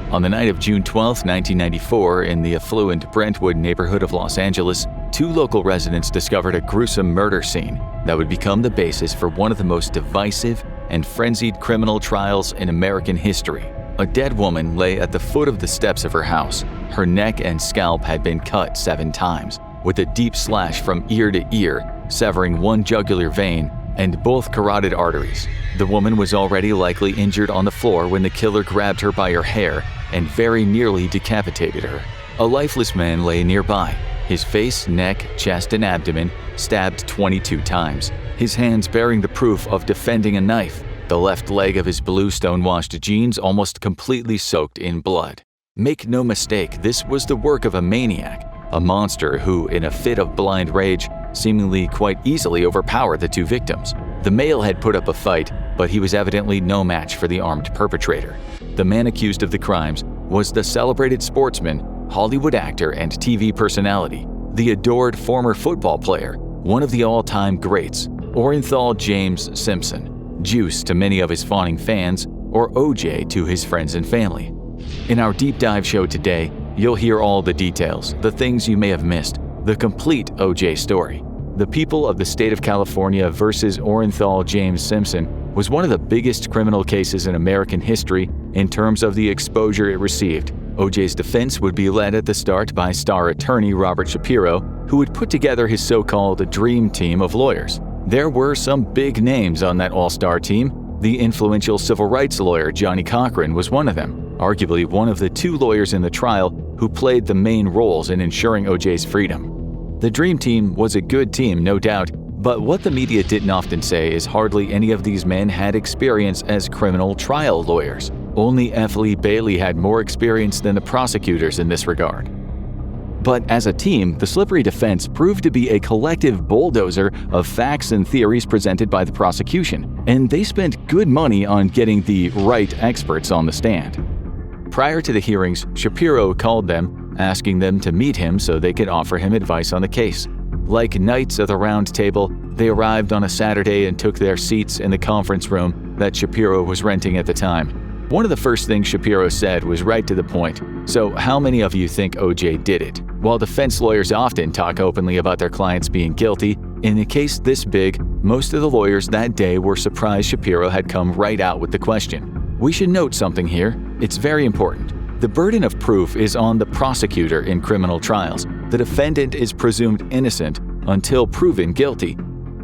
On the night of June 12, 1994, in the affluent Brentwood neighborhood of Los Angeles, two local residents discovered a gruesome murder scene that would become the basis for one of the most divisive and frenzied criminal trials in American history. A dead woman lay at the foot of the steps of her house. Her neck and scalp had been cut 7 times, with a deep slash from ear to ear, severing one jugular vein and both carotid arteries. The woman was already likely injured on the floor when the killer grabbed her by her hair and very nearly decapitated her. A lifeless man lay nearby, his face, neck, chest, and abdomen stabbed 22 times, his hands bearing the proof of defending a knife, the left leg of his blue stone-washed jeans almost completely soaked in blood. Make no mistake, this was the work of a maniac, a monster who, in a fit of blind rage, seemingly quite easily overpowered the two victims. The male had put up a fight, but he was evidently no match for the armed perpetrator. The man accused of the crimes was the celebrated sportsman, Hollywood actor, and TV personality, the adored former football player, one of the all-time greats, Orenthal James Simpson, Juice to many of his fawning fans, or OJ to his friends and family. In our deep dive show today, you'll hear all the details, the things you may have missed, the complete OJ story. The people of the state of California versus Orenthal James Simpson was one of the biggest criminal cases in American history in terms of the exposure it received. OJ's defense would be led at the start by star attorney Robert Shapiro, who would put together his so-called dream team of lawyers. There were some big names on that all-star team. The influential civil rights lawyer Johnnie Cochran was one of them, arguably one of the 2 lawyers in the trial who played the main roles in ensuring OJ's freedom. The Dream Team was a good team, no doubt, but what the media didn't often say is hardly any of these men had experience as criminal trial lawyers. Only F. Lee Bailey had more experience than the prosecutors in this regard. But as a team, the slippery defense proved to be a collective bulldozer of facts and theories presented by the prosecution, and they spent good money on getting the right experts on the stand. Prior to the hearings, Shapiro called them, asking them to meet him so they could offer him advice on the case. Like knights of the round table, they arrived on a Saturday and took their seats in the conference room that Shapiro was renting at the time. One of the first things Shapiro said was right to the point. So how many of you think OJ did it? While defense lawyers often talk openly about their clients being guilty, in a case this big, most of the lawyers that day were surprised Shapiro had come right out with the question. We should note something here. It's very important. The burden of proof is on the prosecutor in criminal trials. The defendant is presumed innocent until proven guilty.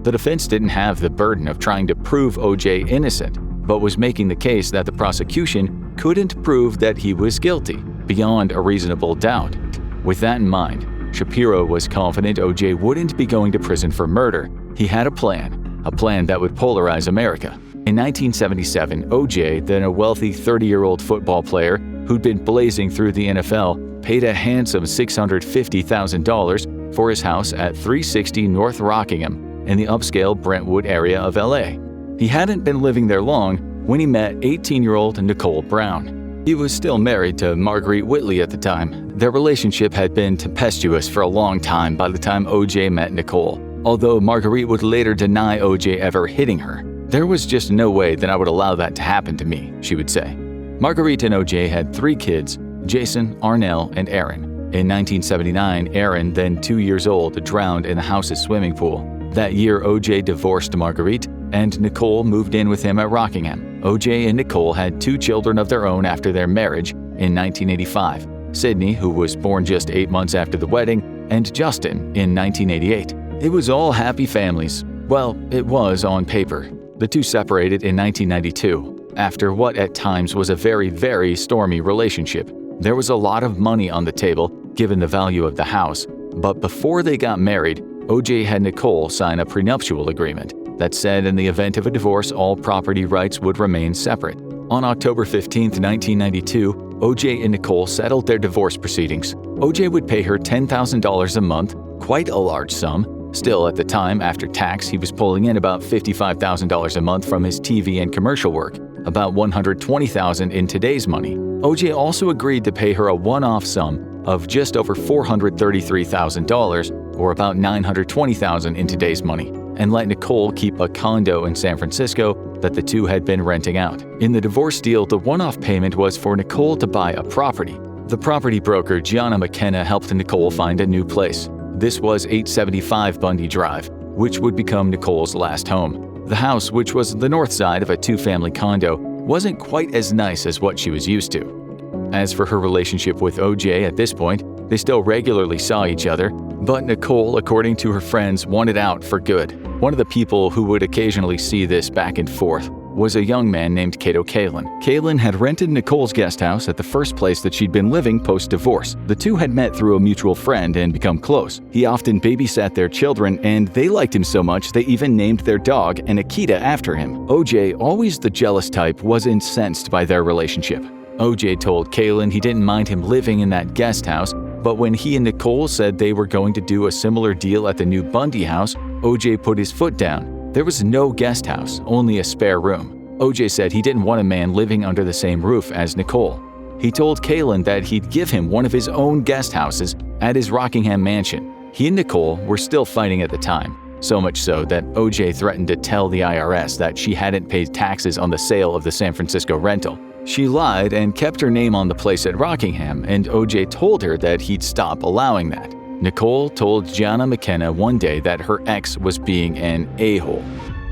The defense didn't have the burden of trying to prove OJ innocent, but was making the case that the prosecution couldn't prove that he was guilty, beyond a reasonable doubt. With that in mind, Shapiro was confident OJ wouldn't be going to prison for murder. He had a plan that would polarize America. In 1977, OJ, then a wealthy 30-year-old football player who'd been blazing through the NFL, paid a handsome $650,000 for his house at 360 North Rockingham in the upscale Brentwood area of LA. He hadn't been living there long when he met 18-year-old Nicole Brown. He was still married to Marguerite Whitley at the time. Their relationship had been tempestuous for a long time by the time OJ met Nicole, although Marguerite would later deny OJ ever hitting her. There was just no way that I would allow that to happen to me, she would say. Marguerite and OJ had 3 kids, Jason, Arnell, and Aaron. In 1979, Aaron, then 2 years old, drowned in the house's swimming pool. That year, OJ divorced Marguerite, and Nicole moved in with him at Rockingham. OJ and Nicole had 2 children of their own after their marriage in 1985, Sydney, who was born just 8 months after the wedding, and Justin in 1988. It was all happy families. Well, it was on paper. The two separated in 1992, after what at times was a very, very stormy relationship. There was a lot of money on the table, given the value of the house, but before they got married, OJ had Nicole sign a prenuptial agreement that said in the event of a divorce, all property rights would remain separate. On October 15, 1992, OJ and Nicole settled their divorce proceedings. OJ would pay her $10,000 a month, quite a large sum. Still, at the time, after tax, he was pulling in about $55,000 a month from his TV and commercial work, about $120,000 in today's money. OJ also agreed to pay her a one-off sum of just over $433,000, or about $920,000 in today's money. and let Nicole keep a condo in San Francisco that the two had been renting out. In the divorce deal, the one-off payment was for Nicole to buy a property. The property broker, Gianna McKenna, helped Nicole find a new place. This was 875 Bundy Drive, which would become Nicole's last home. The house, which was the north side of a two-family condo, wasn't quite as nice as what she was used to. As for her relationship with OJ at this point, they still regularly saw each other, but Nicole, according to her friends, wanted out for good. One of the people who would occasionally see this back and forth was a young man named Cato Kalin. Kalin had rented Nicole's guest house at the first place that she'd been living post-divorce. The two had met through a mutual friend and become close. He often babysat their children, and they liked him so much they even named their dog an Akita after him. OJ, always the jealous type, was incensed by their relationship. OJ told Kalin he didn't mind him living in that guest house, but when he and Nicole said they were going to do a similar deal at the new Bundy house, OJ put his foot down. There was no guest house, only a spare room. OJ said he didn't want a man living under the same roof as Nicole. He told Kalin that he'd give him one of his own guest houses at his Rockingham mansion. He and Nicole were still fighting at the time, so much so that OJ threatened to tell the IRS that she hadn't paid taxes on the sale of the San Francisco rental. She lied and kept her name on the place at Rockingham, and OJ told her that he'd stop allowing that. Nicole told Gianna McKenna one day that her ex was being an a-hole.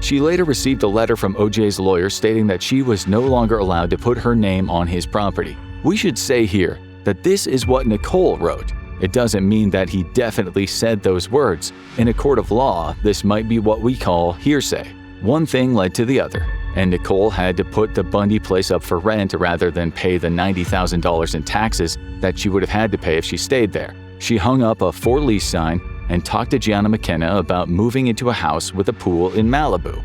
She later received a letter from OJ's lawyer stating that she was no longer allowed to put her name on his property. We should say here that this is what Nicole wrote. It doesn't mean that he definitely said those words. In a court of law, this might be what we call hearsay. One thing led to the other, and Nicole had to put the Bundy place up for rent rather than pay the $90,000 in taxes that she would have had to pay if she stayed there. She hung up a for lease sign and talked to Gianna McKenna about moving into a house with a pool in Malibu.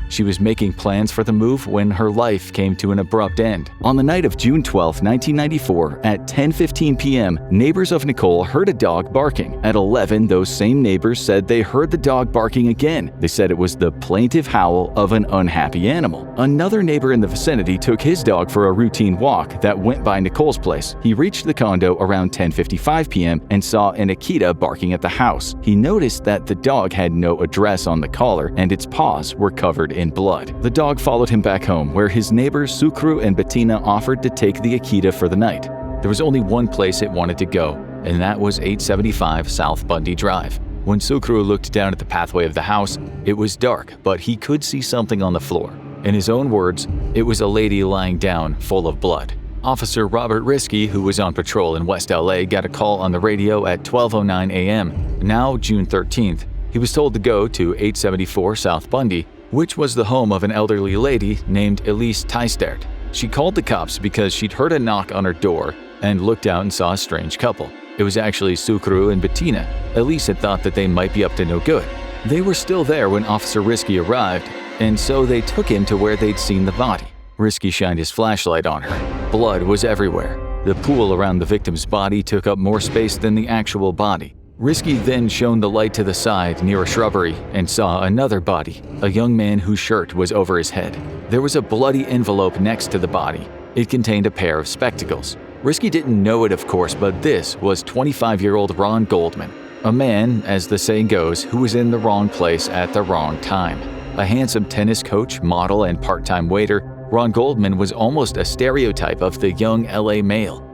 She was making plans for the move when her life came to an abrupt end. On the night of June 12, 1994, at 10:15 p.m., neighbors of Nicole heard a dog barking. At 11, those same neighbors said they heard the dog barking again. They said it was the plaintive howl of an unhappy animal. Another neighbor in the vicinity took his dog for a routine walk that went by Nicole's place. He reached the condo around 10:55 p.m. and saw an Akita barking at the house. He noticed that the dog had no address on the collar and its paws were covered in blood. The dog followed him back home, where his neighbors Sucru and Bettina offered to take the Akita for the night. There was only one place it wanted to go, and that was 875 South Bundy Drive. When Sucru looked down at the pathway of the house, it was dark, but he could see something on the floor. In his own words, it was a lady lying down, full of blood. Officer Robert Risky, who was on patrol in West LA, got a call on the radio at 12:09 a.m. Now, June 13th, he was told to go to 874 South Bundy, which was the home of an elderly lady named Elise Teistert. She called the cops because she'd heard a knock on her door and looked out and saw a strange couple. It was actually Sucru and Bettina. Elise had thought that they might be up to no good. They were still there when Officer Risky arrived, and so they took him to where they'd seen the body. Risky shined his flashlight on her. Blood was everywhere. The pool around the victim's body took up more space than the actual body. Risky then shone the light to the side near a shrubbery and saw another body, a young man whose shirt was over his head. There was a bloody envelope next to the body. It contained a pair of spectacles. Risky didn't know it, of course, but this was 25-year-old Ron Goldman, a man, as the saying goes, who was in the wrong place at the wrong time. A handsome tennis coach, model, and part-time waiter, Ron Goldman was almost a stereotype of the young LA male.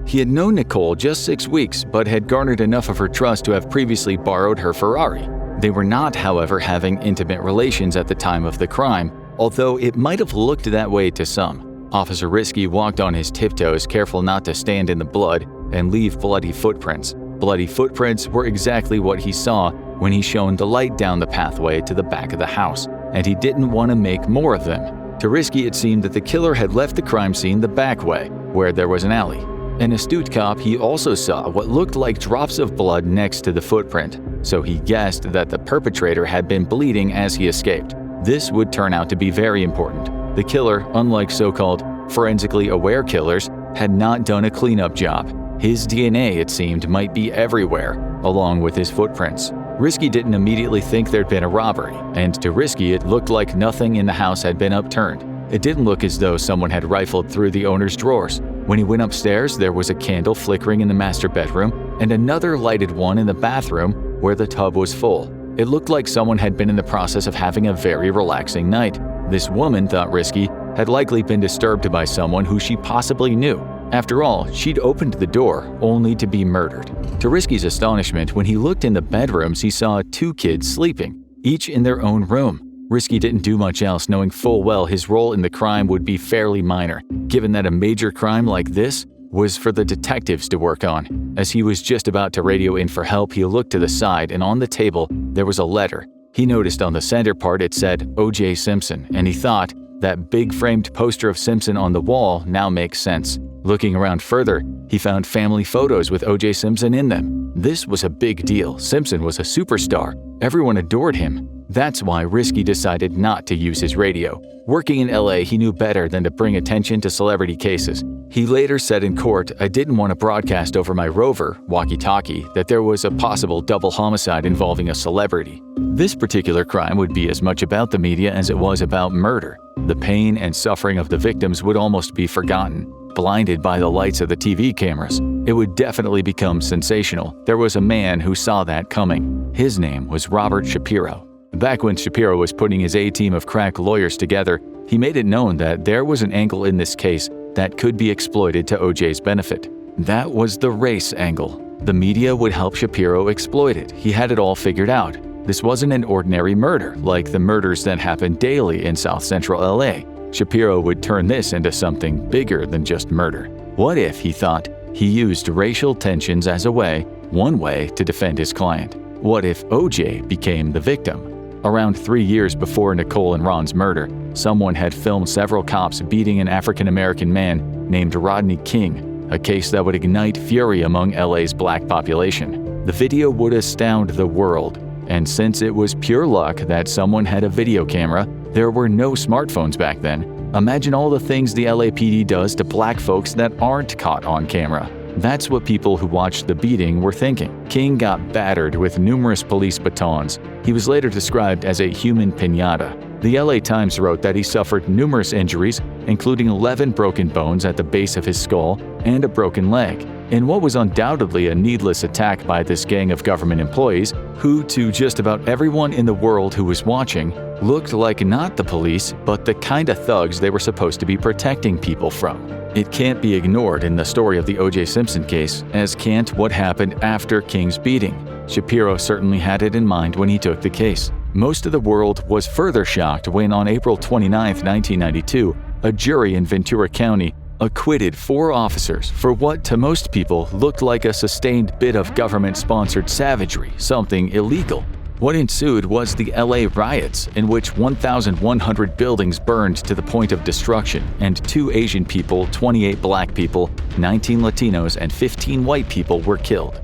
He had known Nicole just 6 weeks, but had garnered enough of her trust to have previously borrowed her Ferrari. They were not, however, having intimate relations at the time of the crime, although it might have looked that way to some. Officer Risky walked on his tiptoes, careful not to stand in the blood and leave bloody footprints. Bloody footprints were exactly what he saw when he shone the light down the pathway to the back of the house, and he didn't want to make more of them. To Risky, it seemed that the killer had left the crime scene the back way, where there was an alley. An astute cop, he also saw what looked like drops of blood next to the footprint, so he guessed that the perpetrator had been bleeding as he escaped. This would turn out to be very important. The killer, unlike so-called forensically aware killers, had not done a cleanup job. His DNA, it seemed, might be everywhere, along with his footprints. Risky didn't immediately think there'd been a robbery, and to Risky it looked like nothing in the house had been upturned. It didn't look as though someone had rifled through the owner's drawers. When he went upstairs, there was a candle flickering in the master bedroom and another lighted one in the bathroom where the tub was full. It looked like someone had been in the process of having a very relaxing night. This woman, thought Risky, had likely been disturbed by someone who she possibly knew. After all, she'd opened the door only to be murdered. To Risky's astonishment, when he looked in the bedrooms, he saw 2 kids sleeping, each in their own room. Risky didn't do much else, knowing full well his role in the crime would be fairly minor, given that a major crime like this was for the detectives to work on. As he was just about to radio in for help, he looked to the side, and on the table there was a letter. He noticed on the center part it said O.J. Simpson, and he thought, that big framed poster of Simpson on the wall now makes sense. Looking around further, he found family photos with O.J. Simpson in them. This was a big deal. Simpson was a superstar. Everyone adored him. That's why Risky decided not to use his radio. Working in LA, he knew better than to bring attention to celebrity cases. He later said in court, "I didn't want to broadcast over my Rover, walkie-talkie, that there was a possible double homicide involving a celebrity." This particular crime would be as much about the media as it was about murder. The pain and suffering of the victims would almost be forgotten, blinded by the lights of the TV cameras. It would definitely become sensational. There was a man who saw that coming. His name was Robert Shapiro. Back when Shapiro was putting his A-team of crack lawyers together, he made it known that there was an angle in this case that could be exploited to OJ's benefit. That was the race angle. The media would help Shapiro exploit it. He had it all figured out. This wasn't an ordinary murder, like the murders that happen daily in South Central LA. Shapiro would turn this into something bigger than just murder. What if, he thought, he used racial tensions as one way to defend his client? What if OJ became the victim? Around 3 years before Nicole and Ron's murder, someone had filmed several cops beating an African-American man named Rodney King, a case that would ignite fury among LA's black population. The video would astound the world, and since it was pure luck that someone had a video camera, there were no smartphones back then. Imagine all the things the LAPD does to black folks that aren't caught on camera. That's what people who watched the beating were thinking. King got battered with numerous police batons. He was later described as a human piñata. The LA Times wrote that he suffered numerous injuries, including 11 broken bones at the base of his skull and a broken leg, in what was undoubtedly a needless attack by this gang of government employees who, to just about everyone in the world who was watching, looked like not the police, but the kind of thugs they were supposed to be protecting people from. It can't be ignored in the story of the O.J. Simpson case, as can't what happened after King's beating. Shapiro certainly had it in mind when he took the case. Most of the world was further shocked when on April 29, 1992, a jury in Ventura County acquitted 4 officers for what to most people looked like a sustained bit of government-sponsored savagery, something illegal. What ensued was the LA riots, in which 1,100 buildings burned to the point of destruction, and 2 Asian people, 28 black people, 19 Latinos, and 15 white people were killed.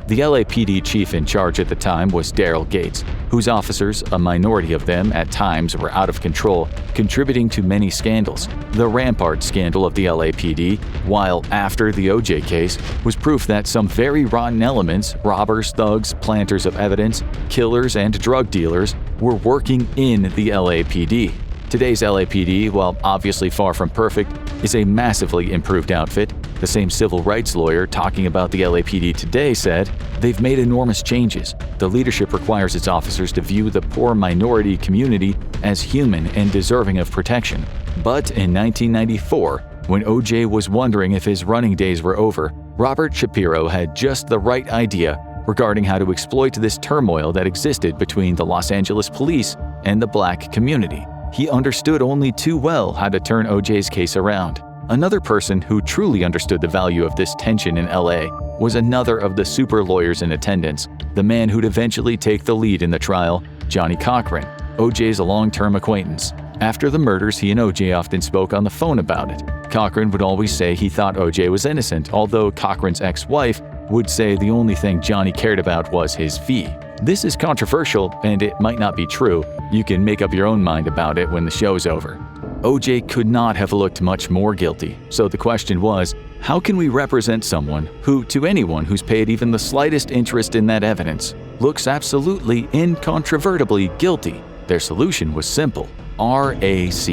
The LAPD chief in charge at the time was Daryl Gates, whose officers, a minority of them at times, were out of control, contributing to many scandals. The Rampart scandal of the LAPD, while after the OJ case, was proof that some very rotten elements, robbers, thugs, planters of evidence, killers, and drug dealers, were working in the LAPD. Today's LAPD, while obviously far from perfect, is a massively improved outfit. The same civil rights lawyer talking about the LAPD today said, "They've made enormous changes. The leadership requires its officers to view the poor minority community as human and deserving of protection." But in 1994, when OJ was wondering if his running days were over, Robert Shapiro had just the right idea regarding how to exploit this turmoil that existed between the Los Angeles police and the black community. He understood only too well how to turn OJ's case around. Another person who truly understood the value of this tension in LA was another of the super lawyers in attendance, the man who'd eventually take the lead in the trial, Johnny Cochran, OJ's long-term acquaintance. After the murders, he and OJ often spoke on the phone about it. Cochran would always say he thought OJ was innocent, although Cochran's ex-wife would say the only thing Johnny cared about was his fee. This is controversial, and it might not be true. You can make up your own mind about it when the show's over. OJ could not have looked much more guilty, so the question was, how can we represent someone who, to anyone who's paid even the slightest interest in that evidence, looks absolutely incontrovertibly guilty? Their solution was simple: RACE.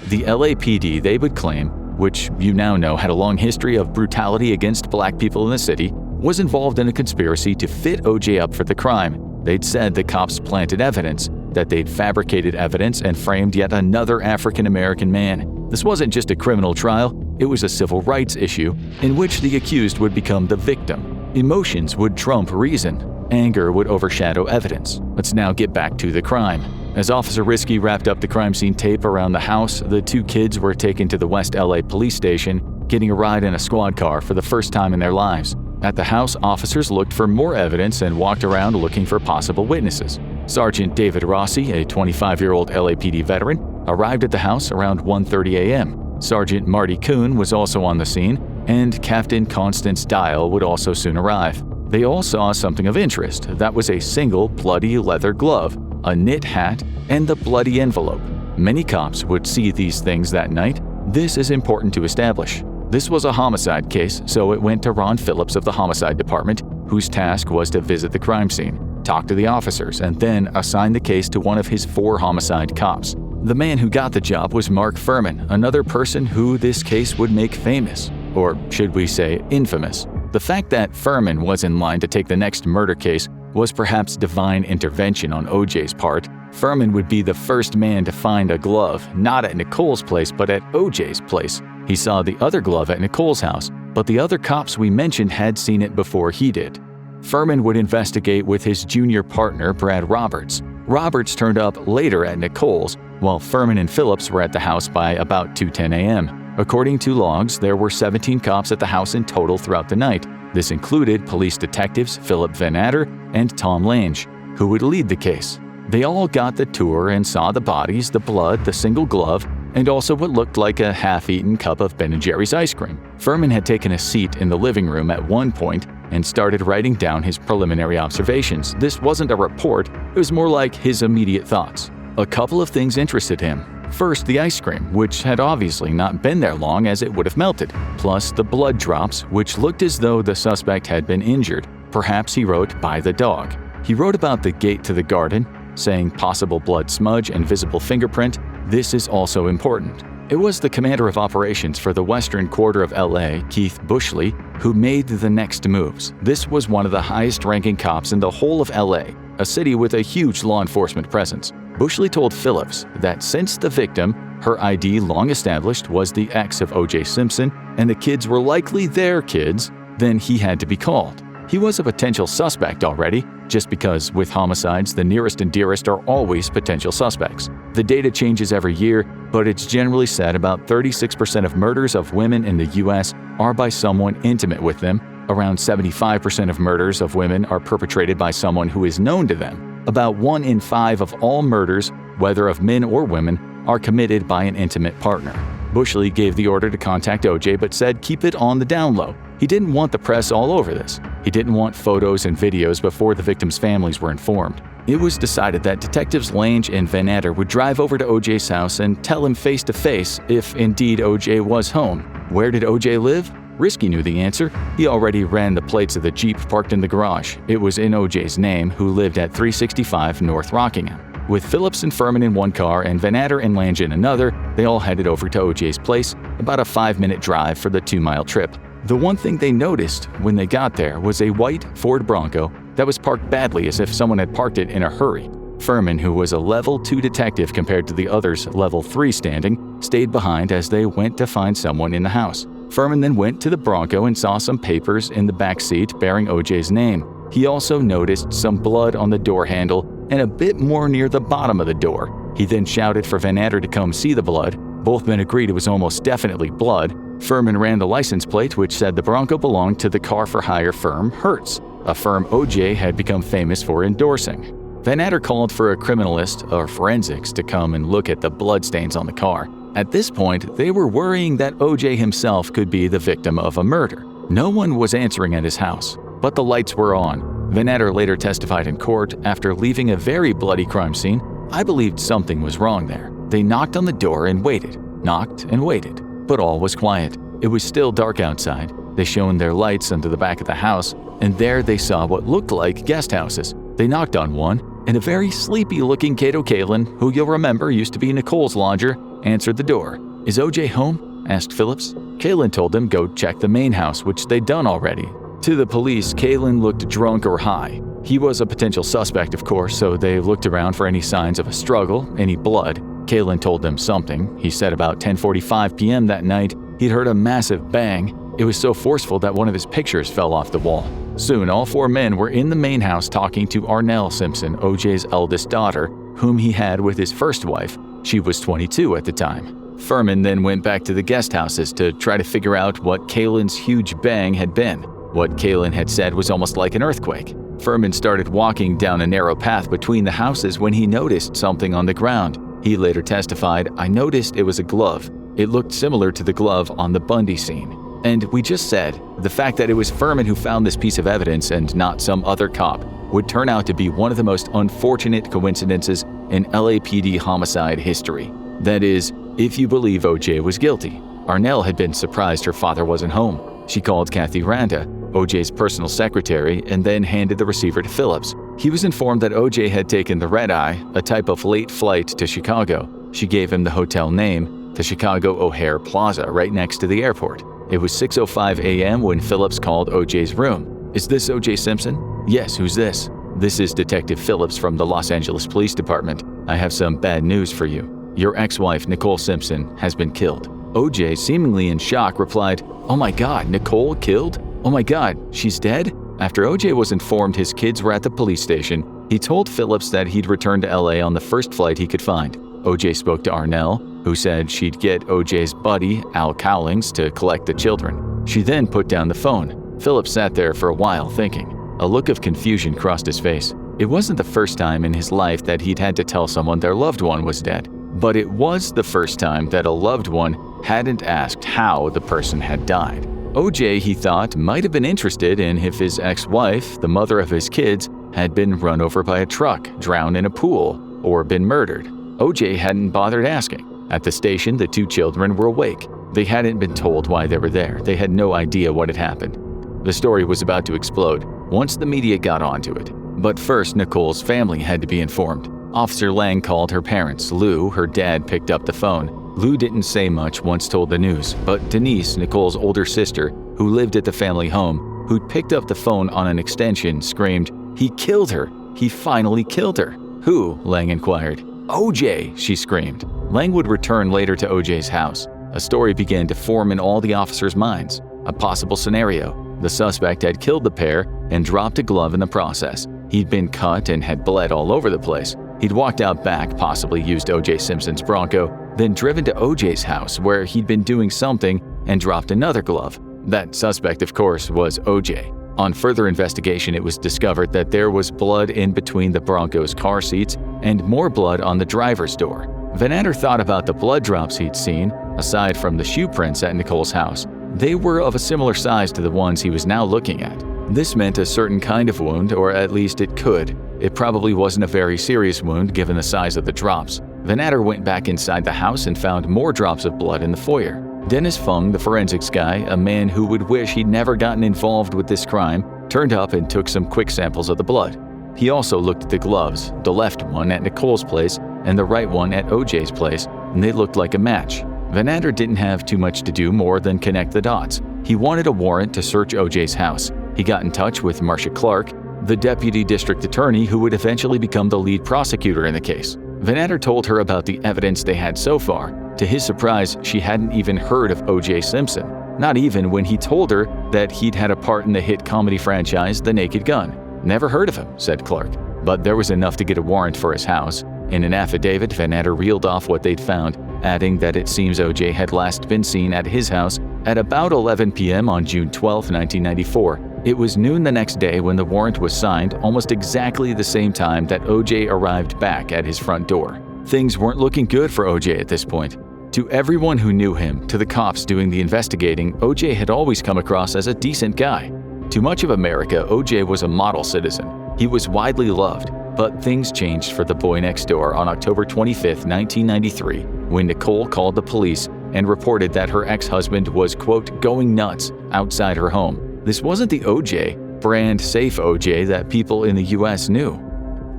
The LAPD, they would claim, which you now know had a long history of brutality against black people in the city, was involved in a conspiracy to fit OJ up for the crime. They'd said the cops planted evidence, that they'd fabricated evidence and framed yet another African-American man. This wasn't just a criminal trial, it was a civil rights issue in which the accused would become the victim. Emotions would trump reason. Anger would overshadow evidence. Let's now get back to the crime. As Officer Risky wrapped up the crime scene tape around the house, the two kids were taken to the West LA police station, getting a ride in a squad car for the first time in their lives. At the house, officers looked for more evidence and walked around looking for possible witnesses. Sergeant David Rossi, a 25-year-old LAPD veteran, arrived at the house around 1:30 a.m. Sergeant Marty Kuhn was also on the scene, and Captain Constance Dial would also soon arrive. They all saw something of interest. That was a single bloody leather glove, a knit hat, and the bloody envelope. Many cops would see these things that night. This is important to establish. This was a homicide case, so it went to Ron Phillips of the Homicide Department, whose task was to visit the crime scene, talk to the officers, and then assign the case to one of his 4 homicide cops. The man who got the job was Mark Fuhrman, another person who this case would make famous, or should we say infamous. The fact that Fuhrman was in line to take the next murder case was perhaps divine intervention on OJ's part. Fuhrman would be the first man to find a glove, not at Nicole's place but at OJ's place. He saw the other glove at Nicole's house, but the other cops we mentioned had seen it before he did. Fuhrman would investigate with his junior partner, Brad Roberts. Roberts turned up later at Nicole's, while Fuhrman and Phillips were at the house by about 2:10 a.m. According to logs, there were 17 cops at the house in total throughout the night. This included police detectives Philip Van Adder and Tom Lange, who would lead the case. They all got the tour and saw the bodies, the blood, the single glove, and also what looked like a half-eaten cup of Ben & Jerry's ice cream. Fuhrman had taken a seat in the living room at one point and started writing down his preliminary observations. This wasn't a report, it was more like his immediate thoughts. A couple of things interested him. First, the ice cream, which had obviously not been there long as it would have melted, plus the blood drops, which looked as though the suspect had been injured. Perhaps he wrote by the dog. He wrote about the gate to the garden, saying possible blood smudge and visible fingerprint. This is also important. It was the commander of operations for the western quarter of LA, Keith Bushley, who made the next moves. This was one of the highest-ranking cops in the whole of LA, a city with a huge law enforcement presence. Bushley told Phillips that since the victim, her ID long established, was the ex of O.J. Simpson, and the kids were likely their kids, then he had to be called. He was a potential suspect already, just because with homicides, the nearest and dearest are always potential suspects. The data changes every year, but it's generally said about 36% of murders of women in the U.S. are by someone intimate with them. Around 75% of murders of women are perpetrated by someone who is known to them. About 1 in 5 of all murders, whether of men or women, are committed by an intimate partner. Bushley gave the order to contact OJ but said keep it on the down low. He didn't want the press all over this. He didn't want photos and videos before the victims' families were informed. It was decided that Detectives Lange and Van Adder would drive over to OJ's house and tell him face-to-face if indeed OJ was home. Where did OJ live? Risky knew the answer. He already ran the plates of the Jeep parked in the garage. It was in OJ's name, who lived at 365 North Rockingham. With Phillips and Fuhrman in one car and Van Adder and Lange in another, they all headed over to OJ's place, about a 5-minute drive for the 2-mile trip. The one thing they noticed when they got there was a white Ford Bronco that was parked badly as if someone had parked it in a hurry. Fuhrman, who was a level 2 detective compared to the others level 3 standing, stayed behind as they went to find someone in the house. Fuhrman then went to the Bronco and saw some papers in the back seat bearing OJ's name. He also noticed some blood on the door handle and a bit more near the bottom of the door. He then shouted for Van Adder to come see the blood. Both men agreed it was almost definitely blood. Fuhrman ran the license plate, which said the Bronco belonged to the car-for-hire firm Hertz, a firm OJ had become famous for endorsing. Van Adder called for a criminalist or forensics to come and look at the bloodstains on the car. At this point, they were worrying that OJ himself could be the victim of a murder. No one was answering at his house, but the lights were on. Van Adder later testified in court after leaving a very bloody crime scene. I believed something was wrong there. They knocked on the door and waited, knocked and waited, but all was quiet. It was still dark outside. They shone their lights into the back of the house, and there they saw what looked like guest houses. They knocked on one, and a very sleepy-looking Cato Kalin, who you'll remember used to be Nicole's lodger, answered the door. "Is OJ home?" asked Phillips. Kalin told them go check the main house, which they'd done already. To the police, Kalin looked drunk or high. He was a potential suspect, of course, so they looked around for any signs of a struggle, any blood. Kalen told them something. He said about 10:45 p.m. that night, he'd heard a massive bang. It was so forceful that one of his pictures fell off the wall. Soon, all four men were in the main house talking to Arnell Simpson, OJ's eldest daughter, whom he had with his first wife. She was 22 at the time. Fuhrman then went back to the guest houses to try to figure out what Kalen's huge bang had been. What Kalen had said was almost like an earthquake. Fuhrman started walking down a narrow path between the houses when he noticed something on the ground. He later testified, "I noticed it was a glove. It looked similar to the glove on the Bundy scene." And we just said, the fact that it was Fuhrman who found this piece of evidence and not some other cop would turn out to be one of the most unfortunate coincidences in LAPD homicide history. That is, if you believe OJ was guilty. Arnell had been surprised her father wasn't home. She called Kathy Randa, OJ's personal secretary, and then handed the receiver to Phillips. He was informed that OJ had taken the red eye, a type of late flight to Chicago. She gave him the hotel name, the Chicago O'Hare Plaza, right next to the airport. It was 6:05 a.m. when Phillips called OJ's room. "Is this OJ Simpson?" "Yes, who's this?" "This is Detective Phillips from the Los Angeles Police Department. I have some bad news for you. Your ex-wife, Nicole Simpson, has been killed." OJ, seemingly in shock, replied, "Oh my God, Nicole killed? Oh my God, she's dead?" After OJ was informed his kids were at the police station, he told Phillips that he'd return to LA on the first flight he could find. OJ spoke to Arnell, who said she'd get OJ's buddy, Al Cowlings, to collect the children. She then put down the phone. Phillips sat there for a while thinking. A look of confusion crossed his face. It wasn't the first time in his life that he'd had to tell someone their loved one was dead. But it was the first time that a loved one hadn't asked how the person had died. OJ, he thought, might have been interested in if his ex-wife, the mother of his kids, had been run over by a truck, drowned in a pool, or been murdered. OJ hadn't bothered asking. At the station, the two children were awake. They hadn't been told why they were there. They had no idea what had happened. The story was about to explode once the media got onto it. But first, Nicole's family had to be informed. Officer Lang called her parents. Lou, her dad, picked up the phone. Lou didn't say much once told the news, but Denise, Nicole's older sister, who lived at the family home, who'd picked up the phone on an extension, screamed, "He killed her! He finally killed her!" "Who?" Lang inquired. "OJ!" she screamed. Lang would return later to OJ's house. A story began to form in all the officers' minds. A possible scenario. The suspect had killed the pair and dropped a glove in the process. He'd been cut and had bled all over the place. He'd walked out back, possibly used O.J. Simpson's Bronco, then driven to O.J.'s house where he'd been doing something and dropped another glove. That suspect, of course, was O.J. On further investigation, it was discovered that there was blood in between the Bronco's car seats and more blood on the driver's door. Van Ander thought about the blood drops he'd seen, aside from the shoe prints at Nicole's house. They were of a similar size to the ones he was now looking at. This meant a certain kind of wound, or at least it could. It probably wasn't a very serious wound given the size of the drops. Van Ander went back inside the house and found more drops of blood in the foyer. Dennis Fung, the forensics guy, a man who would wish he'd never gotten involved with this crime, turned up and took some quick samples of the blood. He also looked at the gloves, the left one at Nicole's place and the right one at OJ's place, and they looked like a match. Van Ander didn't have too much to do more than connect the dots. He wanted a warrant to search OJ's house. He got in touch with Marcia Clark, the deputy district attorney who would eventually become the lead prosecutor in the case. Van Ander told her about the evidence they had so far. To his surprise, she hadn't even heard of O.J. Simpson, not even when he told her that he'd had a part in the hit comedy franchise The Naked Gun. "Never heard of him," said Clark. But there was enough to get a warrant for his house. In an affidavit, Van Ander reeled off what they'd found, adding that it seems O.J. had last been seen at his house at about 11 p.m. on June 12, 1994. It was noon the next day when the warrant was signed, almost exactly the same time that O.J. arrived back at his front door. Things weren't looking good for O.J. at this point. To everyone who knew him, to the cops doing the investigating, O.J. had always come across as a decent guy. To much of America, O.J. was a model citizen. He was widely loved, but things changed for the boy next door on October 25, 1993, when Nicole called the police and reported that her ex-husband was, quote, going nuts outside her home. This wasn't the O.J., brand safe O.J. that people in the U.S. knew.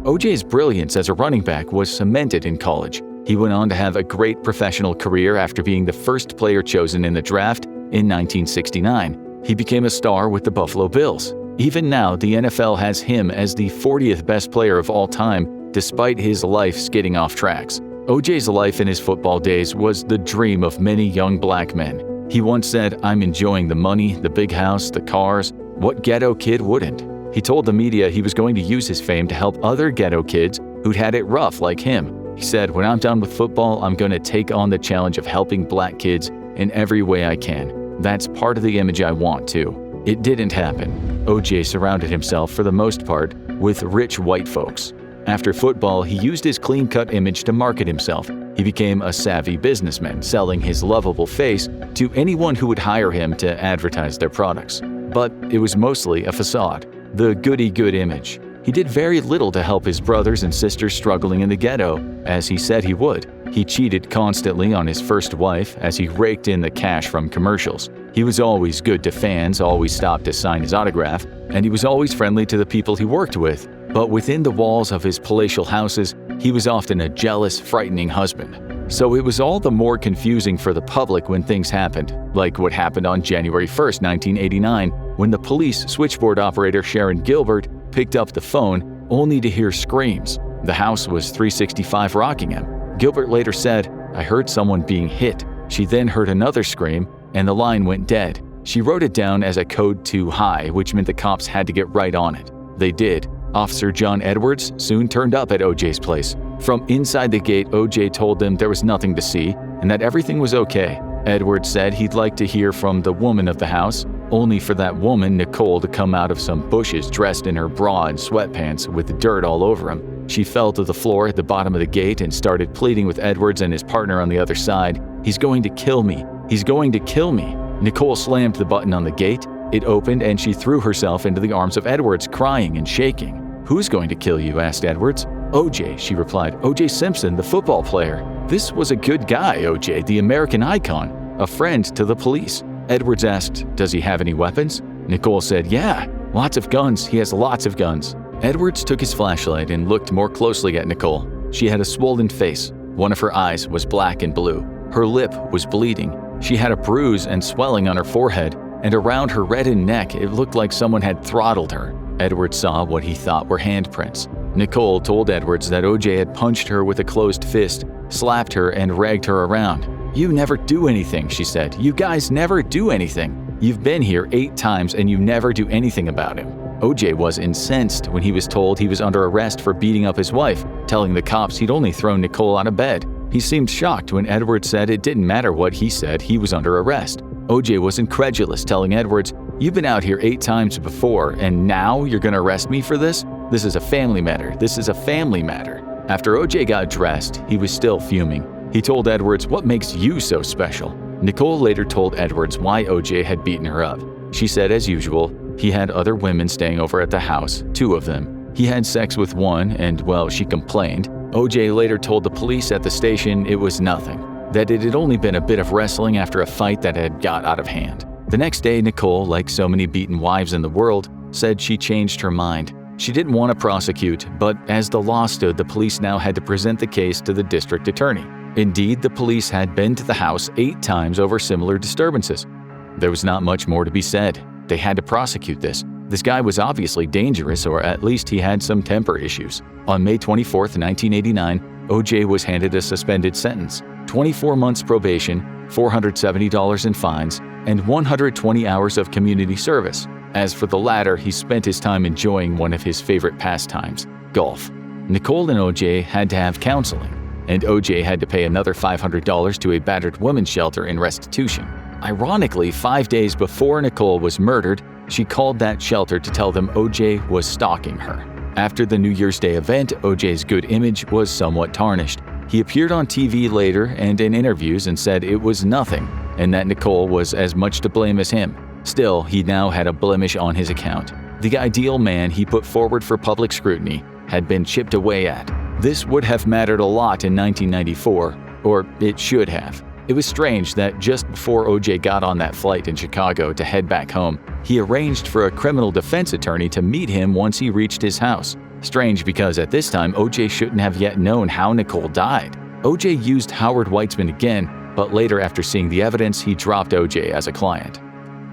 O.J.'s brilliance as a running back was cemented in college. He went on to have a great professional career after being the first player chosen in the draft in 1969. He became a star with the Buffalo Bills. Even now, the NFL has him as the 40th best player of all time, despite his life skidding off tracks. O.J.'s life in his football days was the dream of many young black men. He once said, "I'm enjoying the money, the big house, the cars. What ghetto kid wouldn't?" He told the media he was going to use his fame to help other ghetto kids who'd had it rough like him. He said, "When I'm done with football, I'm going to take on the challenge of helping black kids in every way I can. That's part of the image I want, too." It didn't happen. O.J. surrounded himself, for the most part, with rich white folks. After football, he used his clean-cut image to market himself. He became a savvy businessman, selling his lovable face to anyone who would hire him to advertise their products. But it was mostly a facade, the goody-good image. He did very little to help his brothers and sisters struggling in the ghetto, as he said he would. He cheated constantly on his first wife as he raked in the cash from commercials. He was always good to fans, always stopped to sign his autograph, and he was always friendly to the people he worked with. But within the walls of his palatial houses, he was often a jealous, frightening husband. So it was all the more confusing for the public when things happened, like what happened on January 1st, 1989, when the police switchboard operator Sharon Gilbert picked up the phone only to hear screams. The house was 365 Rockingham. Gilbert later said, "I heard someone being hit." She then heard another scream, and the line went dead. She wrote it down as a code too high, which meant the cops had to get right on it. They did. Officer John Edwards soon turned up at O.J.'s place. From inside the gate, O.J. told them there was nothing to see and that everything was okay. Edwards said he'd like to hear from the woman of the house, only for that woman, Nicole, to come out of some bushes dressed in her bra and sweatpants with dirt all over him. She fell to the floor at the bottom of the gate and started pleading with Edwards and his partner on the other side. "He's going to kill me. He's going to kill me." Nicole slammed the button on the gate. It opened and she threw herself into the arms of Edwards, crying and shaking. "Who's going to kill you?" asked Edwards. "O.J.," she replied. "O.J. Simpson, the football player. This was a good guy, O.J., the American icon, a friend to the police." Edwards asked, "Does he have any weapons?" Nicole said, "Yeah, lots of guns. He has lots of guns." Edwards took his flashlight and looked more closely at Nicole. She had a swollen face. One of her eyes was black and blue. Her lip was bleeding. She had a bruise and swelling on her forehead, and around her reddened neck it looked like someone had throttled her. Edwards saw what he thought were handprints. Nicole told Edwards that O.J. had punched her with a closed fist, slapped her, and ragged her around. "You never do anything," she said. "You guys never do anything. You've been here 8 times and you never do anything about him." O.J. was incensed when he was told he was under arrest for beating up his wife, telling the cops he'd only thrown Nicole out of bed. He seemed shocked when Edwards said it didn't matter what he said, he was under arrest. O.J. was incredulous, telling Edwards, "You've been out here 8 times before, and now you're going to arrest me for this? This is a family matter. This is a family matter." After O.J. got dressed, he was still fuming. He told Edwards, "What makes you so special?" Nicole later told Edwards why O.J. had beaten her up. She said, as usual, he had other women staying over at the house, 2 of them. He had sex with one, and, well, she complained. O.J. later told the police at the station it was nothing, that it had only been a bit of wrestling after a fight that had got out of hand. The next day, Nicole, like so many beaten wives in the world, said she changed her mind. She didn't want to prosecute, but as the law stood, the police now had to present the case to the district attorney. Indeed, the police had been to the house 8 times over similar disturbances. There was not much more to be said. They had to prosecute this. This guy was obviously dangerous, or at least he had some temper issues. On May 24, 1989, O.J. was handed a suspended sentence, 24 months probation, $470 in fines, and 120 hours of community service. As for the latter, he spent his time enjoying one of his favorite pastimes, golf. Nicole and O.J. had to have counseling, and O.J. had to pay another $500 to a battered women's shelter in restitution. Ironically, 5 days before Nicole was murdered, she called that shelter to tell them O.J. was stalking her. After the New Year's Day event, O.J.'s good image was somewhat tarnished. He appeared on TV later and in interviews and said it was nothing, and that Nicole was as much to blame as him. Still, he now had a blemish on his account. The ideal man he put forward for public scrutiny had been chipped away at. This would have mattered a lot in 1994, or it should have. It was strange that just before O.J. got on that flight in Chicago to head back home, he arranged for a criminal defense attorney to meet him once he reached his house. Strange because at this time, O.J. shouldn't have yet known how Nicole died. O.J. used Howard Weitzman again, but later after seeing the evidence, he dropped O.J. as a client.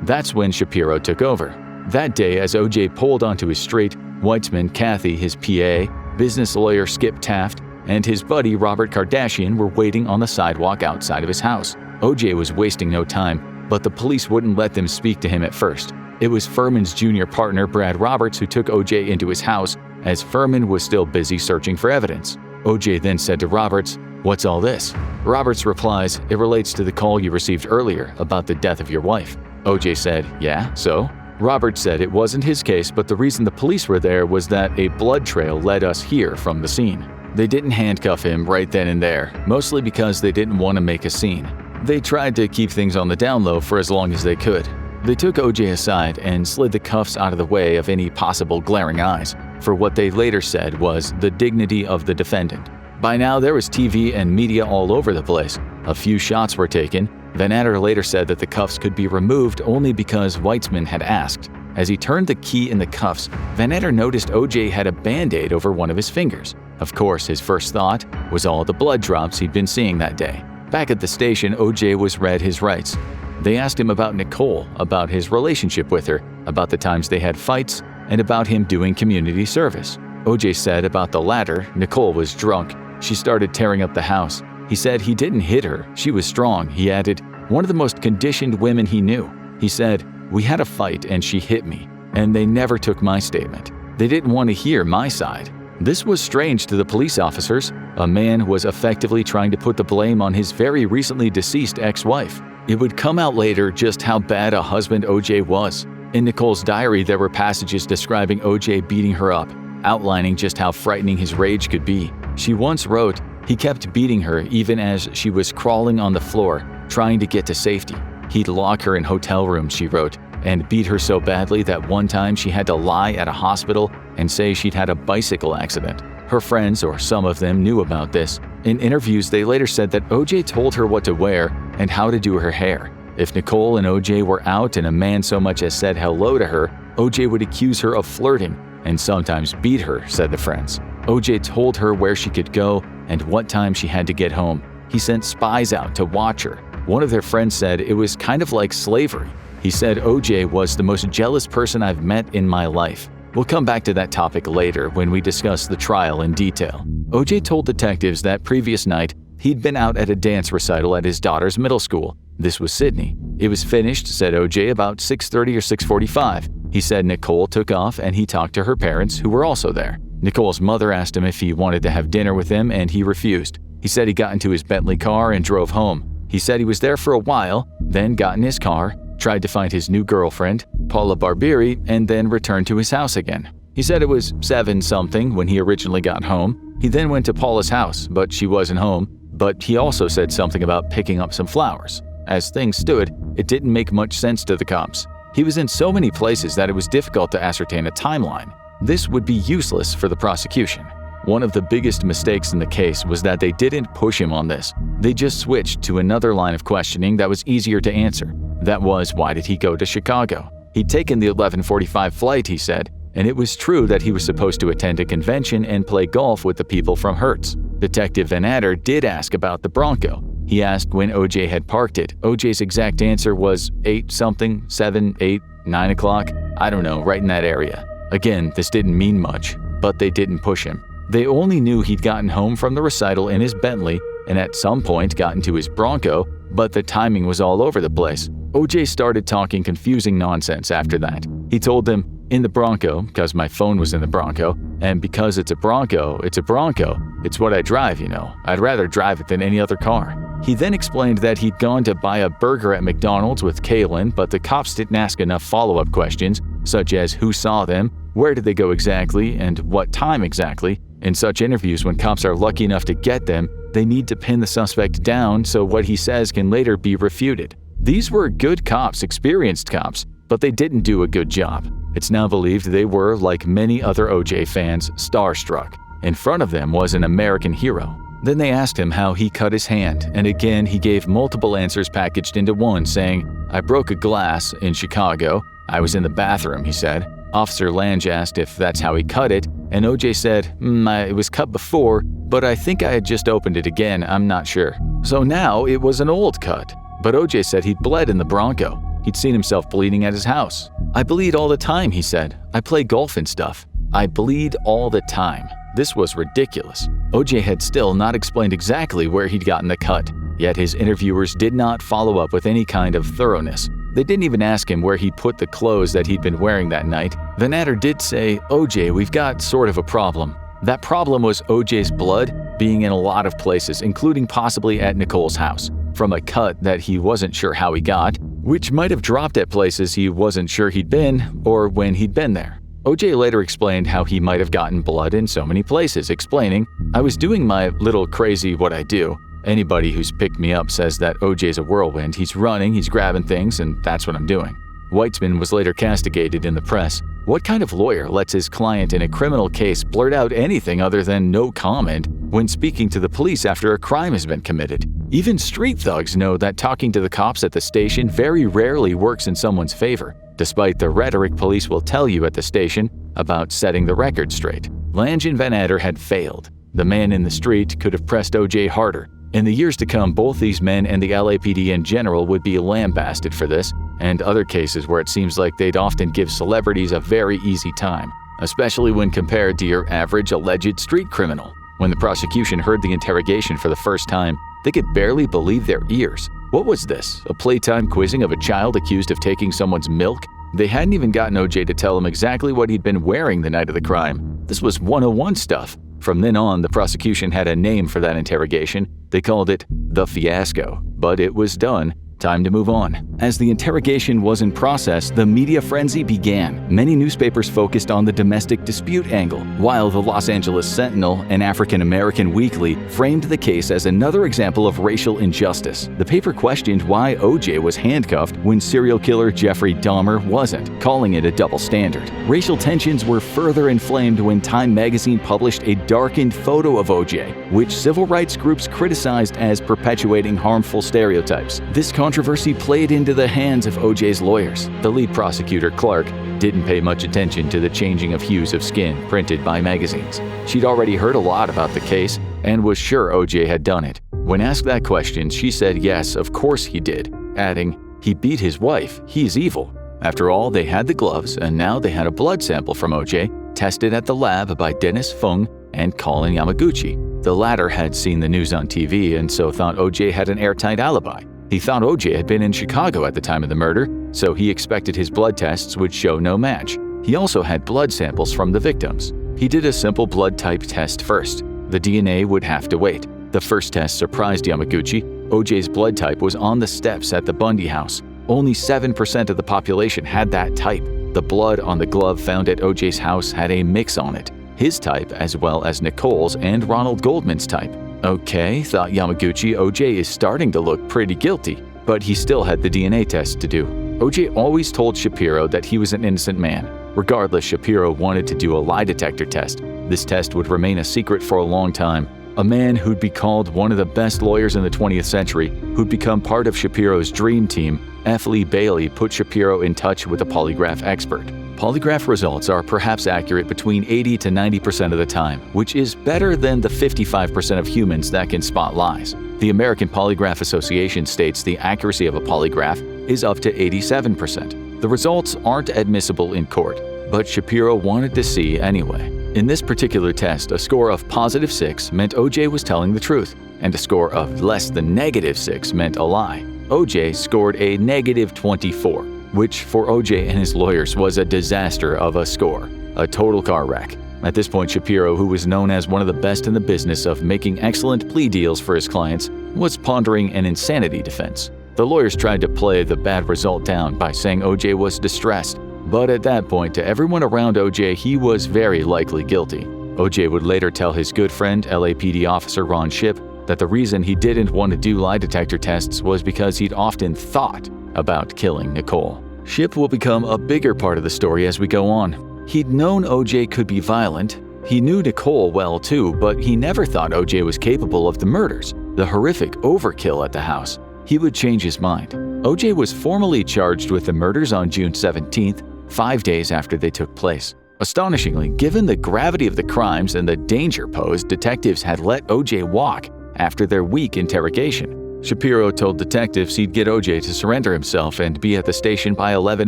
That's when Shapiro took over. That day, as O.J. pulled onto his street, Weitzman, Kathy, his PA, business lawyer Skip Taft, and his buddy Robert Kardashian were waiting on the sidewalk outside of his house. O.J. was wasting no time, but the police wouldn't let them speak to him at first. It was Fuhrman's junior partner Brad Roberts who took O.J. into his house, as Fuhrman was still busy searching for evidence. O.J. then said to Roberts, "What's all this?" Roberts replies, "It relates to the call you received earlier about the death of your wife." O.J. said, "Yeah, so?" Roberts said it wasn't his case, but the reason the police were there was that a blood trail led us here from the scene. They didn't handcuff him right then and there, mostly because they didn't want to make a scene. They tried to keep things on the down low for as long as they could. They took O.J. aside and slid the cuffs out of the way of any possible glaring eyes, for what they later said was the dignity of the defendant. By now, there was TV and media all over the place. A few shots were taken. Van Atter later said that the cuffs could be removed only because Weitzman had asked. As he turned the key in the cuffs, Van Atter noticed O.J. had a Band-Aid over one of his fingers. Of course, his first thought was all the blood drops he'd been seeing that day. Back at the station, O.J. was read his rights. They asked him about Nicole, about his relationship with her, about the times they had fights, and about him doing community service. O.J. said about the latter, Nicole was drunk. She started tearing up the house. He said he didn't hit her. She was strong. He added, one of the most conditioned women he knew. He said, "We had a fight and she hit me, and they never took my statement. They didn't want to hear my side." This was strange to the police officers. A man was effectively trying to put the blame on his very recently deceased ex-wife. It would come out later just how bad a husband O.J. was. In Nicole's diary, there were passages describing O.J. beating her up, outlining just how frightening his rage could be. She once wrote, "He kept beating her even as she was crawling on the floor, trying to get to safety. He'd lock her in hotel rooms," she wrote, "and beat her so badly that one time she had to lie at a hospital and say she'd had a bicycle accident." Her friends, or some of them, knew about this. In interviews, they later said that O.J. told her what to wear and how to do her hair. If Nicole and O.J. were out and a man so much as said hello to her, O.J. would accuse her of flirting and sometimes beat her, said the friends. O.J. told her where she could go and what time she had to get home. He sent spies out to watch her. One of their friends said it was kind of like slavery. He said O.J. was the most jealous person I've met in my life. We'll come back to that topic later when we discuss the trial in detail. O.J. told detectives that previous night he'd been out at a dance recital at his daughter's middle school. This was Sydney. It was finished, said O.J., about 6:30 or 6:45. He said Nicole took off and he talked to her parents, who were also there. Nicole's mother asked him if he wanted to have dinner with him, and he refused. He said he got into his Bentley car and drove home. He said he was there for a while, then got in his car, tried to find his new girlfriend, Paula Barbieri, and then returned to his house again. He said it was 7-something when he originally got home. He then went to Paula's house, but she wasn't home. But he also said something about picking up some flowers. As things stood, it didn't make much sense to the cops. He was in so many places that it was difficult to ascertain a timeline. This would be useless for the prosecution. One of the biggest mistakes in the case was that they didn't push him on this. They just switched to another line of questioning that was easier to answer. That was, why did he go to Chicago? He'd taken the 11:45 flight, he said, and it was true that he was supposed to attend a convention and play golf with the people from Hertz. Detective Van Atter did ask about the Bronco. He asked when O.J. had parked it. O.J.'s exact answer was 8-something, 7, 8, 9 o'clock, I don't know, right in that area. Again, this didn't mean much, but they didn't push him. They only knew he'd gotten home from the recital in his Bentley and at some point got into his Bronco, but the timing was all over the place. O.J. started talking confusing nonsense after that. He told them, in the Bronco, because my phone was in the Bronco, and because it's a Bronco, it's what I drive, you know. I'd rather drive it than any other car. He then explained that he'd gone to buy a burger at McDonald's with Kaylin, but the cops didn't ask enough follow-up questions, such as who saw them, where did they go exactly, and what time exactly. In such interviews, when cops are lucky enough to get them, they need to pin the suspect down so what he says can later be refuted. These were good cops, experienced cops, but they didn't do a good job. It's now believed they were, like many other O.J. fans, starstruck. In front of them was an American hero. Then they asked him how he cut his hand, and again he gave multiple answers packaged into one, saying, I broke a glass in Chicago. I was in the bathroom, he said. Officer Lange asked if that's how he cut it, and O.J. said, it was cut before, but I think I had just opened it again, I'm not sure. So now it was an old cut. But O.J. said he'd bled in the Bronco. He'd seen himself bleeding at his house. "I bleed all the time," he said. "I play golf and stuff. I bleed all the time." This was ridiculous. OJ had still not explained exactly where he'd gotten the cut, yet his interviewers did not follow up with any kind of thoroughness. They didn't even ask him where he'd put the clothes that he'd been wearing that night. Van Natter did say, "OJ, we've got sort of a problem." That problem was OJ's blood being in a lot of places, including possibly at Nicole's house, from a cut that he wasn't sure how he got, which might have dropped at places he wasn't sure he'd been or when he'd been there. OJ later explained how he might have gotten blood in so many places, explaining, "I was doing my little crazy what I do. Anybody who's picked me up says that OJ's a whirlwind. He's running, he's grabbing things, and that's what I'm doing." Weitzman was later castigated in the press. What kind of lawyer lets his client in a criminal case blurt out anything other than no comment when speaking to the police after a crime has been committed? Even street thugs know that talking to the cops at the station very rarely works in someone's favor, despite the rhetoric police will tell you at the station about setting the record straight. Lange and Van Natter had failed. The man in the street could have pressed OJ harder. In the years to come, both these men and the LAPD in general would be lambasted for this, and other cases where it seems like they'd often give celebrities a very easy time, especially when compared to your average alleged street criminal. When the prosecution heard the interrogation for the first time, they could barely believe their ears. What was this? A playtime quizzing of a child accused of taking someone's milk? They hadn't even gotten OJ to tell them exactly what he'd been wearing the night of the crime. This was 101 stuff. From then on, the prosecution had a name for that interrogation. They called it the fiasco, but it was done. Time to move on. As the interrogation was in process, the media frenzy began. Many newspapers focused on the domestic dispute angle, while the Los Angeles Sentinel, an African-American weekly, framed the case as another example of racial injustice. The paper questioned why OJ was handcuffed when serial killer Jeffrey Dahmer wasn't, calling it a double standard. Racial tensions were further inflamed when Time magazine published a darkened photo of OJ, which civil rights groups criticized as perpetuating harmful stereotypes. This controversy played into the hands of OJ's lawyers. The lead prosecutor, Clark, didn't pay much attention to the changing of hues of skin printed by magazines. She'd already heard a lot about the case and was sure OJ had done it. When asked that question, she said yes, of course he did, adding, "He beat his wife. He's evil." After all, they had the gloves, and now they had a blood sample from OJ, tested at the lab by Dennis Fung and Colin Yamaguchi. The latter had seen the news on TV and so thought OJ had an airtight alibi. He thought OJ had been in Chicago at the time of the murder, so he expected his blood tests would show no match. He also had blood samples from the victims. He did a simple blood type test first. The DNA would have to wait. The first test surprised Yamaguchi. OJ's blood type was on the steps at the Bundy house. Only 7% of the population had that type. The blood on the glove found at OJ's house had a mix on it. His type, as well as Nicole's and Ronald Goldman's type. Okay, thought Yamaguchi, OJ is starting to look pretty guilty, but he still had the DNA test to do. OJ always told Shapiro that he was an innocent man. Regardless, Shapiro wanted to do a lie detector test. This test would remain a secret for a long time. A man who'd be called one of the best lawyers in the 20th century, who'd become part of Shapiro's dream team, F. Lee Bailey put Shapiro in touch with a polygraph expert. Polygraph results are perhaps accurate between 80 to 90% of the time, which is better than the 55% of humans that can spot lies. The American Polygraph Association states the accuracy of a polygraph is up to 87%. The results aren't admissible in court, but Shapiro wanted to see anyway. In this particular test, a score of +6 meant OJ was telling the truth, and a score of less than -6 meant a lie. OJ scored a -24. Which for OJ and his lawyers was a disaster of a score, a total car wreck. At this point, Shapiro, who was known as one of the best in the business of making excellent plea deals for his clients, was pondering an insanity defense. The lawyers tried to play the bad result down by saying OJ was distressed, but at that point, to everyone around OJ, he was very likely guilty. OJ would later tell his good friend, LAPD officer Ron Shipp, that the reason he didn't want to do lie detector tests was because he'd often thought about killing Nicole. Shipp will become a bigger part of the story as we go on. He'd known OJ could be violent. He knew Nicole well too, but he never thought OJ was capable of the murders, the horrific overkill at the house. He would change his mind. OJ was formally charged with the murders on June 17th, 5 days after they took place. Astonishingly, given the gravity of the crimes and the danger posed, detectives had let OJ walk after their week interrogation. Shapiro told detectives he'd get O.J. to surrender himself and be at the station by 11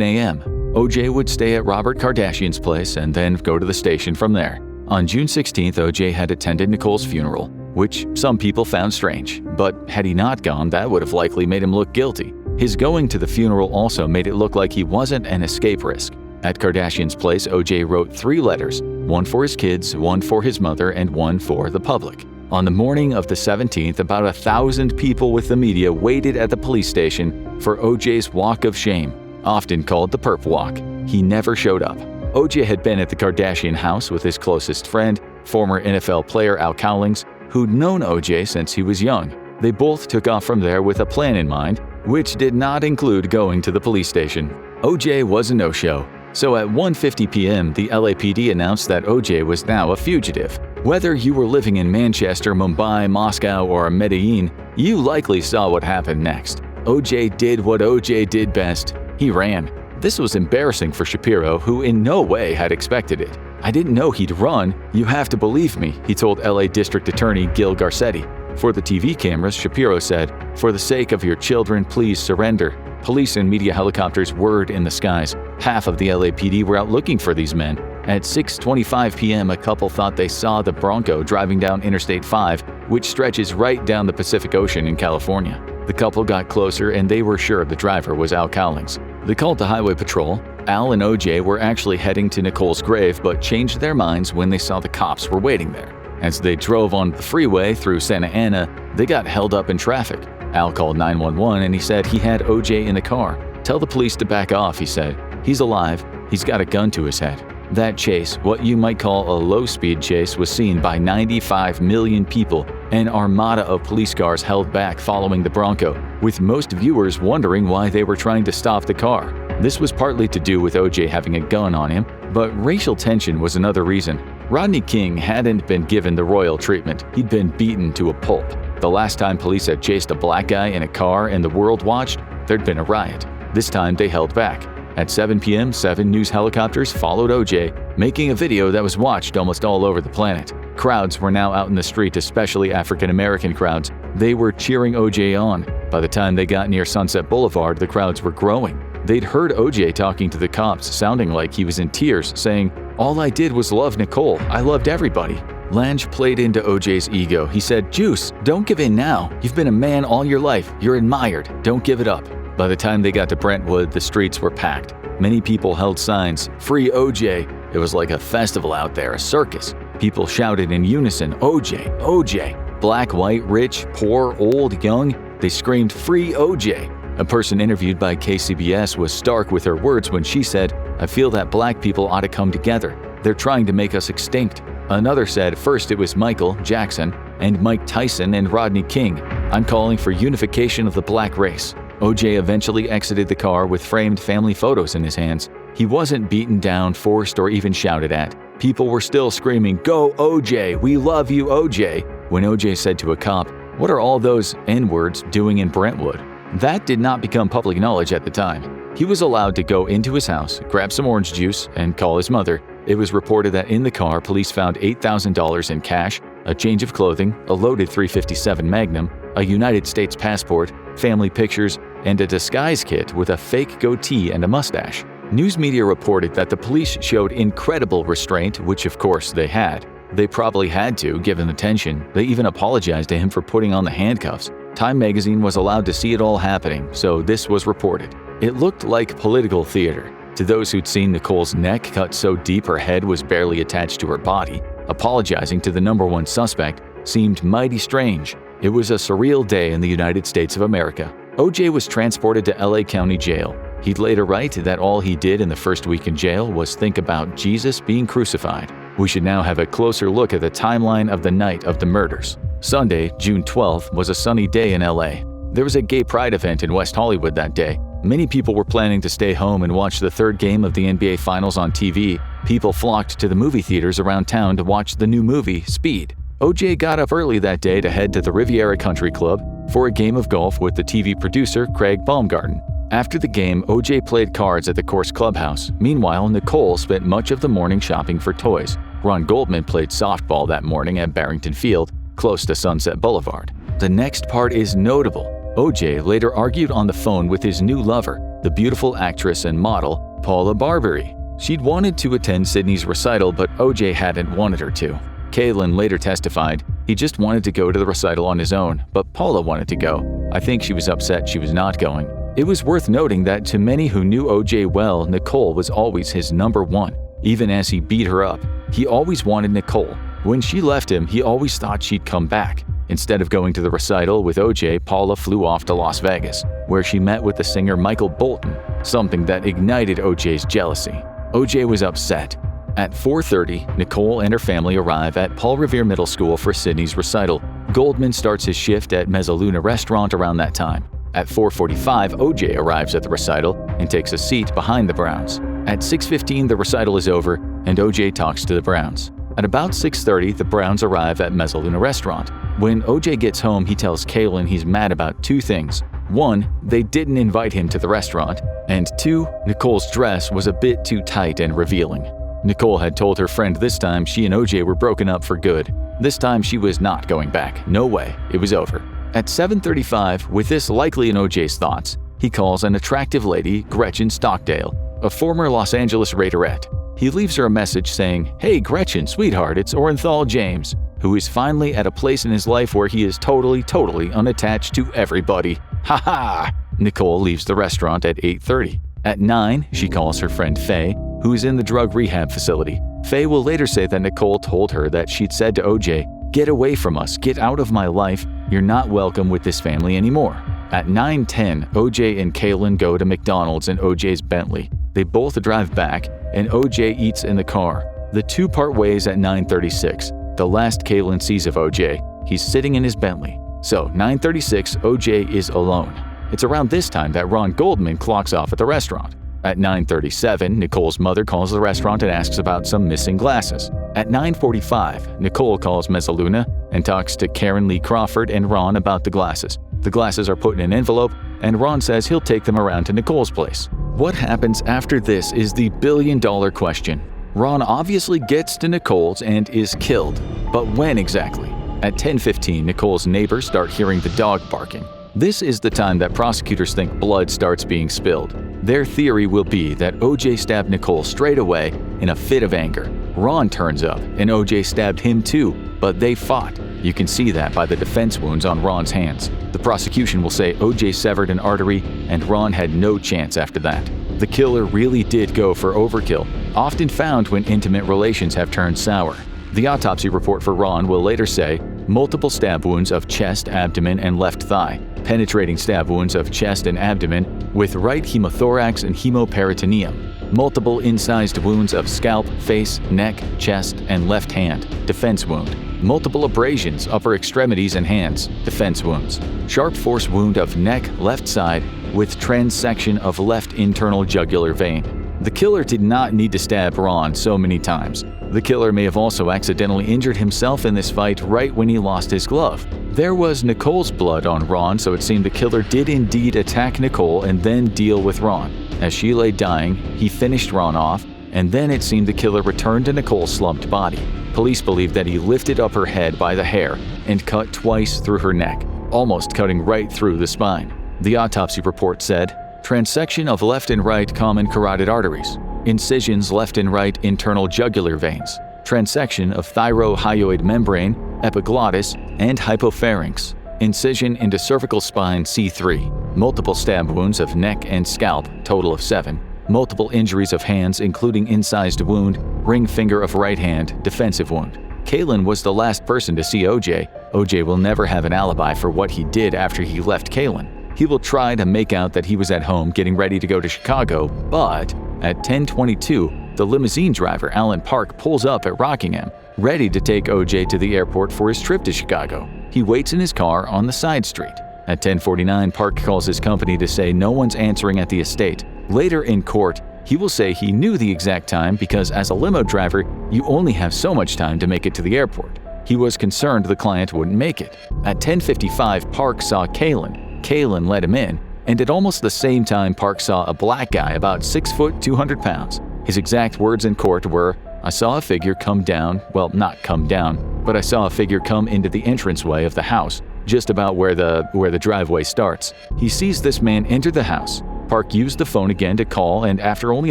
a.m. O.J. would stay at Robert Kardashian's place and then go to the station from there. On June 16th, O.J. had attended Nicole's funeral, which some people found strange, but had he not gone, that would have likely made him look guilty. His going to the funeral also made it look like he wasn't an escape risk. At Kardashian's place, O.J. wrote 3 letters, one for his kids, one for his mother, and one for the public. On the morning of the 17th, about 1,000 people with the media waited at the police station for O.J.'s walk of shame, often called the Perp Walk. He never showed up. O.J. had been at the Kardashian house with his closest friend, former NFL player Al Cowlings, who'd known O.J. since he was young. They both took off from there with a plan in mind, which did not include going to the police station. O.J. was a no-show. So at 1:50 p.m., the LAPD announced that O.J. was now a fugitive. Whether you were living in Manchester, Mumbai, Moscow, or Medellin, you likely saw what happened next. O.J. did what O.J. did best. He ran. This was embarrassing for Shapiro, who in no way had expected it. "I didn't know he'd run. You have to believe me," he told LA District Attorney Gil Garcetti. For the TV cameras, Shapiro said, "For the sake of your children, please surrender." Police and media helicopters whirred in the skies. Half of the LAPD were out looking for these men. At 6:25 p.m., a couple thought they saw the Bronco driving down Interstate 5, which stretches right down the Pacific Ocean in California. The couple got closer and they were sure the driver was Al Cowlings. They called the highway patrol. Al and O.J. were actually heading to Nicole's grave but changed their minds when they saw the cops were waiting there. As they drove on the freeway through Santa Ana, they got held up in traffic. Al called 911 and he said he had O.J. in the car. "Tell the police to back off," he said. "He's alive. He's got a gun to his head." That chase, what you might call a low-speed chase, was seen by 95 million people. An armada of police cars held back following the Bronco, with most viewers wondering why they were trying to stop the car. This was partly to do with O.J. having a gun on him, but racial tension was another reason. Rodney King hadn't been given the royal treatment. He'd been beaten to a pulp. The last time police had chased a black guy in a car and the world watched, there'd been a riot. This time they held back. At 7 p.m., 7 news helicopters followed O.J., making a video that was watched almost all over the planet. Crowds were now out in the street, especially African-American crowds. They were cheering O.J. on. By the time they got near Sunset Boulevard, the crowds were growing. They'd heard O.J. talking to the cops, sounding like he was in tears, saying, "All I did was love Nicole. I loved everybody." Lange played into O.J.'s ego. He said, "Juice, don't give in now. You've been a man all your life. You're admired. Don't give it up." By the time they got to Brentwood, the streets were packed. Many people held signs, "Free O.J." It was like a festival out there, a circus. People shouted in unison, "O.J., O.J." Black, white, rich, poor, old, young, they screamed, "Free O.J." A person interviewed by KCBS was stark with her words when she said, "I feel that black people ought to come together. They're trying to make us extinct." Another said, "First it was Michael Jackson and Mike Tyson and Rodney King. I'm calling for unification of the black race." O.J. eventually exited the car with framed family photos in his hands. He wasn't beaten down, forced, or even shouted at. People were still screaming, "Go O.J., we love you O.J." When O.J. said to a cop, "What are all those N-words doing in Brentwood?" That did not become public knowledge at the time. He was allowed to go into his house, grab some orange juice, and call his mother. It was reported that in the car, police found $8,000 in cash, a change of clothing, a loaded .357 Magnum, a United States passport, family pictures, and a disguise kit with a fake goatee and a mustache. News media reported that the police showed incredible restraint, which of course they had. They probably had to, given the tension. They even apologized to him for putting on the handcuffs. Time magazine was allowed to see it all happening, so this was reported. It looked like political theater. To those who'd seen Nicole's neck cut so deep her head was barely attached to her body, apologizing to the #1 suspect seemed mighty strange. It was a surreal day in the United States of America. O.J. was transported to LA County Jail. He'd later write that all he did in the first week in jail was think about Jesus being crucified. We should now have a closer look at the timeline of the night of the murders. Sunday, June 12th, was a sunny day in LA. There was a gay pride event in West Hollywood that day. Many people were planning to stay home and watch the third game of the NBA Finals on TV. People flocked to the movie theaters around town to watch the new movie, Speed. O.J. got up early that day to head to the Riviera Country Club for a game of golf with the TV producer Craig Baumgarten. After the game, O.J. played cards at the course clubhouse. Meanwhile, Nicole spent much of the morning shopping for toys. Ron Goldman played softball that morning at Barrington Field, close to Sunset Boulevard. The next part is notable. OJ later argued on the phone with his new lover, the beautiful actress and model Paula Barbary. She'd wanted to attend Sydney's recital, but OJ hadn't wanted her to. Caitlin later testified he just wanted to go to the recital on his own, but Paula wanted to go. I think she was upset she was not going. It was worth noting that to many who knew OJ well, Nicole was always his number one. Even as he beat her up, he always wanted Nicole. When she left him, he always thought she'd come back. Instead of going to the recital with OJ, Paula flew off to Las Vegas, where she met with the singer Michael Bolton, something that ignited OJ's jealousy. OJ was upset. At 4:30, Nicole and her family arrive at Paul Revere Middle School for Sydney's recital. Goldman starts his shift at Mezzaluna Restaurant around that time. At 4:45, OJ arrives at the recital and takes a seat behind the Browns. At 6:15, the recital is over, and OJ talks to the Browns. At about 6:30, the Browns arrive at Mezzaluna Restaurant. When OJ gets home, he tells Caitlin he's mad about two things. One, they didn't invite him to the restaurant, and two, Nicole's dress was a bit too tight and revealing. Nicole had told her friend this time she and OJ were broken up for good. This time she was not going back. No way. It was over. At 7:35, with this likely in OJ's thoughts, he calls an attractive lady, Gretchen Stockdale, a former Los Angeles Raiderette. He leaves her a message saying, "Hey Gretchen, sweetheart, it's Orenthal James," who is finally at a place in his life where he is totally unattached to everybody. Ha ha! Nicole leaves the restaurant at 8:30. At 9, she calls her friend Faye, who is in the drug rehab facility. Faye will later say that Nicole told her that she'd said to OJ, "Get away from us, get out of my life, you're not welcome with this family anymore." At 9:10, OJ and Caitlin go to McDonald's in OJ's Bentley. They both drive back, and OJ eats in the car. The two part ways at 9:36. The last Caitlin sees of OJ, he's sitting in his Bentley. So 9:36, OJ is alone. It's around this time that Ron Goldman clocks off at the restaurant. At 9:37, Nicole's mother calls the restaurant and asks about some missing glasses. At 9:45, Nicole calls Mezzaluna and talks to Karen Lee Crawford and Ron about the glasses. The glasses are put in an envelope, and Ron says he'll take them around to Nicole's place. What happens after this is the billion-dollar question. Ron obviously gets to Nicole's and is killed, but when exactly? At 10:15, Nicole's neighbors start hearing the dog barking. This is the time that prosecutors think blood starts being spilled. Their theory will be that OJ stabbed Nicole straight away in a fit of anger. Ron turns up, and OJ stabbed him too, but they fought. You can see that by the defense wounds on Ron's hands. The prosecution will say OJ severed an artery, and Ron had no chance after that. The killer really did go for overkill, often found when intimate relations have turned sour. The autopsy report for Ron will later say multiple stab wounds of chest, abdomen, and left thigh, penetrating stab wounds of chest and abdomen with right hemothorax and hemoperitoneum, multiple incised wounds of scalp, face, neck, chest, and left hand, defense wound, multiple abrasions, upper extremities and hands, defense wounds, sharp force wound of neck, left side, with transection of left internal jugular vein. The killer did not need to stab Ron so many times. The killer may have also accidentally injured himself in this fight right when he lost his glove. There was Nicole's blood on Ron, so it seemed the killer did indeed attack Nicole and then deal with Ron. As she lay dying, he finished Ron off, and then it seemed the killer returned to Nicole's slumped body. Police believe that he lifted up her head by the hair and cut twice through her neck, almost cutting right through the spine. The autopsy report said, transection of left and right common carotid arteries, incisions left and right internal jugular veins, transection of thyrohyoid membrane, epiglottis, and hypopharynx, incision into cervical spine C3, multiple stab wounds of neck and scalp, total of 7, multiple injuries of hands including incised wound, ring finger of right hand, defensive wound. Caitlin was the last person to see OJ. OJ will never have an alibi for what he did after he left Caitlin. He will try to make out that he was at home getting ready to go to Chicago, but at 10:22, the limousine driver Alan Park pulls up at Rockingham, ready to take OJ to the airport for his trip to Chicago. He waits in his car on the side street. At 10:49, Park calls his company to say no one's answering at the estate. Later in court, he will say he knew the exact time because as a limo driver, you only have so much time to make it to the airport. He was concerned the client wouldn't make it. At 10:55, Park saw Caitlin. Caitlin let him in, and at almost the same time Park saw a black guy about 6 foot 200 pounds. His exact words in court were, "I saw a figure come down, well, not come down, but I saw a figure come into the entranceway of the house. just about where the driveway starts. He sees this man enter the house. Park used the phone again to call, and after only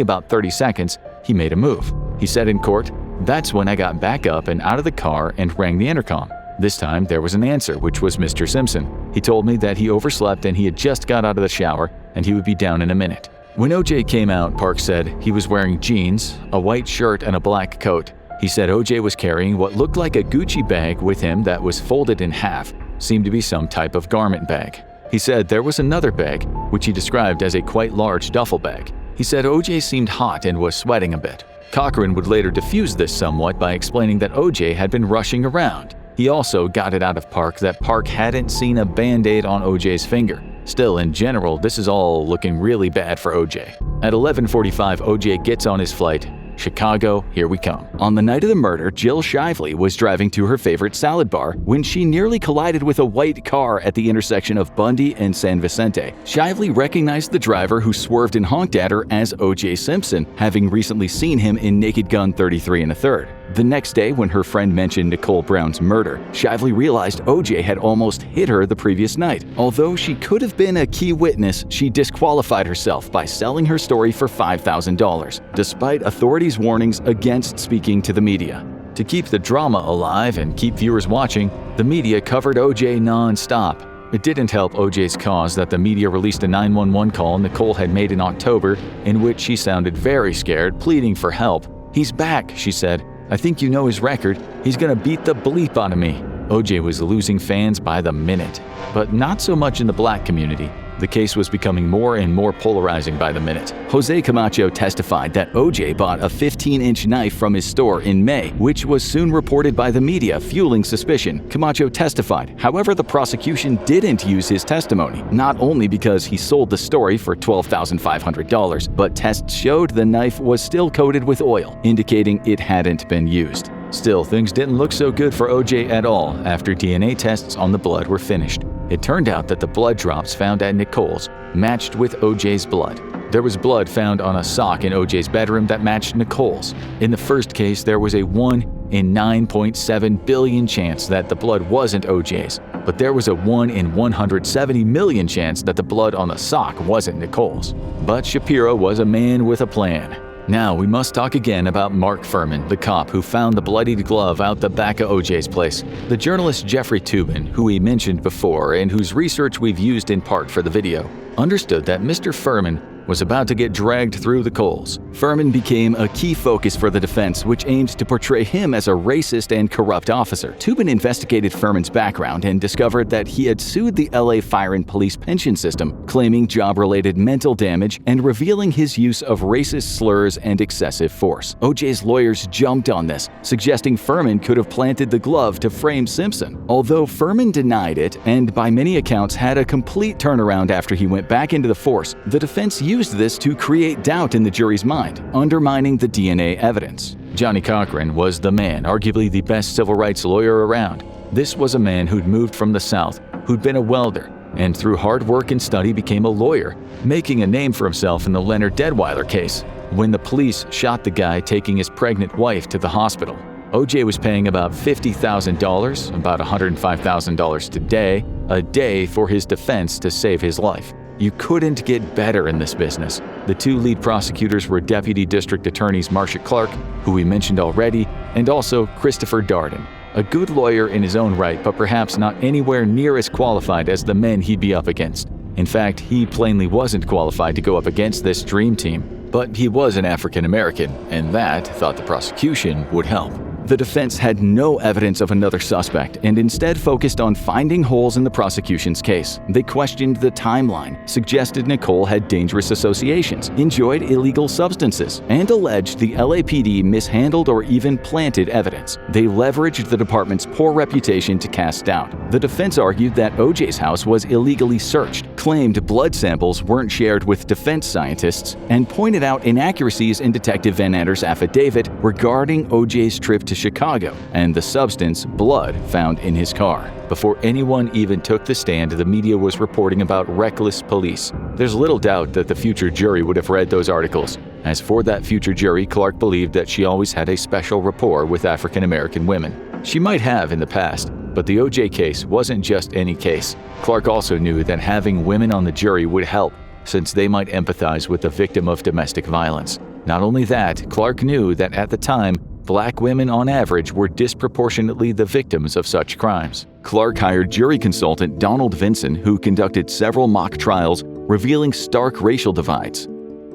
about 30 seconds, he made a move. He said in court, "That's when I got back up and out of the car and rang the intercom. This time there was an answer, which was Mr. Simpson. He told me that he overslept and he had just got out of the shower and he would be down in a minute." When OJ came out, Park said he was wearing jeans, a white shirt, and a black coat. He said OJ was carrying what looked like a Gucci bag with him that was folded in half, seemed to be some type of garment bag. He said there was another bag, which he described as a quite large duffel bag. He said OJ seemed hot and was sweating a bit. Cochran would later diffuse this somewhat by explaining that OJ had been rushing around. He also got it out of Park that Park hadn't seen a Band-Aid on OJ's finger. Still, in general, this is all looking really bad for OJ. At 11:45, OJ gets on his flight. Chicago, here we come. On the night of the murder, Jill Shively was driving to her favorite salad bar when she nearly collided with a white car at the intersection of Bundy and San Vicente. Shively recognized the driver who swerved and honked at her as O.J. Simpson, having recently seen him in Naked Gun 33 1/3. The next day, when her friend mentioned Nicole Brown's murder, Shively realized O.J. had almost hit her the previous night. Although she could have been a key witness, she disqualified herself by selling her story for $5,000, despite authorities' warnings against speaking to the media. To keep the drama alive and keep viewers watching, the media covered O.J. non-stop. It didn't help O.J.'s cause that the media released a 911 call Nicole had made in October, in which she sounded very scared, pleading for help. "He's back," she said. "I think you know his record. He's gonna beat the bleep out of me." O.J. was losing fans by the minute, but not so much in the black community. The case was becoming more and more polarizing by the minute. Jose Camacho testified that O.J. bought a 15-inch knife from his store in May, which was soon reported by the media, fueling suspicion. Camacho testified. However, the prosecution didn't use his testimony, not only because he sold the story for $12,500, but tests showed the knife was still coated with oil, indicating it hadn't been used. Still, things didn't look so good for O.J. at all after DNA tests on the blood were finished. It turned out that the blood drops found at Nicole's matched with O.J.'s blood. There was blood found on a sock in O.J.'s bedroom that matched Nicole's. In the first case, there was a 1 in 9.7 billion chance that the blood wasn't O.J.'s, but there was a 1 in 170 million chance that the blood on the sock wasn't Nicole's. But Shapiro was a man with a plan. Now we must talk again about Mark Fuhrman, the cop who found the bloodied glove out the back of O.J.'s place. The journalist Jeffrey Toobin, who we mentioned before and whose research we've used in part for the video, understood that Mr. Fuhrman was about to get dragged through the coals. Fuhrman became a key focus for the defense, which aimed to portray him as a racist and corrupt officer. Toobin investigated Fuhrman's background and discovered that he had sued the LA Fire and Police pension system, claiming job-related mental damage and revealing his use of racist slurs and excessive force. O.J.'s lawyers jumped on this, suggesting Fuhrman could have planted the glove to frame Simpson. Although Fuhrman denied it, and by many accounts had a complete turnaround after he went back into the force, the defense used this to create doubt in the jury's mind, undermining the DNA evidence. Johnny Cochran was the man, arguably the best civil rights lawyer around. This was a man who'd moved from the South, who'd been a welder, and through hard work and study became a lawyer, making a name for himself in the Leonard Deadwyler case, when the police shot the guy taking his pregnant wife to the hospital. O.J. was paying about $50,000, about $105,000 today, a day for his defense to save his life. You couldn't get better in this business. The two lead prosecutors were Deputy District Attorneys Marcia Clark, who we mentioned already, and also Christopher Darden, a good lawyer in his own right, but perhaps not anywhere near as qualified as the men he'd be up against. In fact, he plainly wasn't qualified to go up against this dream team. But he was an African American, and that, thought the prosecution, would help. The defense had no evidence of another suspect and instead focused on finding holes in the prosecution's case. They questioned the timeline, suggested Nicole had dangerous associations, enjoyed illegal substances, and alleged the LAPD mishandled or even planted evidence. They leveraged the department's poor reputation to cast doubt. The defense argued that O.J.'s house was illegally searched, claimed blood samples weren't shared with defense scientists, and pointed out inaccuracies in Detective Van Ander's affidavit regarding O.J.'s trip to Chicago and the substance, blood, found in his car. Before anyone even took the stand, the media was reporting about reckless police. There's little doubt that the future jury would have read those articles. As for that future jury, Clark believed that she always had a special rapport with African American women. She might have in the past, But the O.J. case wasn't just any case. Clark also knew that having women on the jury would help, since they might empathize with the victim of domestic violence. Not only that, Clark knew that at the time, Black women on average were disproportionately the victims of such crimes. Clark hired jury consultant Donald Vinson, who conducted several mock trials revealing stark racial divides.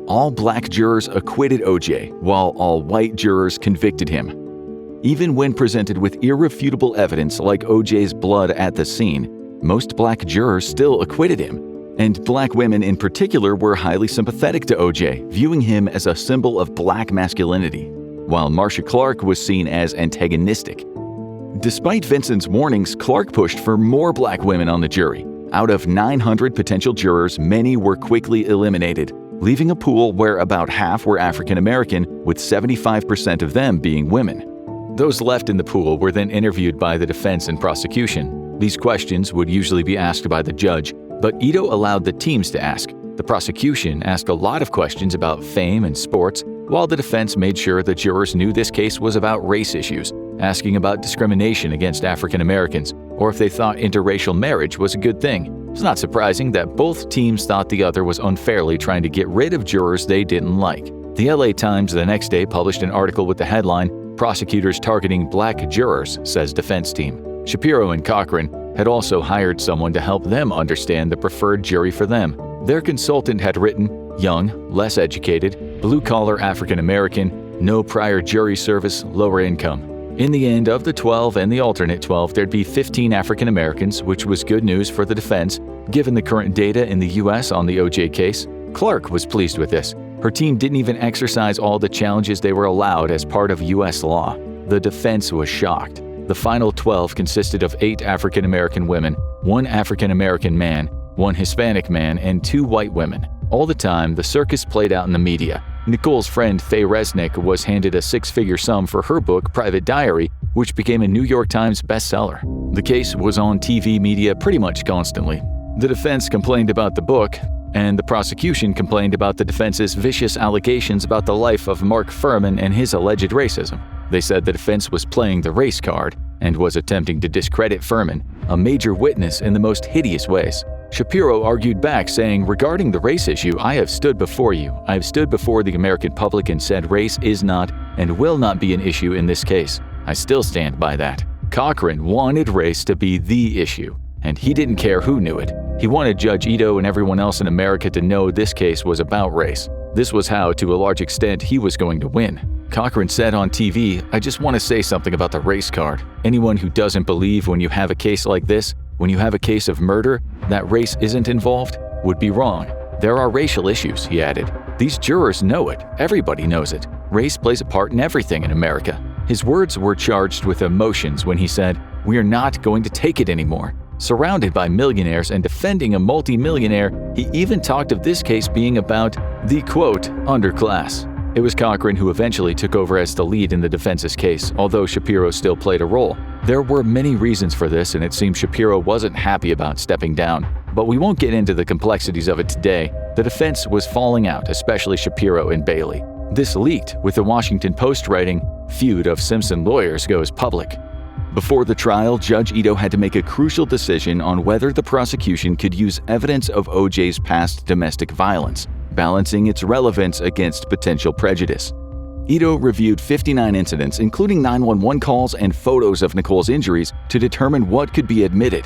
All Black jurors acquitted O.J., while all white jurors convicted him. Even when presented with irrefutable evidence like O.J.'s blood at the scene, most Black jurors still acquitted him. And Black women in particular were highly sympathetic to O.J., viewing him as a symbol of Black masculinity, while Marcia Clark was seen as antagonistic. Despite Vinson's warnings, Clark pushed for more Black women on the jury. Out of 900 potential jurors, many were quickly eliminated, leaving a pool where about half were African American, with 75% of them being women. Those left in the pool were then interviewed by the defense and prosecution. These questions would usually be asked by the judge, but Ito allowed the teams to ask. The prosecution asked a lot of questions about fame and sports, while the defense made sure the jurors knew this case was about race issues, asking about discrimination against African Americans, or if they thought interracial marriage was a good thing. It's not surprising that both teams thought the other was unfairly trying to get rid of jurors they didn't like. The LA Times the next day published an article with the headline, "Prosecutors Targeting Black Jurors," says defense team. Shapiro and Cochran had also hired someone to help them understand the preferred jury for them. Their consultant had written, young, less educated, blue-collar African American, no prior jury service, lower income. In the end, of the 12 and the alternate 12, there'd be 15 African Americans, which was good news for the defense, given the current data in the U.S. on the O.J. case. Clark was pleased with this. Her team didn't even exercise all the challenges they were allowed as part of U.S. law. The defense was shocked. The final 12 consisted of 8 African American women, 1 African American man, 1 Hispanic man, and 2 white women. All the time, the circus played out in the media. Nicole's friend Faye Resnick was handed a 6-figure sum for her book, Private Diary, which became a New York Times bestseller. The case was on TV media pretty much constantly. The defense complained about the book, and the prosecution complained about the defense's vicious allegations about the life of Mark Fuhrman and his alleged racism. They said the defense was playing the race card and was attempting to discredit Fuhrman, a major witness, in the most hideous ways. Shapiro argued back, saying, "Regarding the race issue, I have stood before you. I have stood before the American public and said race is not and will not be an issue in this case. I still stand by that." Cochran wanted race to be the issue, and he didn't care who knew it. He wanted Judge Ito and everyone else in America to know this case was about race. This was how, to a large extent, he was going to win. Cochran said on TV, "I just want to say something about the race card. Anyone who doesn't believe when you have a case like this, when you have a case of murder, that race isn't involved, would be wrong. There are racial issues," he added. "These jurors know it. Everybody knows it. Race plays a part in everything in America." His words were charged with emotions when he said, "We are not going to take it anymore." Surrounded by millionaires and defending a multi-millionaire, he even talked of this case being about the, quote, underclass. It was Cochran who eventually took over as the lead in the defense's case, although Shapiro still played a role. There were many reasons for this, and it seems Shapiro wasn't happy about stepping down. But we won't get into the complexities of it today. The defense was falling out, especially Shapiro and Bailey. This leaked, with the Washington Post writing, "Feud of Simpson lawyers goes public." Before the trial, Judge Ito had to make a crucial decision on whether the prosecution could use evidence of O.J.'s past domestic violence, balancing its relevance against potential prejudice. Ito reviewed 59 incidents, including 911 calls and photos of Nicole's injuries, to determine what could be admitted.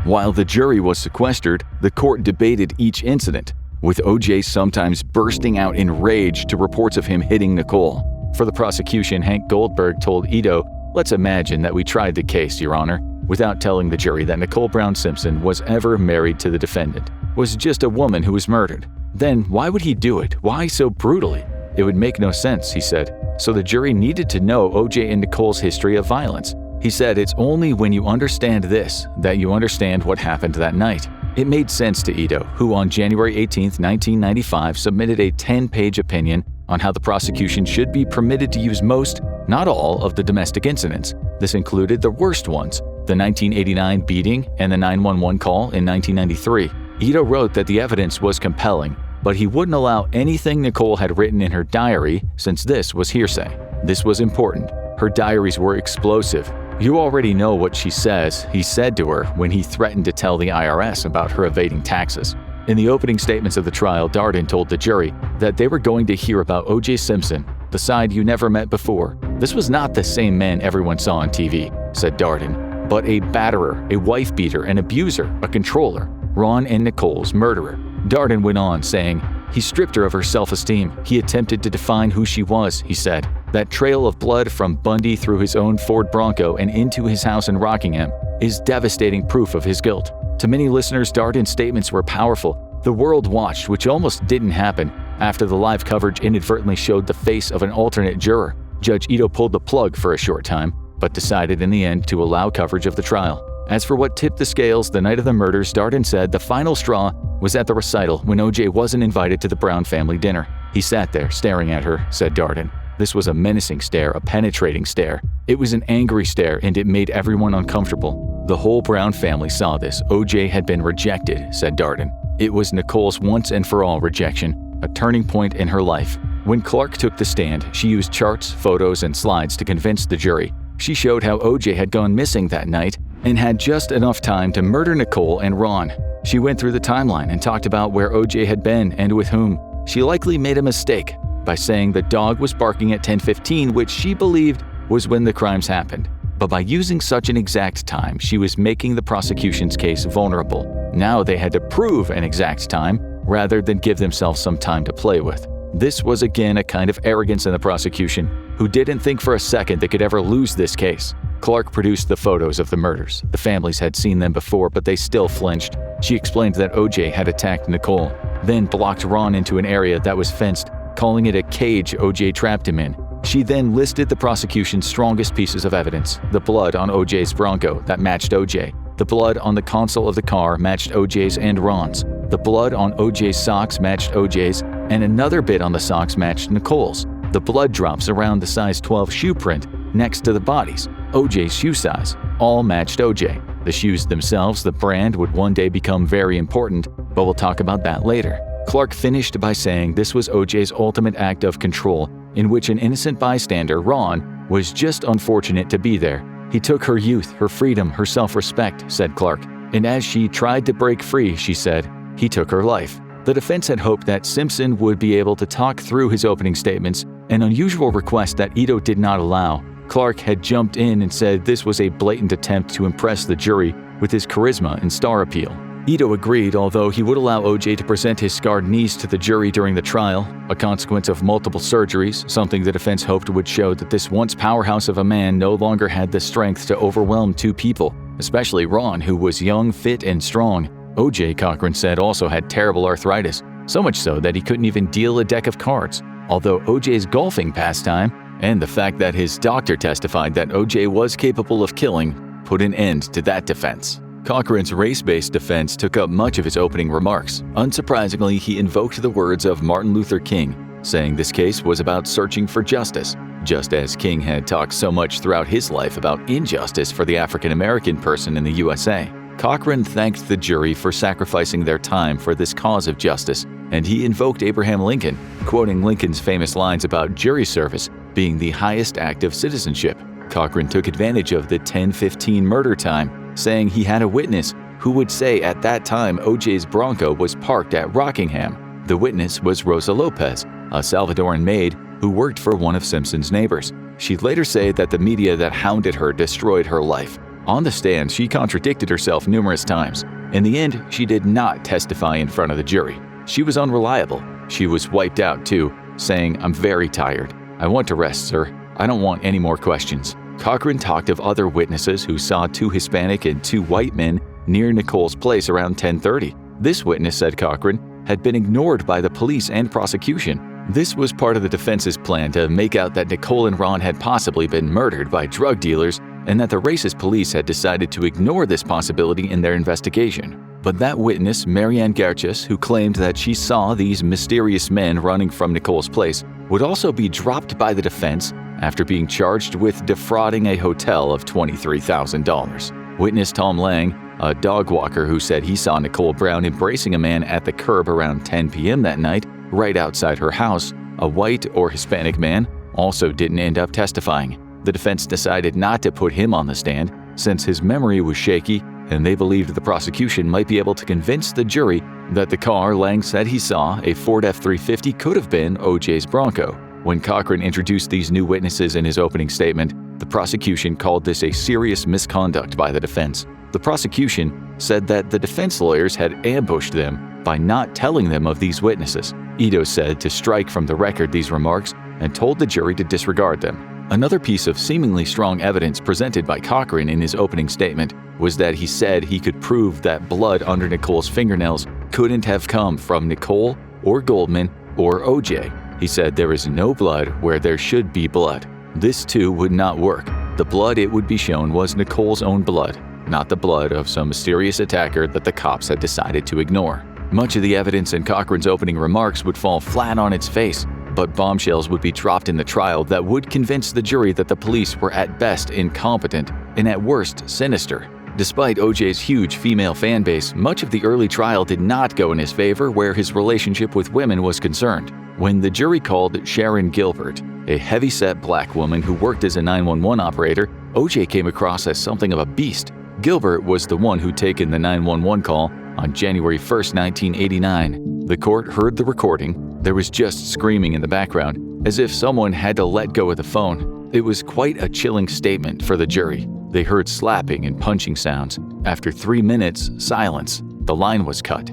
While the jury was sequestered, the court debated each incident, with O.J. sometimes bursting out in rage to reports of him hitting Nicole. For the prosecution, Hank Goldberg told Ito, "Let's imagine that we tried the case, Your Honor, without telling the jury that Nicole Brown Simpson was ever married to the defendant, was just a woman who was murdered. Then why would he do it? Why so brutally? It would make no sense," he said. So the jury needed to know O.J. and Nicole's history of violence. He said, "It's only when you understand this that you understand what happened that night." It made sense to Ito, who on January 18, 1995 submitted a 10-page opinion on how the prosecution should be permitted to use most, not all, of the domestic incidents. This included the worst ones, the 1989 beating and the 911 call in 1993. Ito wrote that the evidence was compelling, but he wouldn't allow anything Nicole had written in her diary, since this was hearsay. This was important. Her diaries were explosive. You already know what she says he said to her when he threatened to tell the IRS about her evading taxes. In the opening statements of the trial, Darden told the jury that they were going to hear about O.J. Simpson, the side you never met before. This was not the same man everyone saw on TV, said Darden, but a batterer, a wife beater, an abuser, a controller, Ron and Nicole's murderer. Darden went on, saying, he stripped her of her self-esteem. He attempted to define who she was, he said. That trail of blood from Bundy through his own Ford Bronco and into his house in Rockingham is devastating proof of his guilt. To many listeners, Darden's statements were powerful. The world watched, which almost didn't happen, after the live coverage inadvertently showed the face of an alternate juror. Judge Ito pulled the plug for a short time, but decided in the end to allow coverage of the trial. As for what tipped the scales the night of the murders, Darden said the final straw was at the recital when O.J. wasn't invited to the Brown family dinner. He sat there staring at her, said Darden. This was a menacing stare, a penetrating stare. It was an angry stare, and it made everyone uncomfortable. The whole Brown family saw this. O.J. had been rejected, said Darden. It was Nicole's once-and-for-all rejection, a turning point in her life. When Clark took the stand, she used charts, photos, and slides to convince the jury. She showed how O.J. had gone missing that night and had just enough time to murder Nicole and Ron. She went through the timeline and talked about where O.J. had been and with whom. She likely made a mistake by saying the dog was barking at 10:15, which she believed was when the crimes happened. But by using such an exact time, she was making the prosecution's case vulnerable. Now they had to prove an exact time rather than give themselves some time to play with. This was again a kind of arrogance in the prosecution, who didn't think for a second they could ever lose this case. Clark produced the photos of the murders. The families had seen them before, but they still flinched. She explained that O.J. had attacked Nicole, then blocked Ron into an area that was fenced, calling it a cage O.J. trapped him in. She then listed the prosecution's strongest pieces of evidence: the blood on O.J.'s Bronco that matched O.J., the blood on the console of the car matched O.J.'s and Ron's, the blood on O.J.'s socks matched O.J.'s, and another bit on the socks matched Nicole's. The blood drops around the size 12 shoe print next to the bodies, O.J.'s shoe size, all matched O.J. The shoes themselves, the brand, would one day become very important, but we'll talk about that later. Clark finished by saying this was O.J.'s ultimate act of control, in which an innocent bystander, Ron, was just unfortunate to be there. He took her youth, her freedom, her self-respect, said Clark. And as she tried to break free, she said, he took her life. The defense had hoped that Simpson would be able to talk through his opening statements, an unusual request that Ito did not allow. Clark had jumped in and said this was a blatant attempt to impress the jury with his charisma and star appeal. Ito agreed, although he would allow O.J. to present his scarred knees to the jury during the trial, a consequence of multiple surgeries, something the defense hoped would show that this once powerhouse of a man no longer had the strength to overwhelm two people, especially Ron, who was young, fit, and strong. O.J., Cochran said, also had terrible arthritis, so much so that he couldn't even deal a deck of cards, although O.J.'s golfing pastime and the fact that his doctor testified that O.J. was capable of killing put an end to that defense. Cochran's race-based defense took up much of his opening remarks. Unsurprisingly, he invoked the words of Martin Luther King, saying this case was about searching for justice, just as King had talked so much throughout his life about injustice for the African-American person in the USA. Cochran thanked the jury for sacrificing their time for this cause of justice, and he invoked Abraham Lincoln, quoting Lincoln's famous lines about jury service being the highest act of citizenship. Cochran took advantage of the 10:15 murder time, saying he had a witness who would say at that time O.J.'s Bronco was parked at Rockingham. The witness was Rosa Lopez, a Salvadoran maid who worked for one of Simpson's neighbors. She'd later say that the media that hounded her destroyed her life. On the stand, she contradicted herself numerous times. In the end, she did not testify in front of the jury. She was unreliable. She was wiped out too, saying, "I'm very tired. I want to rest, sir. I don't want any more questions." Cochran talked of other witnesses who saw two Hispanic and two white men near Nicole's place around 10:30. This witness, said Cochran, had been ignored by the police and prosecution. This was part of the defense's plan to make out that Nicole and Ron had possibly been murdered by drug dealers and that the racist police had decided to ignore this possibility in their investigation. But that witness, Marianne Gerchis, who claimed that she saw these mysterious men running from Nicole's place, would also be dropped by the defense after being charged with defrauding a hotel of $23,000. Witness Tom Lang, a dog walker who said he saw Nicole Brown embracing a man at the curb around 10 p.m. that night, right outside her house, a white or Hispanic man, also didn't end up testifying. The defense decided not to put him on the stand since his memory was shaky, and they believed the prosecution might be able to convince the jury that the car Lang said he saw, a Ford F-350, could have been O.J.'s Bronco. When Cochran introduced these new witnesses in his opening statement, the prosecution called this a serious misconduct by the defense. The prosecution said that the defense lawyers had ambushed them by not telling them of these witnesses. Ito said to strike from the record these remarks and told the jury to disregard them. Another piece of seemingly strong evidence presented by Cochran in his opening statement was that he said he could prove that blood under Nicole's fingernails couldn't have come from Nicole or Goldman or O.J. He said there is no blood where there should be blood. This too would not work. The blood it would be shown was Nicole's own blood, not the blood of some mysterious attacker that the cops had decided to ignore. Much of the evidence in Cochran's opening remarks would fall flat on its face, but bombshells would be dropped in the trial that would convince the jury that the police were at best incompetent and at worst sinister. Despite O.J.'s huge female fan base, much of the early trial did not go in his favor where his relationship with women was concerned. When the jury called Sharon Gilbert, a heavy-set black woman who worked as a 911 operator, O.J. came across as something of a beast. Gilbert was the one who'd taken the 911 call on January 1, 1989. The court heard the recording. There was just screaming in the background, as if someone had to let go of the phone. It was quite a chilling statement for the jury. They heard slapping and punching sounds. After 3 minutes, silence. The line was cut.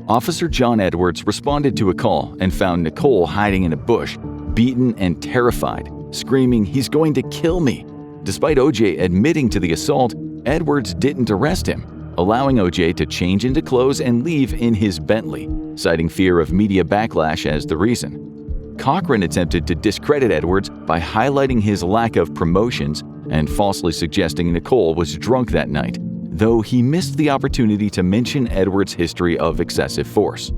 Officer John Edwards responded to a call and found Nicole hiding in a bush, beaten and terrified, screaming, "He's going to kill me." Despite O.J. admitting to the assault, Edwards didn't arrest him, allowing O.J. to change into clothes and leave in his Bentley, citing fear of media backlash as the reason. Cochran attempted to discredit Edwards by highlighting his lack of promotions and falsely suggesting Nicole was drunk that night, though he missed the opportunity to mention Edwards' history of excessive force.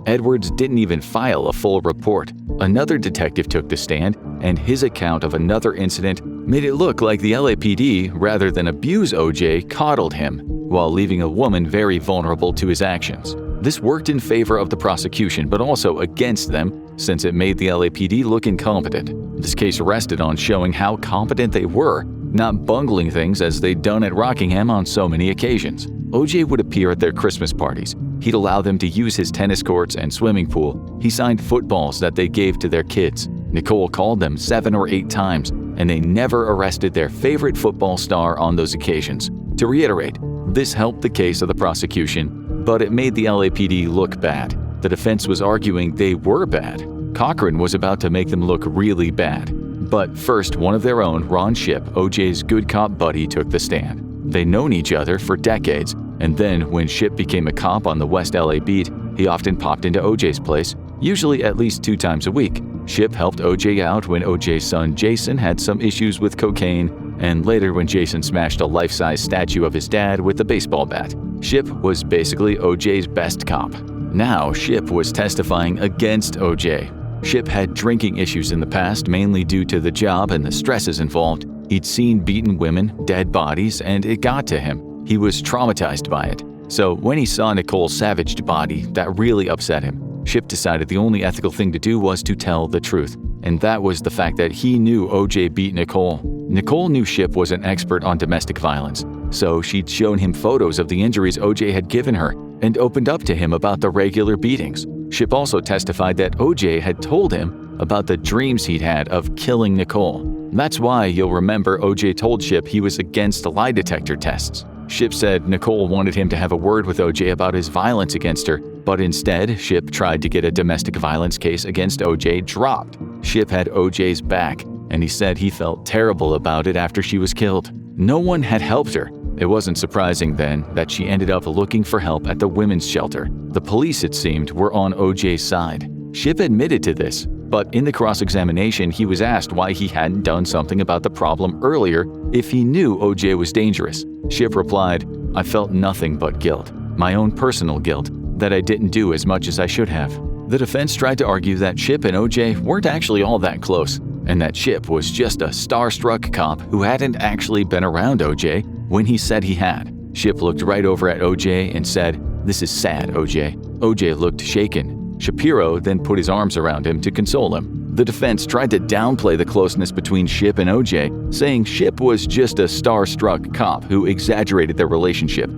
Edwards didn't even file a full report. Another detective took the stand, and his account of another incident made it look like the LAPD, rather than abuse O.J., coddled him, while leaving a woman very vulnerable to his actions. This worked in favor of the prosecution, but also against them, since it made the LAPD look incompetent. This case rested on showing how competent they were, not bungling things as they'd done at Rockingham on so many occasions. O.J. would appear at their Christmas parties. He'd allow them to use his tennis courts and swimming pool. He signed footballs that they gave to their kids. Nicole called them 7 or 8 times, and they never arrested their favorite football star on those occasions. To reiterate, this helped the case of the prosecution, but it made the LAPD look bad. The defense was arguing they were bad. Cochran was about to make them look really bad. But first, one of their own, Ron Shipp, O.J.'s good cop buddy, took the stand. They'd known each other for decades, and then when Shipp became a cop on the West LA beat, he often popped into O.J.'s place, usually at least 2 times a week. Shipp helped O.J. out when O.J.'s son Jason had some issues with cocaine, and later when Jason smashed a life-size statue of his dad with a baseball bat. Shipp was basically O.J.'s best cop. Now Shipp was testifying against O.J. Shipp had drinking issues in the past, mainly due to the job and the stresses involved. He'd seen beaten women, dead bodies, and it got to him. He was traumatized by it. So when he saw Nicole's savaged body, that really upset him. Shipp decided the only ethical thing to do was to tell the truth, and that was the fact that he knew O.J. beat Nicole. Nicole knew Shipp was an expert on domestic violence, so she'd shown him photos of the injuries O.J. had given her and opened up to him about the regular beatings. Shipp also testified that O.J. had told him about the dreams he'd had of killing Nicole. That's why you'll remember O.J. told Shipp he was against lie detector tests. Shipp said Nicole wanted him to have a word with O.J. about his violence against her, but instead, Shipp tried to get a domestic violence case against O.J. dropped. Shipp had O.J.'s back, and he said he felt terrible about it after she was killed. No one had helped her. It wasn't surprising then that she ended up looking for help at the women's shelter. The police, it seemed, were on O.J.'s side. Shipp admitted to this, but in the cross-examination he was asked why he hadn't done something about the problem earlier if he knew O.J. was dangerous. Shipp replied, "I felt nothing but guilt, my own personal guilt, that I didn't do as much as I should have." The defense tried to argue that Shipp and O.J. weren't actually all that close, and that Shipp was just a starstruck cop who hadn't actually been around O.J. when he said he had. Shipp looked right over at O.J. and said, "This is sad, O.J." O.J. looked shaken. Shapiro then put his arms around him to console him. The defense tried to downplay the closeness between Shipp and O.J., saying Shipp was just a star-struck cop who exaggerated their relationship.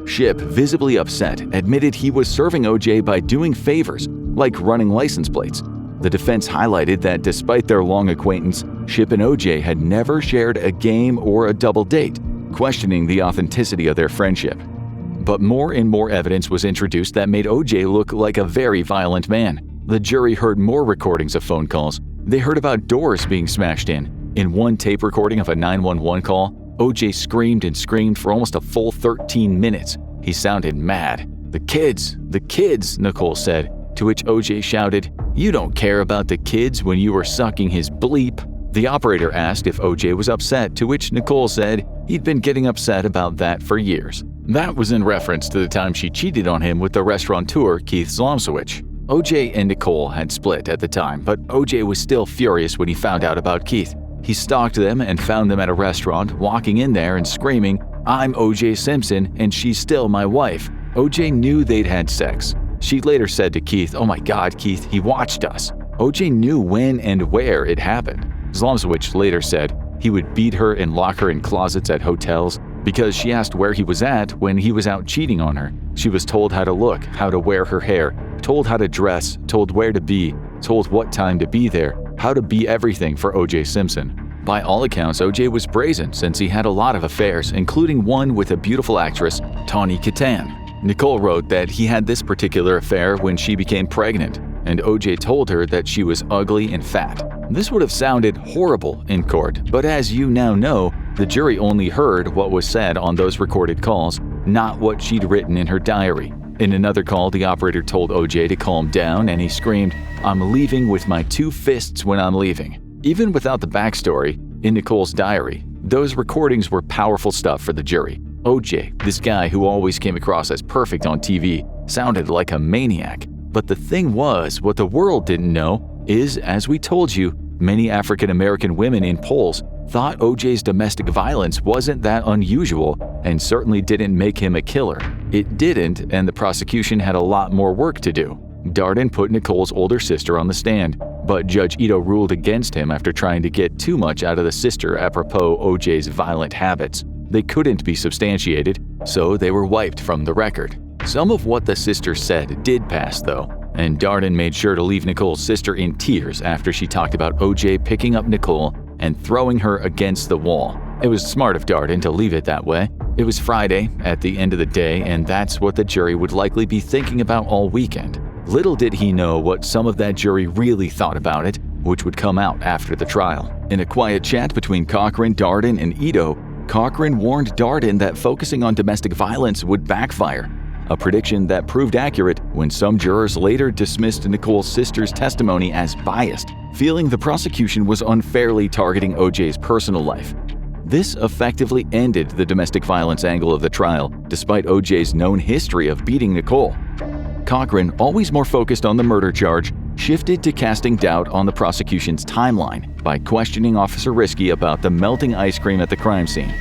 Shipp, visibly upset, admitted he was serving O.J. by doing favors, like running license plates. The defense highlighted that despite their long acquaintance, Shipp and O.J. had never shared a game or a double date, questioning the authenticity of their friendship. But more and more evidence was introduced that made O.J. look like a very violent man. The jury heard more recordings of phone calls. They heard about doors being smashed in. In one tape recording of a 911 call, O.J. screamed and screamed for almost a full 13 minutes. He sounded mad. The kids, Nicole said, to which O.J. shouted, "You don't care about the kids when you were sucking his bleep." The operator asked if O.J. was upset, to which Nicole said he'd been getting upset about that for years. That was in reference to the time she cheated on him with the restaurateur Keith Zlomsowicz. O.J. and Nicole had split at the time, but O.J. was still furious when he found out about Keith. He stalked them and found them at a restaurant, walking in there and screaming, "I'm O.J. Simpson and she's still my wife." O.J. knew they'd had sex. She later said to Keith, "Oh my God, Keith, he watched us." O.J. knew when and where it happened. Zlomsowicz later said he would beat her and lock her in closets at hotels because she asked where he was at when he was out cheating on her. She was told how to look, how to wear her hair, told how to dress, told where to be, told what time to be there, how to be everything for O.J. Simpson. By all accounts, O.J. was brazen since he had a lot of affairs, including one with a beautiful actress, Tawny Kitaen. Nicole wrote that he had this particular affair when she became pregnant, and O.J. told her that she was ugly and fat. This would have sounded horrible in court, but as you now know, the jury only heard what was said on those recorded calls, not what she'd written in her diary. In another call, the operator told O.J. to calm down, and he screamed, "I'm leaving with my 2 fists when I'm leaving." Even without the backstory, in Nicole's diary, those recordings were powerful stuff for the jury. O.J., this guy who always came across as perfect on TV, sounded like a maniac. But the thing was, what the world didn't know is, as we told you, many African-American women in polls thought O.J.'s domestic violence wasn't that unusual and certainly didn't make him a killer. It didn't, and the prosecution had a lot more work to do. Darden put Nicole's older sister on the stand, but Judge Ito ruled against him after trying to get too much out of the sister apropos O.J.'s violent habits. They couldn't be substantiated, so they were wiped from the record. Some of what the sister said did pass, though, and Darden made sure to leave Nicole's sister in tears after she talked about O.J. picking up Nicole and throwing her against the wall. It was smart of Darden to leave it that way. It was Friday, at the end of the day, and that's what the jury would likely be thinking about all weekend. Little did he know what some of that jury really thought about it, which would come out after the trial. In a quiet chat between Cochran, Darden, and Ito, Cochran warned Darden that focusing on domestic violence would backfire, a prediction that proved accurate when some jurors later dismissed Nicole's sister's testimony as biased, feeling the prosecution was unfairly targeting O.J.'s personal life. This effectively ended the domestic violence angle of the trial, despite O.J.'s known history of beating Nicole. Cochran, always more focused on the murder charge, shifted to casting doubt on the prosecution's timeline by questioning Officer Risky about the melting ice cream at the crime scene.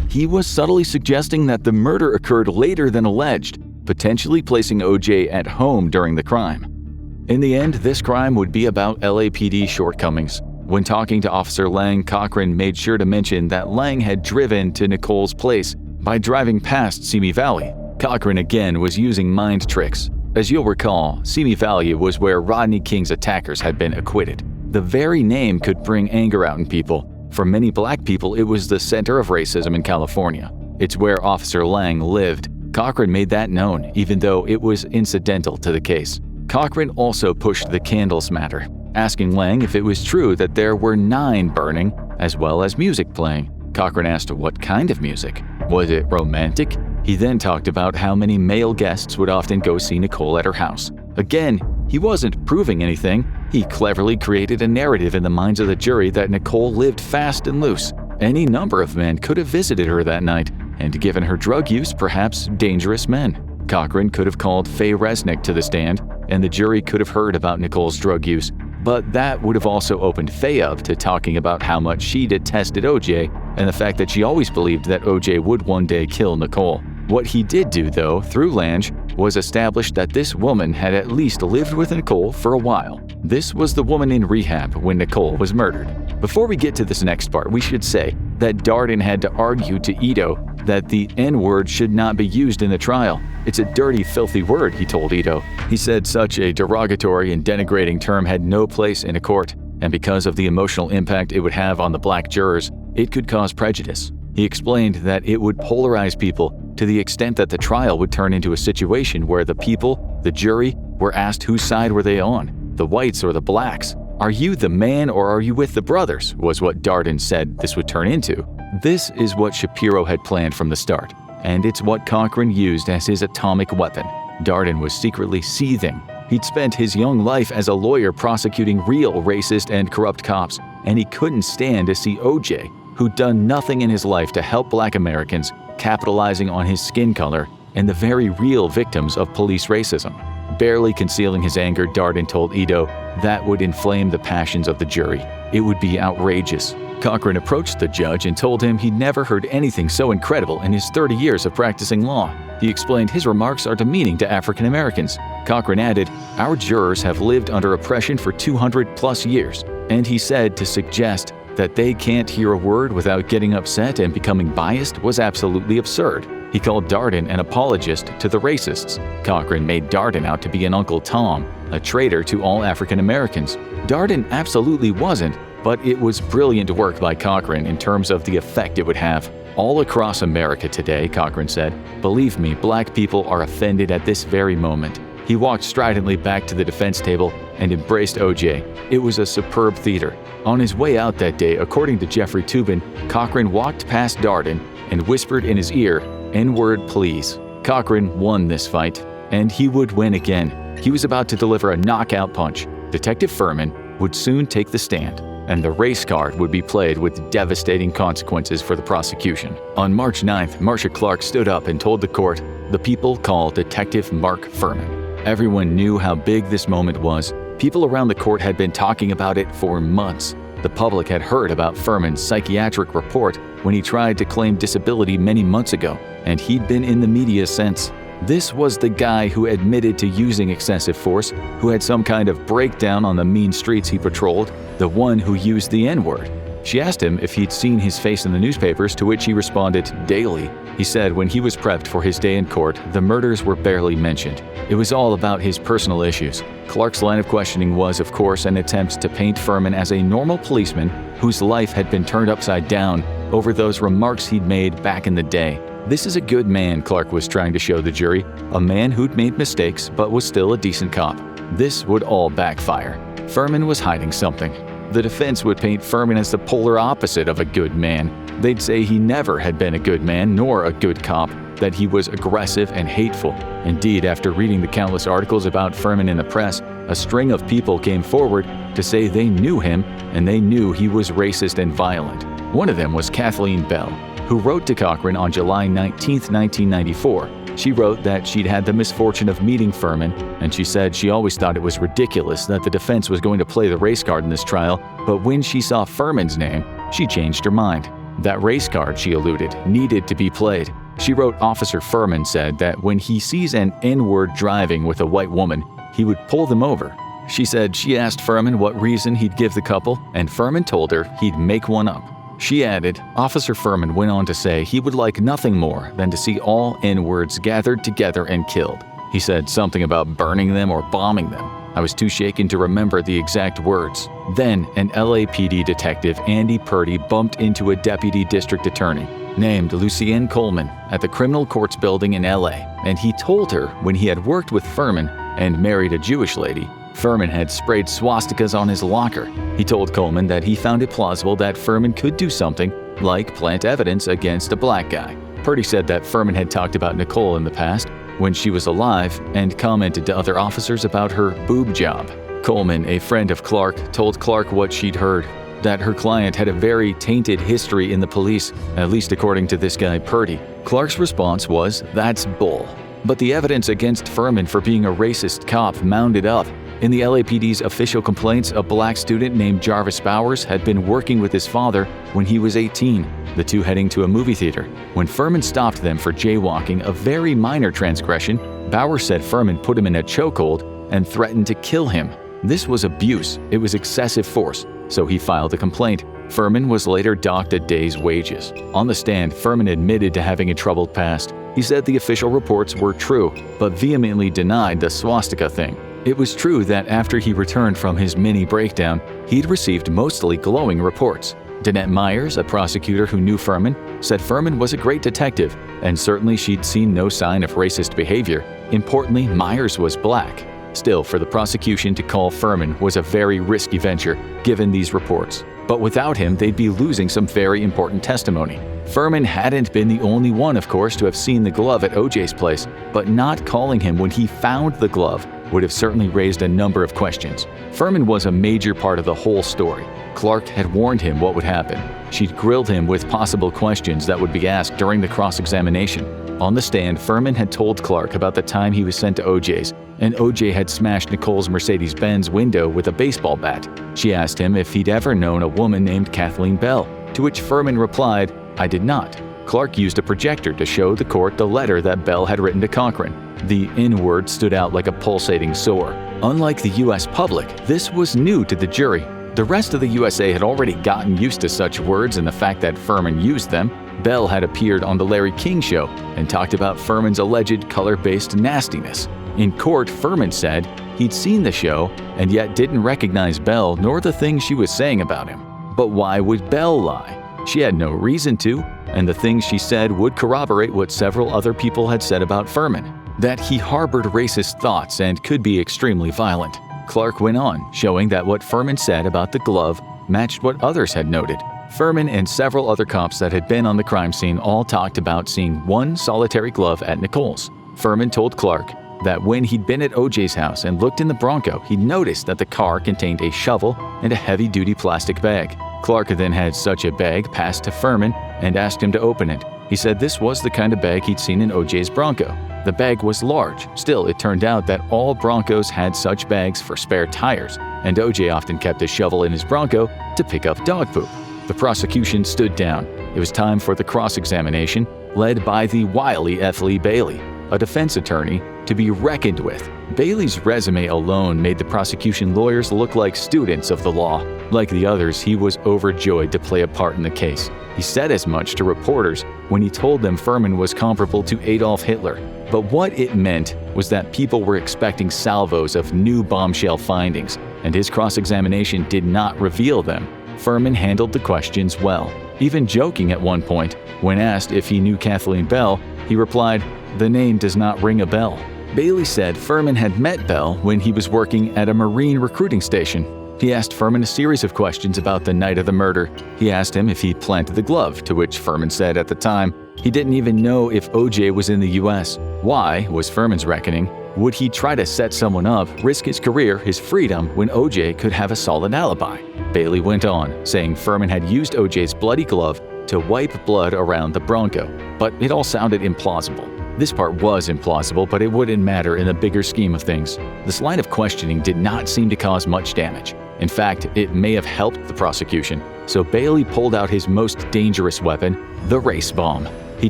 He was subtly suggesting that the murder occurred later than alleged, potentially placing O.J. at home during the crime. In the end, this crime would be about LAPD shortcomings. When talking to Officer Lang, Cochran made sure to mention that Lang had driven to Nicole's place by driving past Simi Valley. Cochran again was using mind tricks. As you'll recall, Simi Valley was where Rodney King's attackers had been acquitted. The very name could bring anger out in people. For many black people, it was the center of racism in California. It's where Officer Lang lived. Cochran made that known, even though it was incidental to the case. Cochran also pushed the candles matter, asking Lang if it was true that there were 9 burning, as well as music playing. Cochran asked what kind of music. Was it romantic? He then talked about how many male guests would often go see Nicole at her house. Again, he wasn't proving anything. He cleverly created a narrative in the minds of the jury that Nicole lived fast and loose. Any number of men could have visited her that night, and given her drug use, perhaps dangerous men. Cochran could have called Faye Resnick to the stand, and the jury could have heard about Nicole's drug use, but that would have also opened Faye up to talking about how much she detested O.J. and the fact that she always believed that O.J. would one day kill Nicole. What he did do, though, through Lange, was established that this woman had at least lived with Nicole for a while. This was the woman in rehab when Nicole was murdered. Before we get to this next part, we should say that Darden had to argue to Ito that the N-word should not be used in the trial. It's a dirty, filthy word, he told Ito. He said such a derogatory and denigrating term had no place in a court, and because of the emotional impact it would have on the black jurors, it could cause prejudice. He explained that it would polarize people to the extent that the trial would turn into a situation where the people, the jury, were asked whose side were they on, the whites or the blacks. Are you the man or are you with the brothers, was what Darden said this would turn into. This is what Shapiro had planned from the start, and it's what Cochran used as his atomic weapon. Darden was secretly seething. He'd spent his young life as a lawyer prosecuting real racist and corrupt cops, and he couldn't stand to see O.J., who'd done nothing in his life to help black Americans, capitalizing on his skin color and the very real victims of police racism. Barely concealing his anger, Darden told Ito that would inflame the passions of the jury. It would be outrageous. Cochran approached the judge and told him he'd never heard anything so incredible in his 30 years of practicing law. He explained his remarks are demeaning to African Americans. Cochran added, "Our jurors have lived under oppression for 200+ years," and he said to suggest that they can't hear a word without getting upset and becoming biased was absolutely absurd. He called Darden an apologist to the racists. Cochran made Darden out to be an Uncle Tom, a traitor to all African Americans. Darden absolutely wasn't, but it was brilliant work by Cochran in terms of the effect it would have. All across America today, Cochran said, "Believe me, black people are offended at this very moment." He walked stridently back to the defense table and embraced O.J. It was a superb theater. On his way out that day, according to Jeffrey Toobin, Cochran walked past Darden and whispered in his ear, "N-word, please." Cochran won this fight, and he would win again. He was about to deliver a knockout punch. Detective Fuhrman would soon take the stand, and the race card would be played with devastating consequences for the prosecution. On March 9th, Marcia Clark stood up and told the court, "The people call Detective Mark Fuhrman." Everyone knew how big this moment was. People around the court had been talking about it for months. The public had heard about Fuhrman's psychiatric report when he tried to claim disability many months ago, and he'd been in the media since. This was the guy who admitted to using excessive force, who had some kind of breakdown on the mean streets he patrolled, the one who used the N-word. She asked him if he'd seen his face in the newspapers, to which he responded, "Daily." He said when he was prepped for his day in court, the murders were barely mentioned. It was all about his personal issues. Clark's line of questioning was, of course, an attempt to paint Fuhrman as a normal policeman whose life had been turned upside down over those remarks he'd made back in the day. This is a good man, Clark was trying to show the jury, a man who'd made mistakes but was still a decent cop. This would all backfire. Fuhrman was hiding something. The defense would paint Fuhrman as the polar opposite of a good man. They'd say he never had been a good man nor a good cop, that he was aggressive and hateful. Indeed, after reading the countless articles about Fuhrman in the press, a string of people came forward to say they knew him and they knew he was racist and violent. One of them was Kathleen Bell, who wrote to Cochran on July 19, 1994. She wrote that she'd had the misfortune of meeting Fuhrman, and she said she always thought it was ridiculous that the defense was going to play the race card in this trial, but when she saw Fuhrman's name, she changed her mind. That race card, she alluded, needed to be played. She wrote Officer Fuhrman said that when he sees an N-word driving with a white woman, he would pull them over. She said she asked Fuhrman what reason he'd give the couple, and Fuhrman told her he'd make one up. She added, Officer Fuhrman went on to say he would like nothing more than to see all N-words gathered together and killed. He said something about burning them or bombing them. I was too shaken to remember the exact words. Then, an LAPD detective, Andy Purdy, bumped into a deputy district attorney named Lucien Coleman at the criminal courts building in LA, and he told her when he had worked with Fuhrman and married a Jewish lady, Fuhrman had sprayed swastikas on his locker. He told Coleman that he found it plausible that Fuhrman could do something like plant evidence against a black guy. Purdy said that Fuhrman had talked about Nicole in the past, when she was alive, and commented to other officers about her boob job. Coleman, a friend of Clark, told Clark what she'd heard, that her client had a very tainted history in the police, at least according to this guy Purdy. Clark's response was, "That's bull." But the evidence against Fuhrman for being a racist cop mounted up. In the LAPD's official complaints, a black student named Jarvis Bowers had been working with his father when he was 18. the two heading to a movie theater. When Fuhrman stopped them for jaywalking, a very minor transgression, Bauer said Fuhrman put him in a chokehold and threatened to kill him. This was abuse. It was excessive force, so he filed a complaint. Fuhrman was later docked a day's wages. On the stand, Fuhrman admitted to having a troubled past. He said the official reports were true, but vehemently denied the swastika thing. It was true that after he returned from his mini breakdown, he'd received mostly glowing reports. Danette Myers, a prosecutor who knew Fuhrman, said Fuhrman was a great detective, and certainly she'd seen no sign of racist behavior. Importantly, Myers was black. Still, for the prosecution to call Fuhrman was a very risky venture, given these reports. But without him, they'd be losing some very important testimony. Fuhrman hadn't been the only one, of course, to have seen the glove at OJ's place, but not calling him when he found the glove would have certainly raised a number of questions. Fuhrman was a major part of the whole story. Clark had warned him what would happen. She'd grilled him with possible questions that would be asked during the cross-examination. On the stand, Fuhrman had told Clark about the time he was sent to OJ's, and OJ had smashed Nicole's Mercedes-Benz window with a baseball bat. She asked him if he'd ever known a woman named Kathleen Bell, to which Fuhrman replied, "I did not." Clark used a projector to show the court the letter that Bell had written to Cochran. The N-word stood out like a pulsating sore. Unlike the U.S. public, this was new to the jury. The rest of the USA had already gotten used to such words and the fact that Fuhrman used them. Bell had appeared on The Larry King Show and talked about Fuhrman's alleged color-based nastiness. In court, Fuhrman said he'd seen the show and yet didn't recognize Bell nor the things she was saying about him. But why would Bell lie? She had no reason to, and the things she said would corroborate what several other people had said about Fuhrman, that he harbored racist thoughts and could be extremely violent. Clark went on, showing that what Fuhrman said about the glove matched what others had noted. Fuhrman and several other cops that had been on the crime scene all talked about seeing one solitary glove at Nicole's. Fuhrman told Clark that when he'd been at OJ's house and looked in the Bronco, he noticed that the car contained a shovel and a heavy-duty plastic bag. Clark then had such a bag passed to Fuhrman and asked him to open it. He said this was the kind of bag he'd seen in OJ's Bronco. The bag was large. Still, it turned out that all Broncos had such bags for spare tires, and OJ often kept a shovel in his Bronco to pick up dog poop. The prosecution stood down. It was time for the cross-examination, led by the wily F. Lee Bailey, a defense attorney to be reckoned with. Bailey's resume alone made the prosecution lawyers look like students of the law. Like the others, he was overjoyed to play a part in the case. He said as much to reporters when he told them Fuhrman was comparable to Adolf Hitler. But what it meant was that people were expecting salvos of new bombshell findings, and his cross-examination did not reveal them. Fuhrman handled the questions well, even joking at one point. When asked if he knew Kathleen Bell, he replied, "The name does not ring a bell." Bailey said Fuhrman had met Bell when he was working at a Marine recruiting station. He asked Fuhrman a series of questions about the night of the murder. He asked him if he planted the glove, to which Fuhrman said at the time he didn't even know if OJ was in the U.S. Why, was Fuhrman's reckoning, would he try to set someone up, risk his career, his freedom, when OJ could have a solid alibi? Bailey went on, saying Fuhrman had used OJ's bloody glove to wipe blood around the Bronco, but it all sounded implausible. This part was implausible, but it wouldn't matter in the bigger scheme of things. This line of questioning did not seem to cause much damage. In fact, it may have helped the prosecution. So Bailey pulled out his most dangerous weapon, the race bomb. He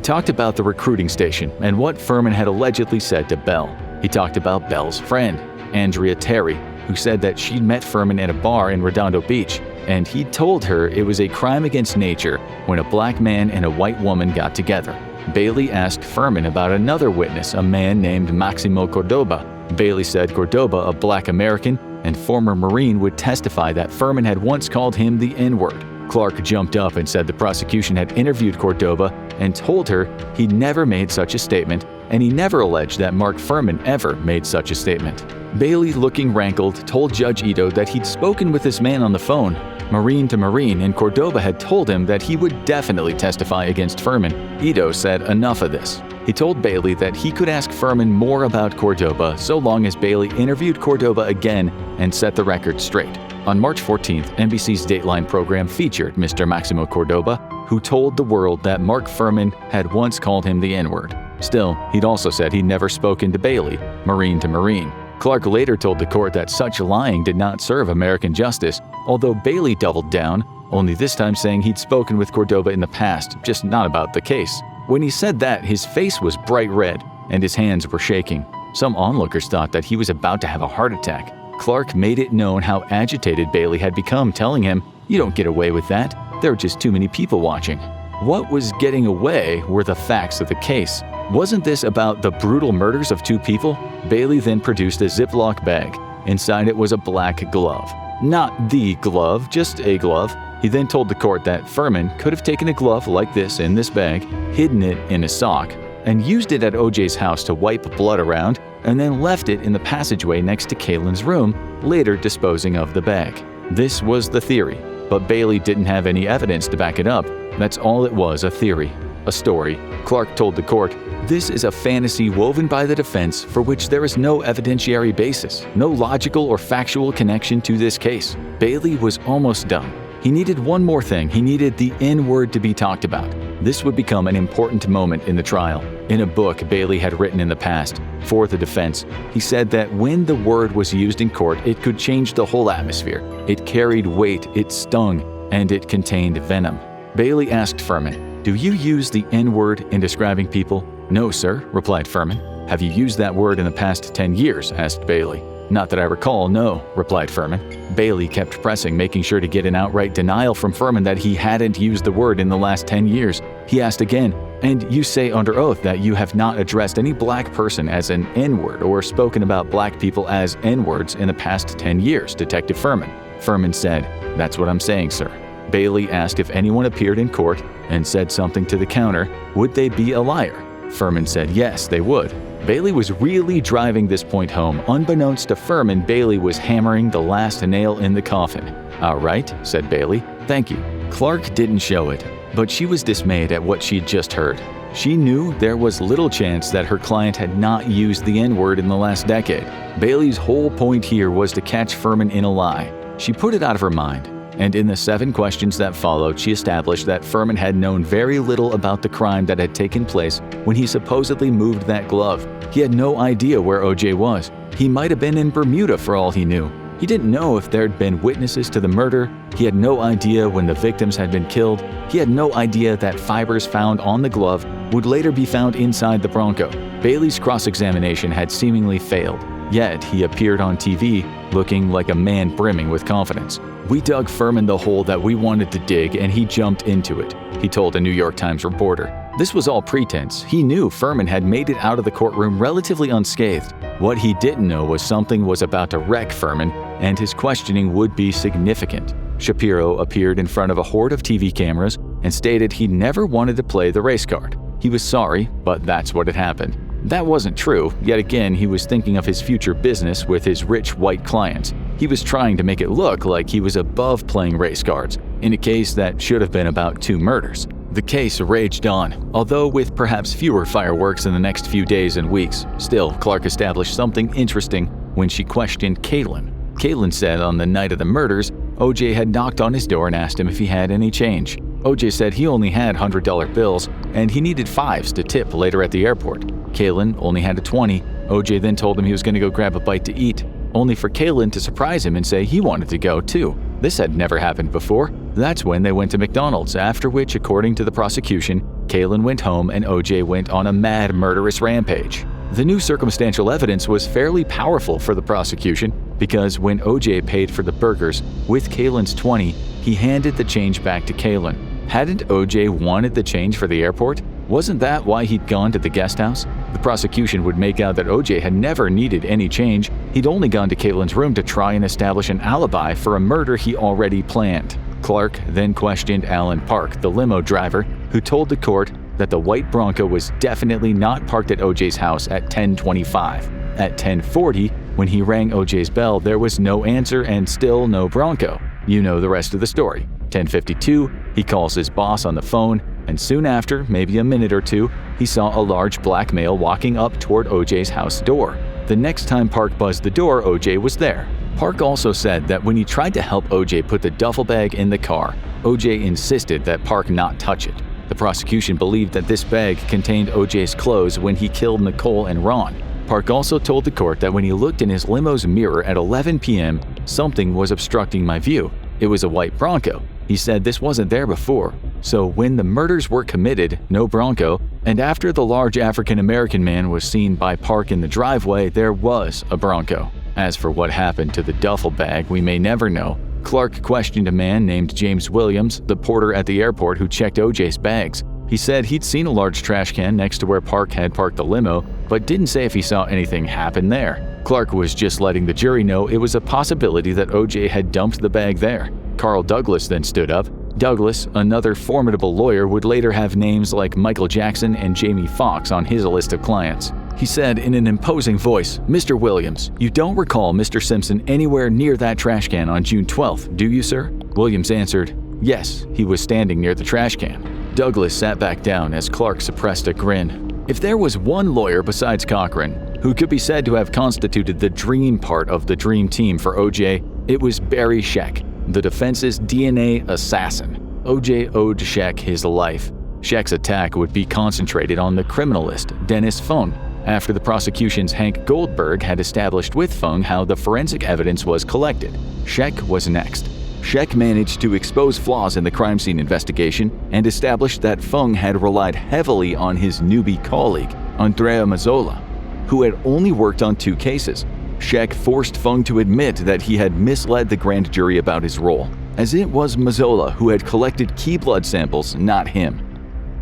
talked about the recruiting station and what Fuhrman had allegedly said to Bell. He talked about Bell's friend, Andrea Terry, who said that she'd met Fuhrman at a bar in Redondo Beach, and he'd told her it was a crime against nature when a black man and a white woman got together. Bailey asked Fuhrman about another witness, a man named Maximo Cordoba. Bailey said Cordoba, a black American and former Marine, would testify that Fuhrman had once called him the N-word. Clark jumped up and said the prosecution had interviewed Cordoba and told her he'd never made such a statement, and he never alleged that Mark Fuhrman ever made such a statement. Bailey, looking rankled, told Judge Ito that he'd spoken with this man on the phone, Marine to Marine, and Cordoba had told him that he would definitely testify against Fuhrman. Ito said enough of this. He told Bailey that he could ask Fuhrman more about Cordoba so long as Bailey interviewed Cordoba again and set the record straight. On March 14th, NBC's Dateline program featured Mr. Maximo Cordoba, who told the world that Mark Fuhrman had once called him the N-word. Still, he'd also said he'd never spoken to Bailey, Marine to Marine. Clark later told the court that such lying did not serve American justice. Although Bailey doubled down, only this time saying he'd spoken with Cordova in the past, just not about the case. When he said that, his face was bright red and his hands were shaking. Some onlookers thought that he was about to have a heart attack. Clark made it known how agitated Bailey had become, telling him, "You don't get away with that. There are just too many people watching." What was getting away were the facts of the case. Wasn't this about the brutal murders of two people? Bailey then produced a Ziploc bag. Inside it was a black glove. Not the glove, just a glove. He then told the court that Fuhrman could have taken a glove like this in this bag, hidden it in a sock, and used it at OJ's house to wipe blood around, and then left it in the passageway next to Kaylin's room, later disposing of the bag. This was the theory, but Bailey didn't have any evidence to back it up. That's all it was, a theory, a story. Clark told the court, "This is a fantasy woven by the defense for which there is no evidentiary basis, no logical or factual connection to this case." Bailey was almost done. He needed one more thing. He needed the N-word to be talked about. This would become an important moment in the trial. In a book Bailey had written in the past for the defense, he said that when the word was used in court, it could change the whole atmosphere. It carried weight, it stung, and it contained venom. Bailey asked Fuhrman, "Do you use the N-word in describing people?" "No, sir," replied Fuhrman. "Have you used that word in the past 10 years?" asked Bailey. "Not that I recall, no," replied Fuhrman. Bailey kept pressing, making sure to get an outright denial from Fuhrman that he hadn't used the word in the last 10 years. He asked again, "And you say under oath that you have not addressed any black person as an N-word or spoken about black people as N-words in the past 10 years, Detective Fuhrman?" Fuhrman said, "That's what I'm saying, sir." Bailey asked if anyone appeared in court and said something to the counter, would they be a liar? Fuhrman said yes, they would. Bailey was really driving this point home. Unbeknownst to Fuhrman, Bailey was hammering the last nail in the coffin. "All right," said Bailey. "Thank you." Clark didn't show it, but she was dismayed at what she'd just heard. She knew there was little chance that her client had not used the N-word in the last decade. Bailey's whole point here was to catch Fuhrman in a lie. She put it out of her mind. And in the 7 questions that followed, she established that Fuhrman had known very little about the crime that had taken place when he supposedly moved that glove. He had no idea where OJ was. He might have been in Bermuda for all he knew. He didn't know if there'd been witnesses to the murder. He had no idea when the victims had been killed. He had no idea that fibers found on the glove would later be found inside the Bronco. Bailey's cross-examination had seemingly failed. Yet he appeared on TV looking like a man brimming with confidence. "We dug Fuhrman the hole that we wanted to dig and he jumped into it," he told a New York Times reporter. This was all pretense. He knew Fuhrman had made it out of the courtroom relatively unscathed. What he didn't know was something was about to wreck Fuhrman, and his questioning would be significant. Shapiro appeared in front of a horde of TV cameras and stated he never wanted to play the race card. He was sorry, but that's what had happened. That wasn't true. Yet again, he was thinking of his future business with his rich white clients. He was trying to make it look like he was above playing race cards in a case that should have been about 2 murders. The case raged on, although with perhaps fewer fireworks in the next few days and weeks. Still, Clark established something interesting when she questioned Kaylin. Kaylin said on the night of the murders, OJ had knocked on his door and asked him if he had any change. OJ said he only had $100 bills and he needed 5s to tip later at the airport. Kaylin only had a 20. OJ then told him he was going to go grab a bite to eat, only for Kaylin to surprise him and say he wanted to go too. This had never happened before. That's when they went to McDonald's, after which, according to the prosecution, Kaylin went home and OJ went on a mad murderous rampage. The new circumstantial evidence was fairly powerful for the prosecution because when OJ paid for the burgers with Kaylin's 20, he handed the change back to Kaylin. Hadn't OJ wanted the change for the airport? Wasn't that why he'd gone to the guest house? The prosecution would make out that OJ had never needed any change. He'd only gone to Kaylin's room to try and establish an alibi for a murder he already planned. Clark then questioned Alan Park, the limo driver, who told the court that the white Bronco was definitely not parked at OJ's house at 10:25. At 10:40, when he rang OJ's bell, there was no answer and still no Bronco. You know the rest of the story. 10:52, he calls his boss on the phone, and soon after, maybe a minute or two, he saw a large black male walking up toward OJ's house door. The next time Park buzzed the door, OJ was there. Park also said that when he tried to help OJ put the duffel bag in the car, OJ insisted that Park not touch it. The prosecution believed that this bag contained OJ's clothes when he killed Nicole and Ron. Park also told the court that when he looked in his limo's mirror at 11 p.m., something was obstructing my view. It was a white Bronco. He said this wasn't there before. So when the murders were committed, no Bronco, and after the large African-American man was seen by Park in the driveway, there was a Bronco. As for what happened to the duffel bag, we may never know. Clark questioned a man named James Williams, the porter at the airport who checked OJ's bags. He said he'd seen a large trash can next to where Park had parked the limo, but didn't say if he saw anything happen there. Clark was just letting the jury know it was a possibility that OJ had dumped the bag there. Carl Douglas then stood up. Douglas, another formidable lawyer, would later have names like Michael Jackson and Jamie Foxx on his list of clients. He said in an imposing voice, "Mr. Williams, you don't recall Mr. Simpson anywhere near that trash can on June 12th, do you, sir?" Williams answered, "Yes, he was standing near the trash can." Douglas sat back down as Clark suppressed a grin. If there was one lawyer besides Cochran who could be said to have constituted the dream part of the dream team for OJ, it was Barry Scheck, the defense's DNA assassin. OJ owed Scheck his life. Scheck's attack would be concentrated on the criminalist Dennis Fung, after the prosecution's Hank Goldberg had established with Fung how the forensic evidence was collected. Scheck was next. Scheck managed to expose flaws in the crime scene investigation and established that Fung had relied heavily on his newbie colleague, Andrea Mazzola, who had only worked on 2 cases. Scheck forced Fung to admit that he had misled the grand jury about his role, as it was Mazzola who had collected key blood samples, not him.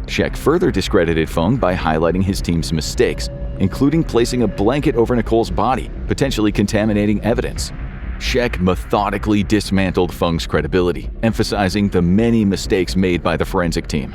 Scheck further discredited Fung by highlighting his team's mistakes, including placing a blanket over Nicole's body, potentially contaminating evidence. Scheck methodically dismantled Fung's credibility, emphasizing the many mistakes made by the forensic team.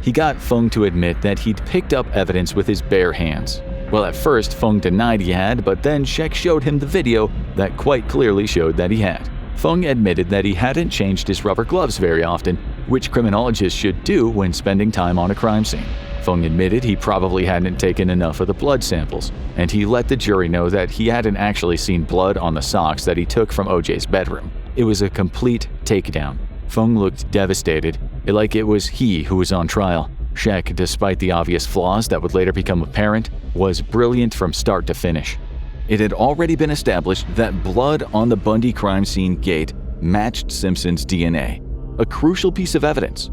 He got Fung to admit that he'd picked up evidence with his bare hands. Well, at first, Fung denied he had, but then Scheck showed him the video that quite clearly showed that he had. Fung admitted that he hadn't changed his rubber gloves very often, which criminologists should do when spending time on a crime scene. Fung admitted he probably hadn't taken enough of the blood samples, and he let the jury know that he hadn't actually seen blood on the socks that he took from OJ's bedroom. It was a complete takedown. Fung looked devastated, like it was he who was on trial. Scheck, despite the obvious flaws that would later become apparent, was brilliant from start to finish. It had already been established that blood on the Bundy crime scene gate matched Simpson's DNA, a crucial piece of evidence.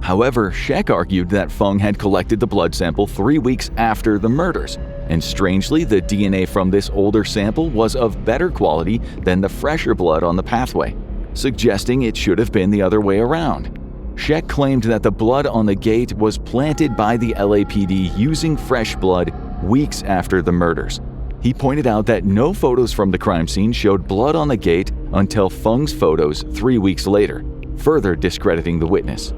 However, Scheck argued that Fung had collected the blood sample 3 weeks after the murders, and strangely, the DNA from this older sample was of better quality than the fresher blood on the pathway, suggesting it should have been the other way around. Scheck claimed that the blood on the gate was planted by the LAPD using fresh blood weeks after the murders. He pointed out that no photos from the crime scene showed blood on the gate until Fung's photos 3 weeks later, further discrediting the witness.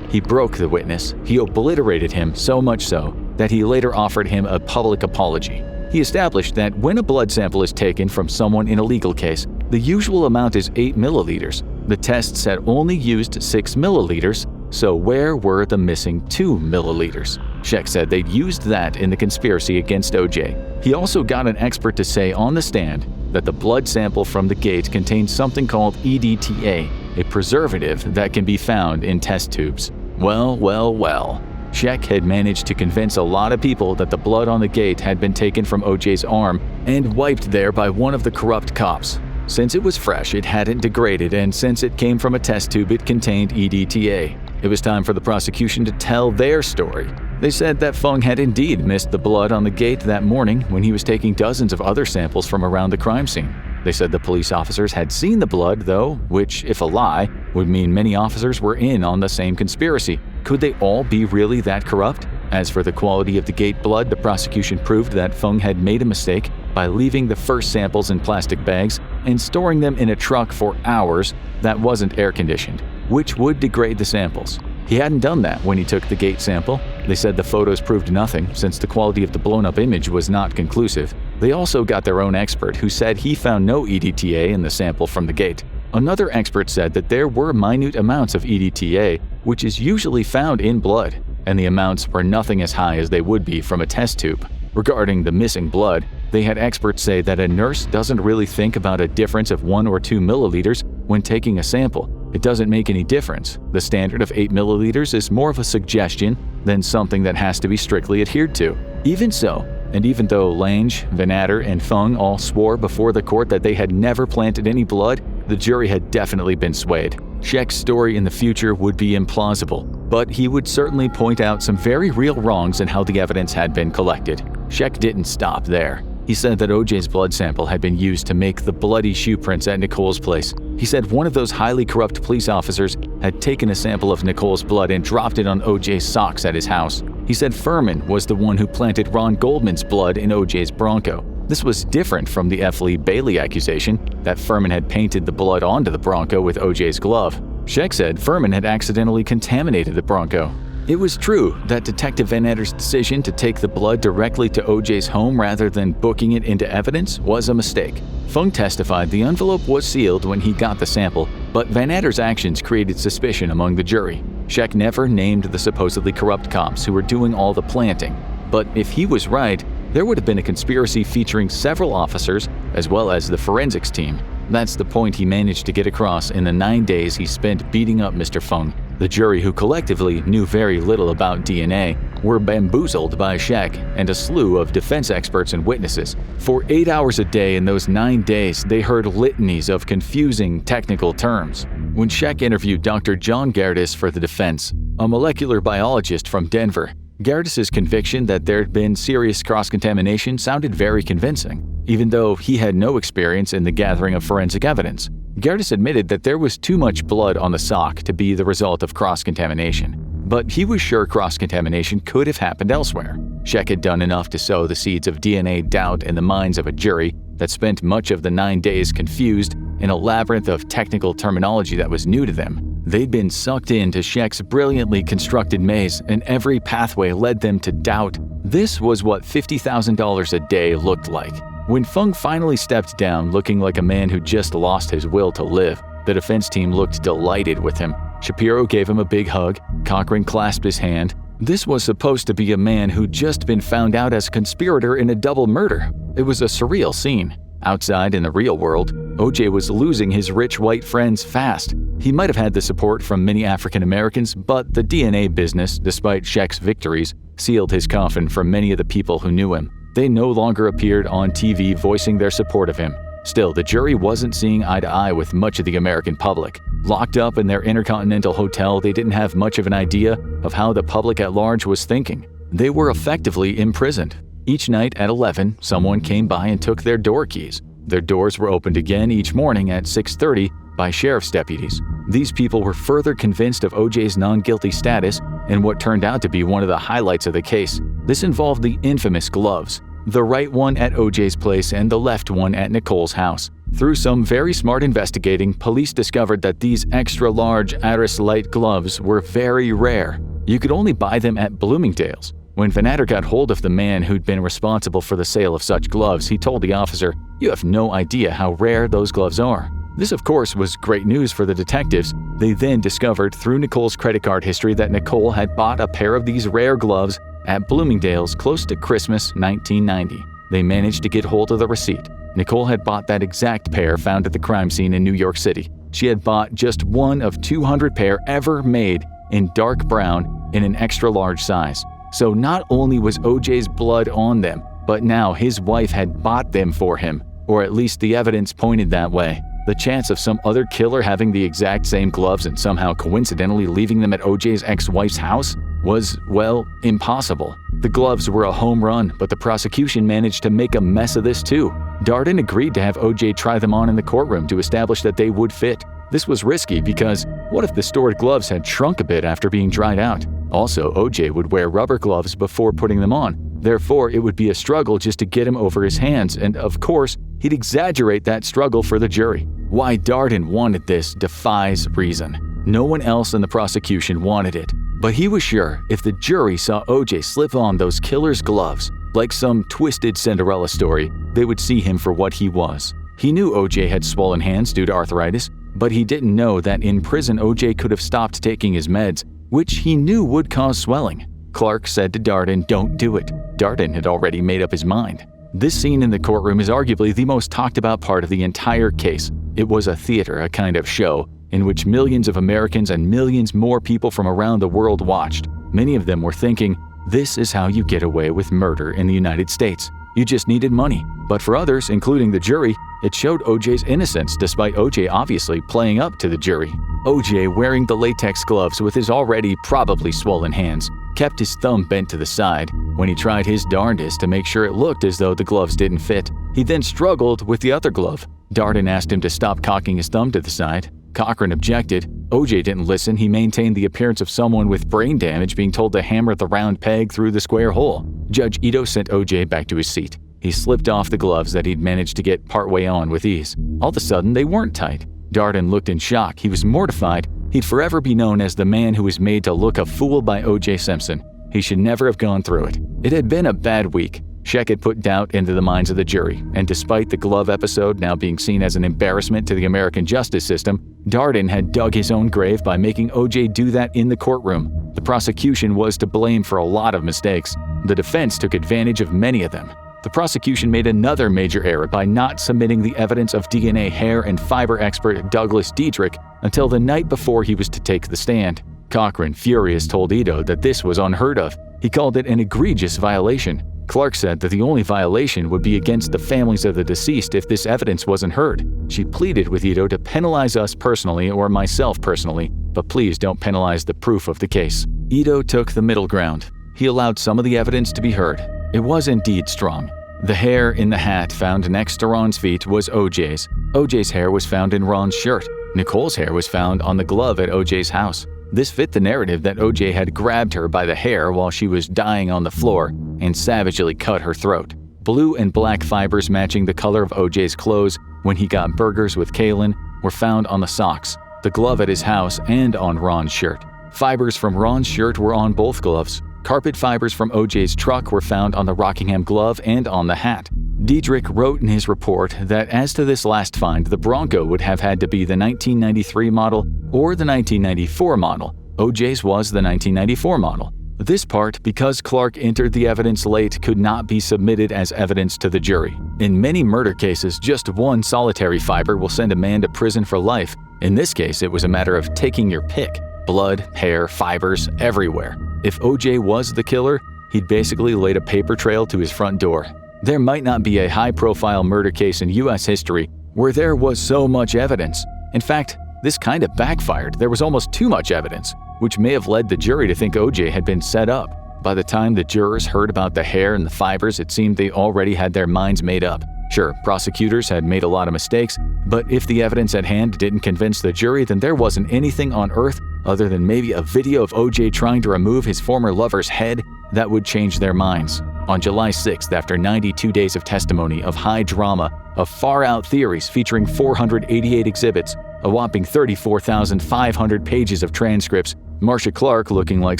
He broke the witness. He obliterated him so much so that he later offered him a public apology. He established that when a blood sample is taken from someone in a legal case, the usual amount is 8 milliliters. The tests had only used 6 milliliters, so where were the missing 2 milliliters? Scheck said they'd used that in the conspiracy against OJ. He also got an expert to say on the stand that the blood sample from the gate contained something called EDTA, a preservative that can be found in test tubes. Well. Scheck had managed to convince a lot of people that the blood on the gate had been taken from OJ's arm and wiped there by one of the corrupt cops. Since it was fresh, it hadn't degraded, and since it came from a test tube, it contained EDTA. It was time for the prosecution to tell their story. They said that Fung had indeed missed the blood on the gate that morning when he was taking dozens of other samples from around the crime scene. They said the police officers had seen the blood, though, which, if a lie, would mean many officers were in on the same conspiracy. Could they all be really that corrupt? As for the quality of the gate blood, the prosecution proved that Fung had made a mistake by leaving the first samples in plastic bags and storing them in a truck for hours that wasn't air-conditioned, which would degrade the samples. He hadn't done that when he took the gate sample. They said the photos proved nothing since the quality of the blown-up image was not conclusive. They also got their own expert who said he found no EDTA in the sample from the gate. Another expert said that there were minute amounts of EDTA, which is usually found in blood, and the amounts were nothing as high as they would be from a test tube. Regarding the missing blood, they had experts say that a nurse doesn't really think about a difference of 1 or 2 milliliters when taking a sample. It doesn't make any difference. The standard of 8 milliliters is more of a suggestion than something that has to be strictly adhered to. Even so, and even though Lange, Venator, and Fung all swore before the court that they had never planted any blood, the jury had definitely been swayed. Scheck's story in the future would be implausible, but he would certainly point out some very real wrongs in how the evidence had been collected. Scheck didn't stop there. He said that OJ's blood sample had been used to make the bloody shoe prints at Nicole's place. He said one of those highly corrupt police officers had taken a sample of Nicole's blood and dropped it on OJ's socks at his house. He said Fuhrman was the one who planted Ron Goldman's blood in OJ's Bronco. This was different from the F. Lee Bailey accusation that Fuhrman had painted the blood onto the Bronco with OJ's glove. Scheck said Fuhrman had accidentally contaminated the Bronco. It was true that Detective Van Etter's decision to take the blood directly to OJ's home rather than booking it into evidence was a mistake. Fung testified the envelope was sealed when he got the sample, but Van Etter's actions created suspicion among the jury. Scheck never named the supposedly corrupt cops who were doing all the planting. But if he was right, there would have been a conspiracy featuring several officers as well as the forensics team. That's the point he managed to get across in the 9 days he spent beating up Mr. Fung. The jury, who collectively knew very little about DNA, were bamboozled by Scheck and a slew of defense experts and witnesses. For 8 hours a day in those 9 days, they heard litanies of confusing technical terms. When Scheck interviewed Dr. John Gerdes for the defense, a molecular biologist from Denver, Gerdes' conviction that there had been serious cross-contamination sounded very convincing. Even though he had no experience in the gathering of forensic evidence, Gerdes admitted that there was too much blood on the sock to be the result of cross-contamination. But he was sure cross-contamination could have happened elsewhere. Scheck had done enough to sow the seeds of DNA doubt in the minds of a jury that spent much of the 9 days confused in a labyrinth of technical terminology that was new to them. They'd been sucked into Scheck's brilliantly constructed maze, and every pathway led them to doubt. This was what $50,000 a day looked like. When Fung finally stepped down looking like a man who just lost his will to live, the defense team looked delighted with him. Shapiro gave him a big hug. Cochran clasped his hand. This was supposed to be a man who'd just been found out as a conspirator in a double murder. It was a surreal scene. Outside in the real world, OJ was losing his rich white friends fast. He might have had the support from many African Americans, but the DNA business, despite Scheck's victories, sealed his coffin for many of the people who knew him. They no longer appeared on TV voicing their support of him. Still, the jury wasn't seeing eye to eye with much of the American public. Locked up in their Intercontinental Hotel, they didn't have much of an idea of how the public at large was thinking. They were effectively imprisoned. Each night at 11, someone came by and took their door keys. Their doors were opened again each morning at 6:30 by sheriff's deputies. These people were further convinced of OJ's non-guilty status in what turned out to be one of the highlights of the case. This involved the infamous gloves. The right one at OJ's place and the left one at Nicole's house. Through some very smart investigating, police discovered that these extra-large Aris Light gloves were very rare. You could only buy them at Bloomingdale's. When Van Etter got hold of the man who'd been responsible for the sale of such gloves, he told the officer, "You have no idea how rare those gloves are." This, of course, was great news for the detectives. They then discovered through Nicole's credit card history that Nicole had bought a pair of these rare gloves at Bloomingdale's close to Christmas 1990. They managed to get hold of the receipt. Nicole had bought that exact pair found at the crime scene in New York City. She had bought just one of 200 pair ever made in dark brown in an extra-large size. So not only was OJ's blood on them, but now his wife had bought them for him, or at least the evidence pointed that way. The chance of some other killer having the exact same gloves and somehow coincidentally leaving them at OJ's ex-wife's house was, well, impossible. The gloves were a home run, but the prosecution managed to make a mess of this too. Darden agreed to have OJ try them on in the courtroom to establish that they would fit. This was risky because what if the stored gloves had shrunk a bit after being dried out? Also, OJ would wear rubber gloves before putting them on. Therefore, it would be a struggle just to get him over his hands, and of course, he'd exaggerate that struggle for the jury. Why Darden wanted this defies reason. No one else in the prosecution wanted it. But he was sure if the jury saw OJ slip on those killer's gloves, like some twisted Cinderella story, they would see him for what he was. He knew OJ had swollen hands due to arthritis, but he didn't know that in prison OJ could have stopped taking his meds, which he knew would cause swelling. Clark said to Darden, "Don't do it." Darden had already made up his mind. This scene in the courtroom is arguably the most talked about part of the entire case. It was a theater, a kind of show, in which millions of Americans and millions more people from around the world watched. Many of them were thinking, this is how you get away with murder in the United States. You just needed money. But for others, including the jury, it showed OJ's innocence despite OJ obviously playing up to the jury. OJ, wearing the latex gloves with his already probably swollen hands, kept his thumb bent to the side when he tried his darndest to make sure it looked as though the gloves didn't fit. He then struggled with the other glove. Darden asked him to stop cocking his thumb to the side. Cochran objected. OJ didn't listen. He maintained the appearance of someone with brain damage being told to hammer the round peg through the square hole. Judge Ito sent OJ back to his seat. He slipped off the gloves that he'd managed to get partway on with ease. All of a sudden, they weren't tight. Darden looked in shock. He was mortified. He'd forever be known as the man who was made to look a fool by O.J. Simpson. He should never have gone through it. It had been a bad week. Scheck had put doubt into the minds of the jury, and despite the glove episode now being seen as an embarrassment to the American justice system, Darden had dug his own grave by making O.J. do that in the courtroom. The prosecution was to blame for a lot of mistakes. The defense took advantage of many of them. The prosecution made another major error by not submitting the evidence of DNA hair and fiber expert Douglas Diedrich until the night before he was to take the stand. Cochran, furious, told Ito that this was unheard of. He called it an egregious violation. Clark said that the only violation would be against the families of the deceased if this evidence wasn't heard. She pleaded with Ito to penalize us personally or myself personally, but please don't penalize the proof of the case. Ito took the middle ground. He allowed some of the evidence to be heard. It was indeed strong. The hair in the hat found next to Ron's feet was OJ's. OJ's hair was found in Ron's shirt. Nicole's hair was found on the glove at OJ's house. This fit the narrative that OJ had grabbed her by the hair while she was dying on the floor and savagely cut her throat. Blue and black fibers matching the color of OJ's clothes when he got burgers with Kaylin were found on the socks, the glove at his house, and on Ron's shirt. Fibers from Ron's shirt were on both gloves. Carpet fibers from OJ's truck were found on the Rockingham glove and on the hat. Diedrich wrote in his report that as to this last find, the Bronco would have had to be the 1993 model or the 1994 model. OJ's was the 1994 model. This part, because Clark entered the evidence late, could not be submitted as evidence to the jury. In many murder cases, just one solitary fiber will send a man to prison for life. In this case, it was a matter of taking your pick. Blood, hair, fibers, everywhere. If OJ was the killer, he'd basically laid a paper trail to his front door. There might not be a high-profile murder case in U.S. history where there was so much evidence. In fact, this kind of backfired. There was almost too much evidence, which may have led the jury to think OJ had been set up. By the time the jurors heard about the hair and the fibers, it seemed they already had their minds made up. Sure, prosecutors had made a lot of mistakes, but if the evidence at hand didn't convince the jury, then there wasn't anything on earth other than maybe a video of OJ trying to remove his former lover's head that would change their minds. On July 6th, after 92 days of testimony, of high drama, of far-out theories featuring 488 exhibits, a whopping 34,500 pages of transcripts, Marcia Clark, looking like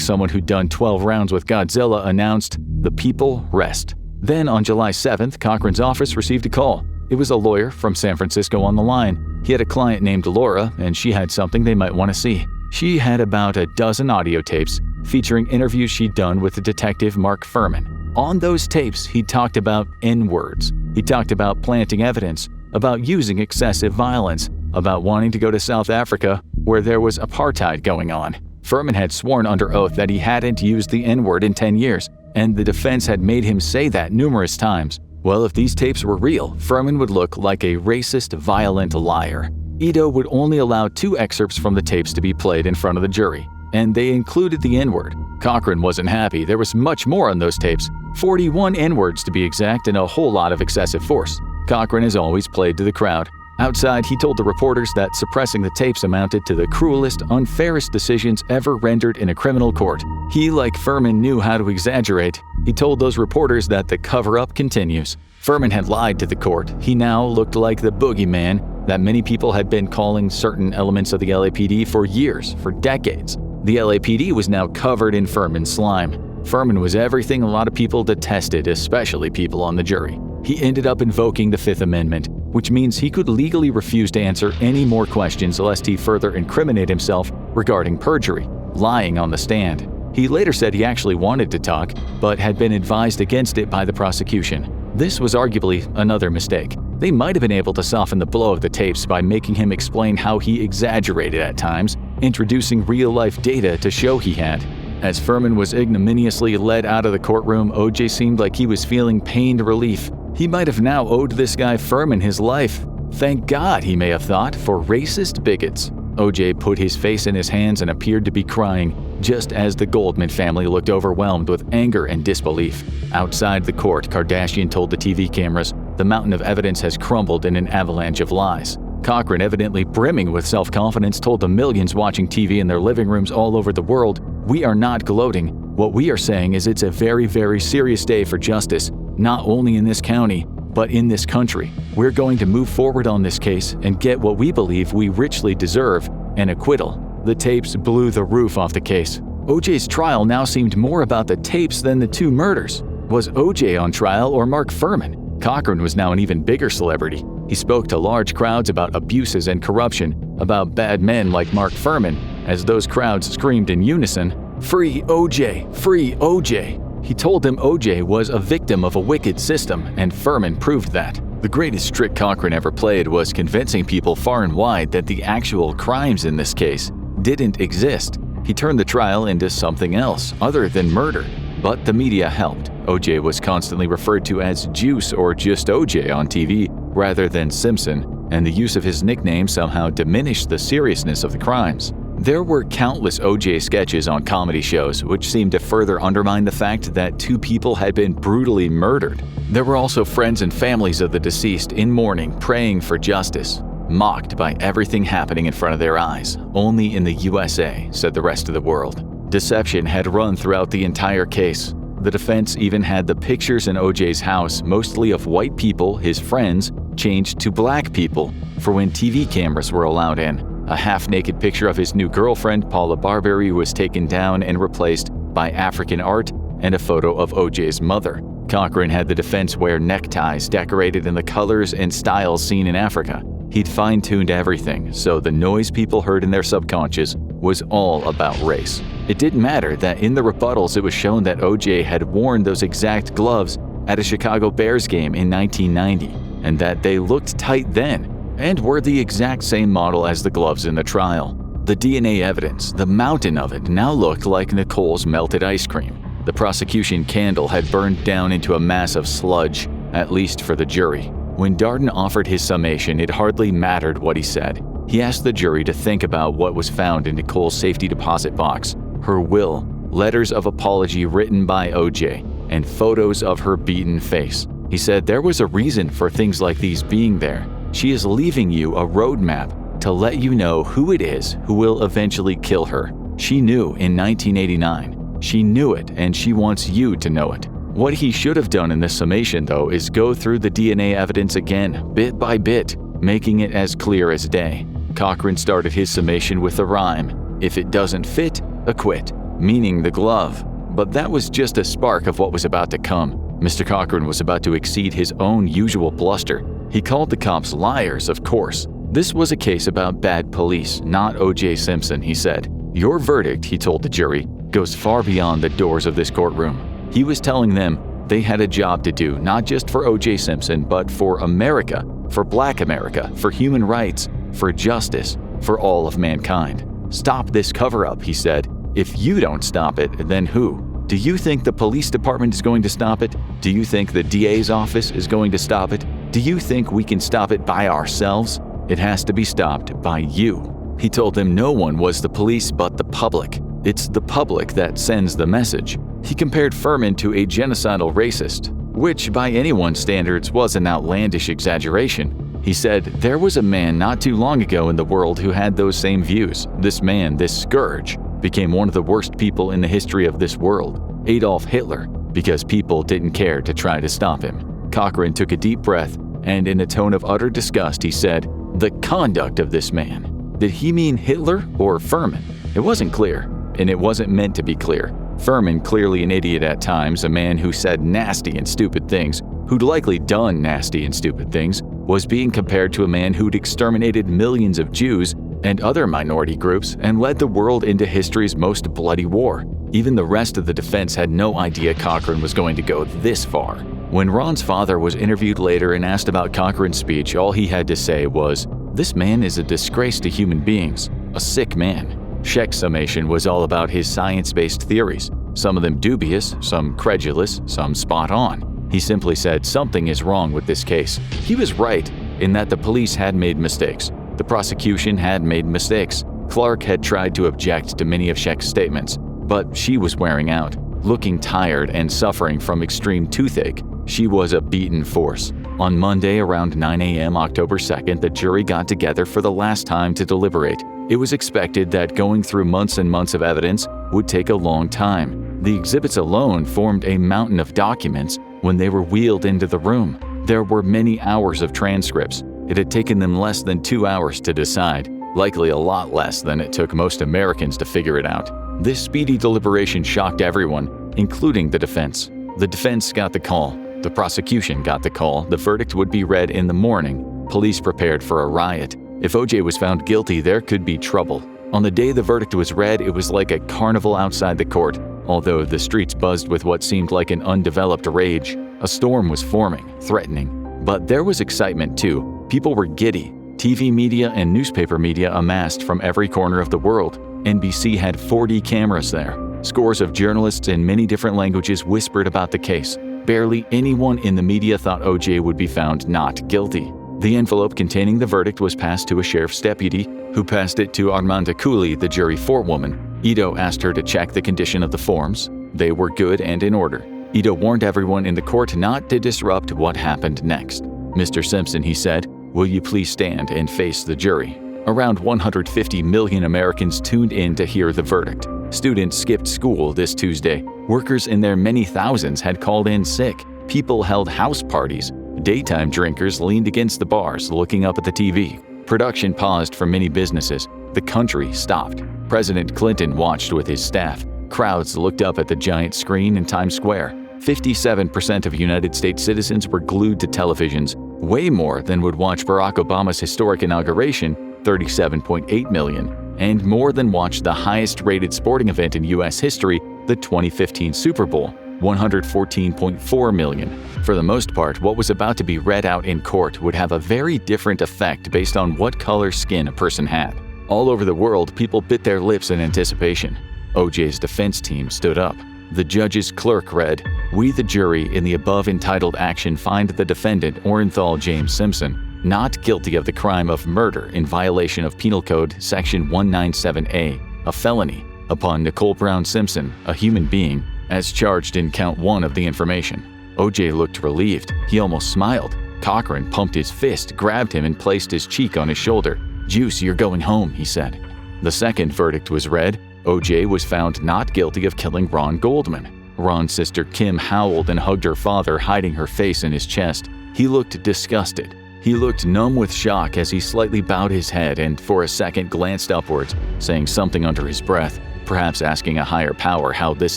someone who'd done 12 rounds with Godzilla, announced, "The people rest." Then on July 7th, Cochran's office received a call. It was a lawyer from San Francisco on the line. He had a client named Laura, and she had something they might want to see. She had about a dozen audio tapes featuring interviews she'd done with the detective Mark Fuhrman. On those tapes, he talked about N-words. He talked about planting evidence, about using excessive violence, about wanting to go to South Africa where there was apartheid going on. Fuhrman had sworn under oath that he hadn't used the N-word in 10 years, and the defense had made him say that numerous times. Well, if these tapes were real, Fuhrman would look like a racist, violent liar. Ito would only allow 2 excerpts from the tapes to be played in front of the jury, and they included the N-word. Cochran wasn't happy. There was much more on those tapes, 41 N-words to be exact, and a whole lot of excessive force. Cochran, as always, played to the crowd. Outside, he told the reporters that suppressing the tapes amounted to the cruelest, unfairest decisions ever rendered in a criminal court. He, like Fuhrman, knew how to exaggerate. He told those reporters that the cover-up continues. Fuhrman had lied to the court. He now looked like the boogeyman that many people had been calling certain elements of the LAPD for years, for decades. The LAPD was now covered in Fuhrman's slime. Fuhrman was everything a lot of people detested, especially people on the jury. He ended up invoking the Fifth Amendment, which means he could legally refuse to answer any more questions lest he further incriminate himself regarding perjury, lying on the stand. He later said he actually wanted to talk, but had been advised against it by the prosecution. This was arguably another mistake. They might have been able to soften the blow of the tapes by making him explain how he exaggerated at times, introducing real-life data to show he had. As Fuhrman was ignominiously led out of the courtroom, O.J. seemed like he was feeling pained relief. He might have now owed this guy Fuhrman his life. Thank God, he may have thought, for racist bigots. O.J. put his face in his hands and appeared to be crying, just as the Goldman family looked overwhelmed with anger and disbelief. Outside the court, Kardashian told the TV cameras, "The mountain of evidence has crumbled in an avalanche of lies." Cochran, evidently brimming with self-confidence, told the millions watching TV in their living rooms all over the world, "We are not gloating. What we are saying is it's a very, very serious day for justice, not only in this county, but in this country. We're going to move forward on this case and get what we believe we richly deserve, an acquittal." The tapes blew the roof off the case. O.J.'s trial now seemed more about the tapes than the two murders. Was O.J. on trial or Mark Fuhrman? Cochran was now an even bigger celebrity. He spoke to large crowds about abuses and corruption, about bad men like Mark Fuhrman, as those crowds screamed in unison, "Free O.J. Free O.J." He told them O.J. was a victim of a wicked system, and Fuhrman proved that. The greatest trick Cochran ever played was convincing people far and wide that the actual crimes in this case didn't exist. He turned the trial into something else, other than murder. But the media helped. O.J. was constantly referred to as Juice or just O.J. on TV rather than Simpson, and the use of his nickname somehow diminished the seriousness of the crimes. There were countless O.J. sketches on comedy shows, which seemed to further undermine the fact that two people had been brutally murdered. There were also friends and families of the deceased in mourning, praying for justice. Mocked by everything happening in front of their eyes. Only in the USA, said the rest of the world. Deception had run throughout the entire case. The defense even had the pictures in O.J.'s house, mostly of white people, his friends, changed to black people for when TV cameras were allowed in. A half-naked picture of his new girlfriend, Paula Barbary, was taken down and replaced by African art and a photo of O.J.'s mother. Cochran had the defense wear neckties decorated in the colors and styles seen in Africa. He'd fine-tuned everything, so the noise people heard in their subconscious was all about race. It didn't matter that in the rebuttals it was shown that O.J. had worn those exact gloves at a Chicago Bears game in 1990, and that they looked tight then, and were the exact same model as the gloves in the trial. The DNA evidence, the mountain of it, now looked like Nicole's melted ice cream. The prosecution candle had burned down into a mass of sludge, at least for the jury. When Darden offered his summation, it hardly mattered what he said. He asked the jury to think about what was found in Nicole's safety deposit box, her will, letters of apology written by O.J., and photos of her beaten face. He said there was a reason for things like these being there. She is leaving you a roadmap to let you know who it is who will eventually kill her. She knew in 1989. She knew it, and she wants you to know it. What he should have done in this summation, though, is go through the DNA evidence again, bit by bit, making it as clear as day. Cochran started his summation with a rhyme: "If it doesn't fit, acquit," meaning the glove. But that was just a spark of what was about to come. Mr. Cochran was about to exceed his own usual bluster. He called the cops liars, of course. This was a case about bad police, not O.J. Simpson, he said. Your verdict, he told the jury, goes far beyond the doors of this courtroom. He was telling them they had a job to do, not just for O.J. Simpson, but for America, for Black America, for human rights, for justice, for all of mankind. Stop this cover-up, he said. If you don't stop it, then who? Do you think the police department is going to stop it? Do you think the DA's office is going to stop it? Do you think we can stop it by ourselves? It has to be stopped by you. He told them no one was the police but the public. It's the public that sends the message. He compared Fuhrman to a genocidal racist, which by anyone's standards was an outlandish exaggeration. He said, there was a man not too long ago in the world who had those same views. This man, this scourge, became one of the worst people in the history of this world, Adolf Hitler, because people didn't care to try to stop him. Cochran took a deep breath, and in a tone of utter disgust he said, the conduct of this man. Did he mean Hitler or Fuhrman? It wasn't clear, and it wasn't meant to be clear. Fuhrman, clearly an idiot at times, a man who said nasty and stupid things, who'd likely done nasty and stupid things, was being compared to a man who'd exterminated millions of Jews and other minority groups and led the world into history's most bloody war. Even the rest of the defense had no idea Cochran was going to go this far. When Ron's father was interviewed later and asked about Cochran's speech, all he had to say was, "This man is a disgrace to human beings, a sick man." Scheck's summation was all about his science-based theories, some of them dubious, some credulous, some spot on. He simply said something is wrong with this case. He was right in that the police had made mistakes. The prosecution had made mistakes. Clark had tried to object to many of Scheck's statements, but she was wearing out, looking tired and suffering from extreme toothache. She was a beaten force. On Monday around 9 a.m. October 2nd, the jury got together for the last time to deliberate. It was expected that going through months and months of evidence would take a long time. The exhibits alone formed a mountain of documents when they were wheeled into the room. There were many hours of transcripts. It had taken them less than 2 hours to decide, likely a lot less than it took most Americans to figure it out. This speedy deliberation shocked everyone, including the defense. The defense got the call. The prosecution got the call. The verdict would be read in the morning. Police prepared for a riot. If O.J. was found guilty, there could be trouble. On the day the verdict was read, it was like a carnival outside the court. Although the streets buzzed with what seemed like an undeveloped rage, a storm was forming, threatening. But there was excitement too. People were giddy. TV media and newspaper media amassed from every corner of the world. NBC had 4D cameras there. Scores of journalists in many different languages whispered about the case. Barely anyone in the media thought O.J. would be found not guilty. The envelope containing the verdict was passed to a sheriff's deputy, who passed it to Armanda Cooley, the jury forewoman. Ito asked her to check the condition of the forms. They were good and in order. Ito warned everyone in the court not to disrupt what happened next. "Mr. Simpson," he said, "will you please stand and face the jury?" Around 150 million Americans tuned in to hear the verdict. Students skipped school this Tuesday. Workers in their many thousands had called in sick. People held house parties. Daytime drinkers leaned against the bars, looking up at the TV. Production paused for many businesses. The country stopped. President Clinton watched with his staff. Crowds looked up at the giant screen in Times Square. 57% of United States citizens were glued to televisions, way more than would watch Barack Obama's historic inauguration, 37.8 million, and more than watched the highest-rated sporting event in U.S. history, the 2015 Super Bowl, 114.4 million. For the most part, what was about to be read out in court would have a very different effect based on what color skin a person had. All over the world, people bit their lips in anticipation. O.J.'s defense team stood up. The judge's clerk read, "We, the jury, in the above entitled action find the defendant, Orenthal James Simpson, not guilty of the crime of murder in violation of Penal Code Section 197A, a felony, upon Nicole Brown Simpson, a human being, as charged in Count 1 of the information." O.J. looked relieved. He almost smiled. Cochran pumped his fist, grabbed him, and placed his cheek on his shoulder. "Juice, you're going home," he said. The second verdict was read. O.J. was found not guilty of killing Ron Goldman. Ron's sister Kim howled and hugged her father, hiding her face in his chest. He looked disgusted. He looked numb with shock as he slightly bowed his head and for a second glanced upwards, saying something under his breath, perhaps asking a higher power how this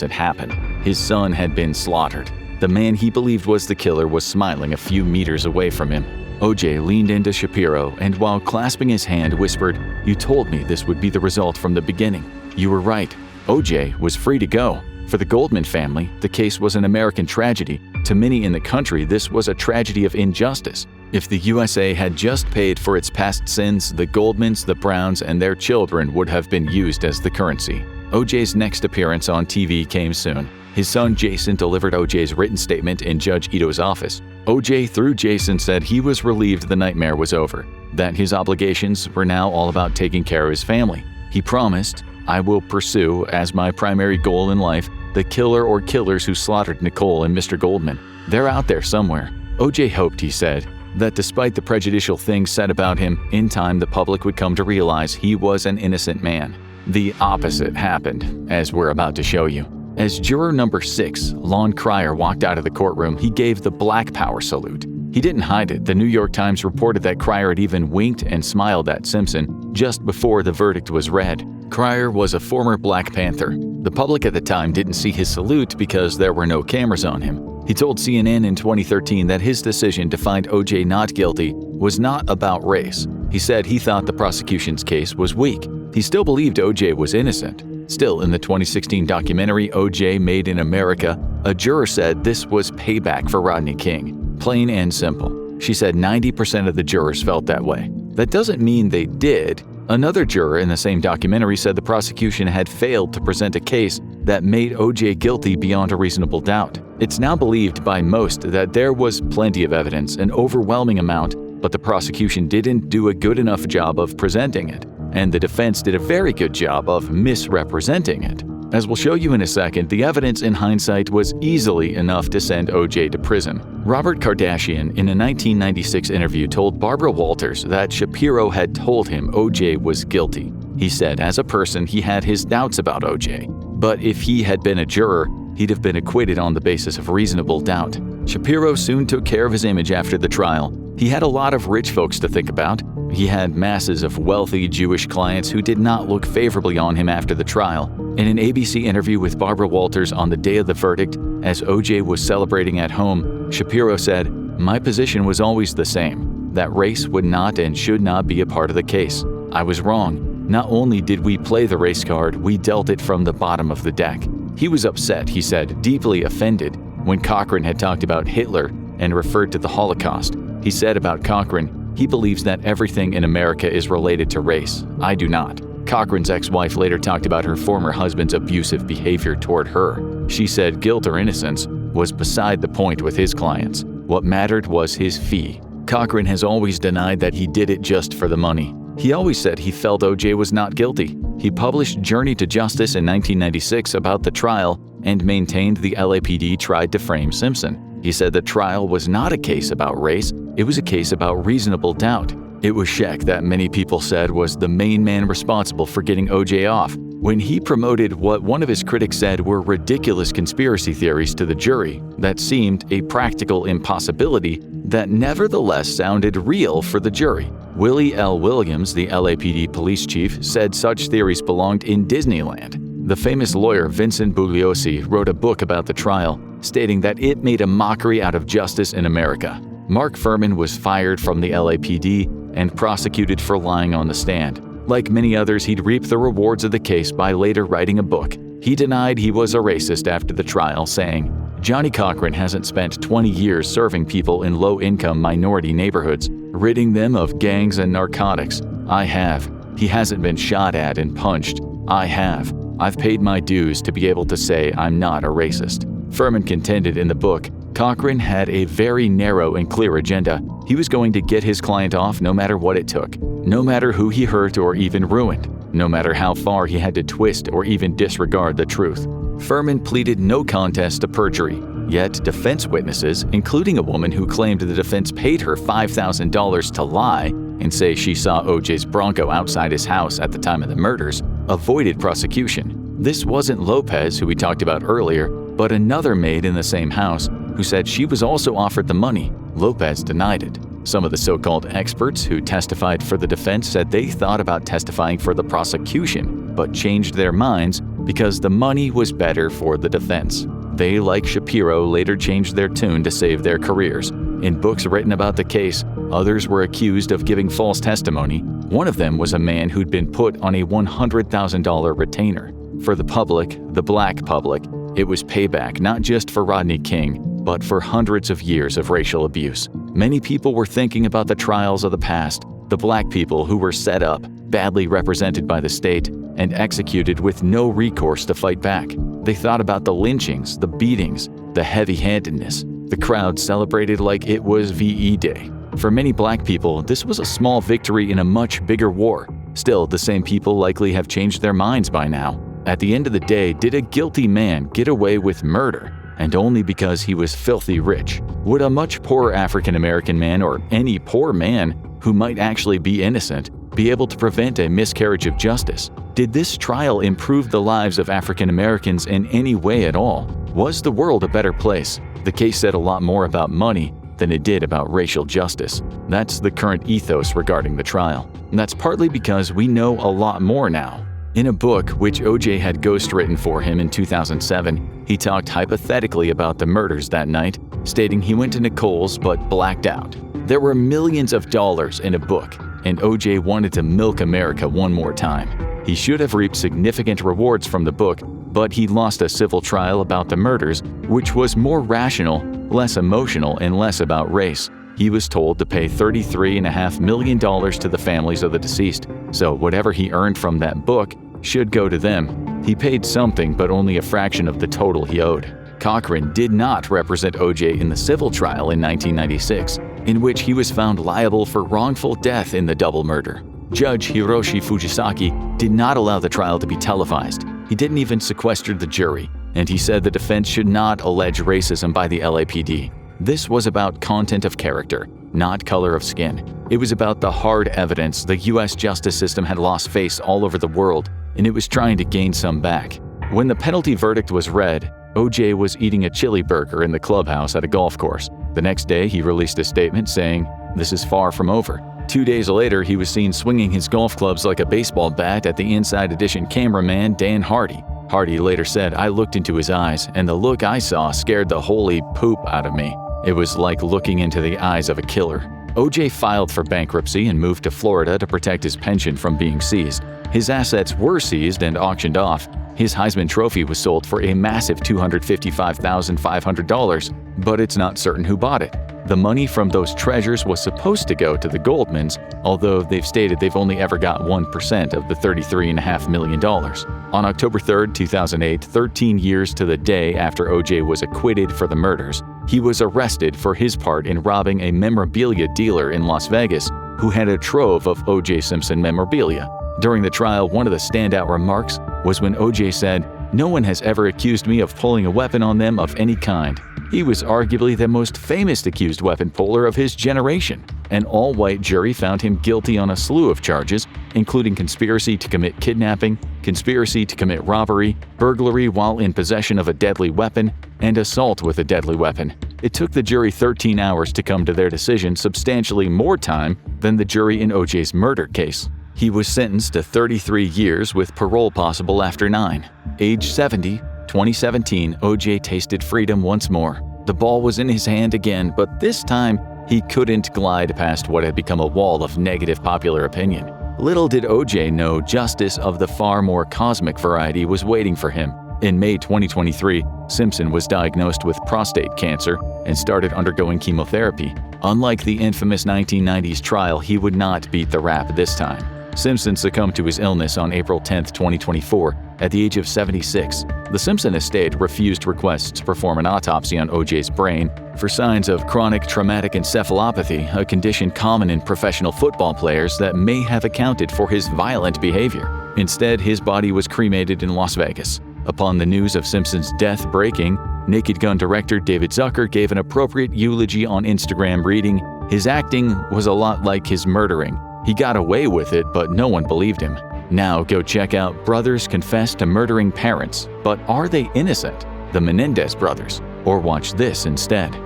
had happened. His son had been slaughtered. The man he believed was the killer was smiling a few meters away from him. O.J. leaned into Shapiro and while clasping his hand whispered, "You told me this would be the result from the beginning. You were right." O.J. was free to go. For the Goldman family, the case was an American tragedy. To many in the country, this was a tragedy of injustice. If the USA had just paid for its past sins, the Goldmans, the Browns, and their children would have been used as the currency. O.J.'s next appearance on TV came soon. His son Jason delivered O.J.'s written statement in Judge Ito's office. O.J. through Jason said he was relieved the nightmare was over, that his obligations were now all about taking care of his family. He promised, "I will pursue, as my primary goal in life, the killer or killers who slaughtered Nicole and Mr. Goldman. They're out there somewhere." O.J. hoped, he said, that despite the prejudicial things said about him, in time the public would come to realize he was an innocent man. The opposite happened, as we're about to show you. As juror number 6, Lon Cryer, walked out of the courtroom, he gave the Black Power salute. He didn't hide it. The New York Times reported that Cryer had even winked and smiled at Simpson just before the verdict was read. Cryer was a former Black Panther. The public at the time didn't see his salute because there were no cameras on him. He told CNN in 2013 that his decision to find O.J. not guilty was not about race. He said he thought the prosecution's case was weak. He still believed O.J. was innocent. Still, in the 2016 documentary O.J. Made in America, a juror said this was payback for Rodney King. Plain and simple. She said 90% of the jurors felt that way. That doesn't mean they did. Another juror in the same documentary said the prosecution had failed to present a case that made O.J. guilty beyond a reasonable doubt. It's now believed by most that there was plenty of evidence, an overwhelming amount, but the prosecution didn't do a good enough job of presenting it, and the defense did a very good job of misrepresenting it. As we'll show you in a second, the evidence in hindsight was easily enough to send O.J. to prison. Robert Kardashian, in a 1996 interview, told Barbara Walters that Shapiro had told him O.J. was guilty. He said, as a person, he had his doubts about O.J., but if he had been a juror, he'd have been acquitted on the basis of reasonable doubt. Shapiro soon took care of his image after the trial. He had a lot of rich folks to think about. He had masses of wealthy Jewish clients who did not look favorably on him after the trial. In an ABC interview with Barbara Walters on the day of the verdict, as O.J. was celebrating at home, Shapiro said, "My position was always the same, that race would not and should not be a part of the case. I was wrong. Not only did we play the race card, we dealt it from the bottom of the deck." He was upset, he said, deeply offended, when Cochran had talked about Hitler and referred to the Holocaust. He said about Cochran, "He believes that everything in America is related to race. I do not." Cochran's ex-wife later talked about her former husband's abusive behavior toward her. She said guilt or innocence was beside the point with his clients. What mattered was his fee. Cochran has always denied that he did it just for the money. He always said he felt O.J. was not guilty. He published Journey to Justice in 1996 about the trial and maintained the LAPD tried to frame Simpson. He said the trial was not a case about race, it was a case about reasonable doubt. It was Scheck that many people said was the main man responsible for getting O.J. off. When he promoted what one of his critics said were ridiculous conspiracy theories to the jury that seemed a practical impossibility that nevertheless sounded real for the jury. Willie L. Williams, the LAPD police chief, said such theories belonged in Disneyland. The famous lawyer Vincent Bugliosi wrote a book about the trial, stating that it made a mockery out of justice in America. Mark Fuhrman was fired from the LAPD and prosecuted for lying on the stand. Like many others, he'd reap the rewards of the case by later writing a book. He denied he was a racist after the trial, saying, "Johnny Cochran hasn't spent 20 years serving people in low-income minority neighborhoods, ridding them of gangs and narcotics. I have. He hasn't been shot at and punched. I have. I've paid my dues to be able to say I'm not a racist." Fuhrman contended in the book, Cochran had a very narrow and clear agenda. He was going to get his client off no matter what it took, no matter who he hurt or even ruined, no matter how far he had to twist or even disregard the truth. Fuhrman pleaded no contest to perjury, yet defense witnesses, including a woman who claimed the defense paid her $5,000 to lie and say she saw O.J.'s Bronco outside his house at the time of the murders, avoided prosecution. This wasn't Lopez, who we talked about earlier, but another maid in the same house who said she was also offered the money. Lopez denied it. Some of the so-called experts who testified for the defense said they thought about testifying for the prosecution, but changed their minds because the money was better for the defense. They, like Shapiro, later changed their tune to save their careers. In books written about the case, others were accused of giving false testimony. One of them was a man who'd been put on a $100,000 retainer. For the public, the black public, it was payback not just for Rodney King, but for hundreds of years of racial abuse. Many people were thinking about the trials of the past, the black people who were set up, badly represented by the state, and executed with no recourse to fight back. They thought about the lynchings, the beatings, the heavy-handedness. The crowd celebrated like it was VE Day. For many black people, this was a small victory in a much bigger war. Still, the same people likely have changed their minds by now. At the end of the day, did a guilty man get away with murder? And only because he was filthy rich? Would a much poorer African-American man, or any poor man who might actually be innocent, be able to prevent a miscarriage of justice? Did this trial improve the lives of African Americans in any way at all? Was the world a better place? The case said a lot more about money than it did about racial justice. That's the current ethos regarding the trial. And that's partly because we know a lot more now. In a book which O.J. had ghostwritten for him in 2007, he talked hypothetically about the murders that night, stating he went to Nicole's but blacked out. There were millions of dollars in a book, and O.J. wanted to milk America one more time. He should have reaped significant rewards from the book, but he lost a civil trial about the murders, which was more rational, less emotional, and less about race. He was told to pay $33.5 million to the families of the deceased, so whatever he earned from that book should go to them. He paid something, but only a fraction of the total he owed. Cochran did not represent O.J. in the civil trial in 1996, in which he was found liable for wrongful death in the double murder. Judge Hiroshi Fujisaki did not allow the trial to be televised. He didn't even sequester the jury, and he said the defense should not allege racism by the LAPD. This was about content of character, not color of skin. It was about the hard evidence the U.S. justice system had lost face all over the world, and it was trying to gain some back. When the penalty verdict was read, O.J. was eating a chili burger in the clubhouse at a golf course. The next day, he released a statement saying, "This is far from over." 2 days later, he was seen swinging his golf clubs like a baseball bat at the Inside Edition cameraman Dan Hardy. Hardy later said, "I looked into his eyes, and the look I saw scared the holy poop out of me. It was like looking into the eyes of a killer." O.J. filed for bankruptcy and moved to Florida to protect his pension from being seized. His assets were seized and auctioned off. His Heisman Trophy was sold for a massive $255,500, but it's not certain who bought it. The money from those treasures was supposed to go to the Goldmans, although they've stated they've only ever got 1% of the $33.5 million. On October 3, 2008, 13 years to the day after O.J. was acquitted for the murders, he was arrested for his part in robbing a memorabilia dealer in Las Vegas who had a trove of O.J. Simpson memorabilia. During the trial, one of the standout remarks was when O.J. said, "No one has ever accused me of pulling a weapon on them of any kind." He was arguably the most famous accused weapon puller of his generation. An all-white jury found him guilty on a slew of charges, including conspiracy to commit kidnapping, conspiracy to commit robbery, burglary while in possession of a deadly weapon, and assault with a deadly weapon. It took the jury 13 hours to come to their decision, substantially more time than the jury in O.J.'s murder case. He was sentenced to 33 years with parole possible after 9. Age 70, 2017, O.J. tasted freedom once more. The ball was in his hand again, but this time he couldn't glide past what had become a wall of negative popular opinion. Little did O.J. know justice of the far more cosmic variety was waiting for him. In May 2023, Simpson was diagnosed with prostate cancer and started undergoing chemotherapy. Unlike the infamous 1990s trial, he would not beat the rap this time. Simpson succumbed to his illness on April 10, 2024, at the age of 76. The Simpson estate refused requests to perform an autopsy on O.J.'s brain for signs of chronic traumatic encephalopathy, a condition common in professional football players that may have accounted for his violent behavior. Instead, his body was cremated in Las Vegas. Upon the news of Simpson's death breaking, Naked Gun director David Zucker gave an appropriate eulogy on Instagram reading, "His acting was a lot like his murdering. He got away with it, but no one believed him." Now go check out Brothers Confess to Murdering Parents, but Are They Innocent? The Menendez Brothers, or watch this instead.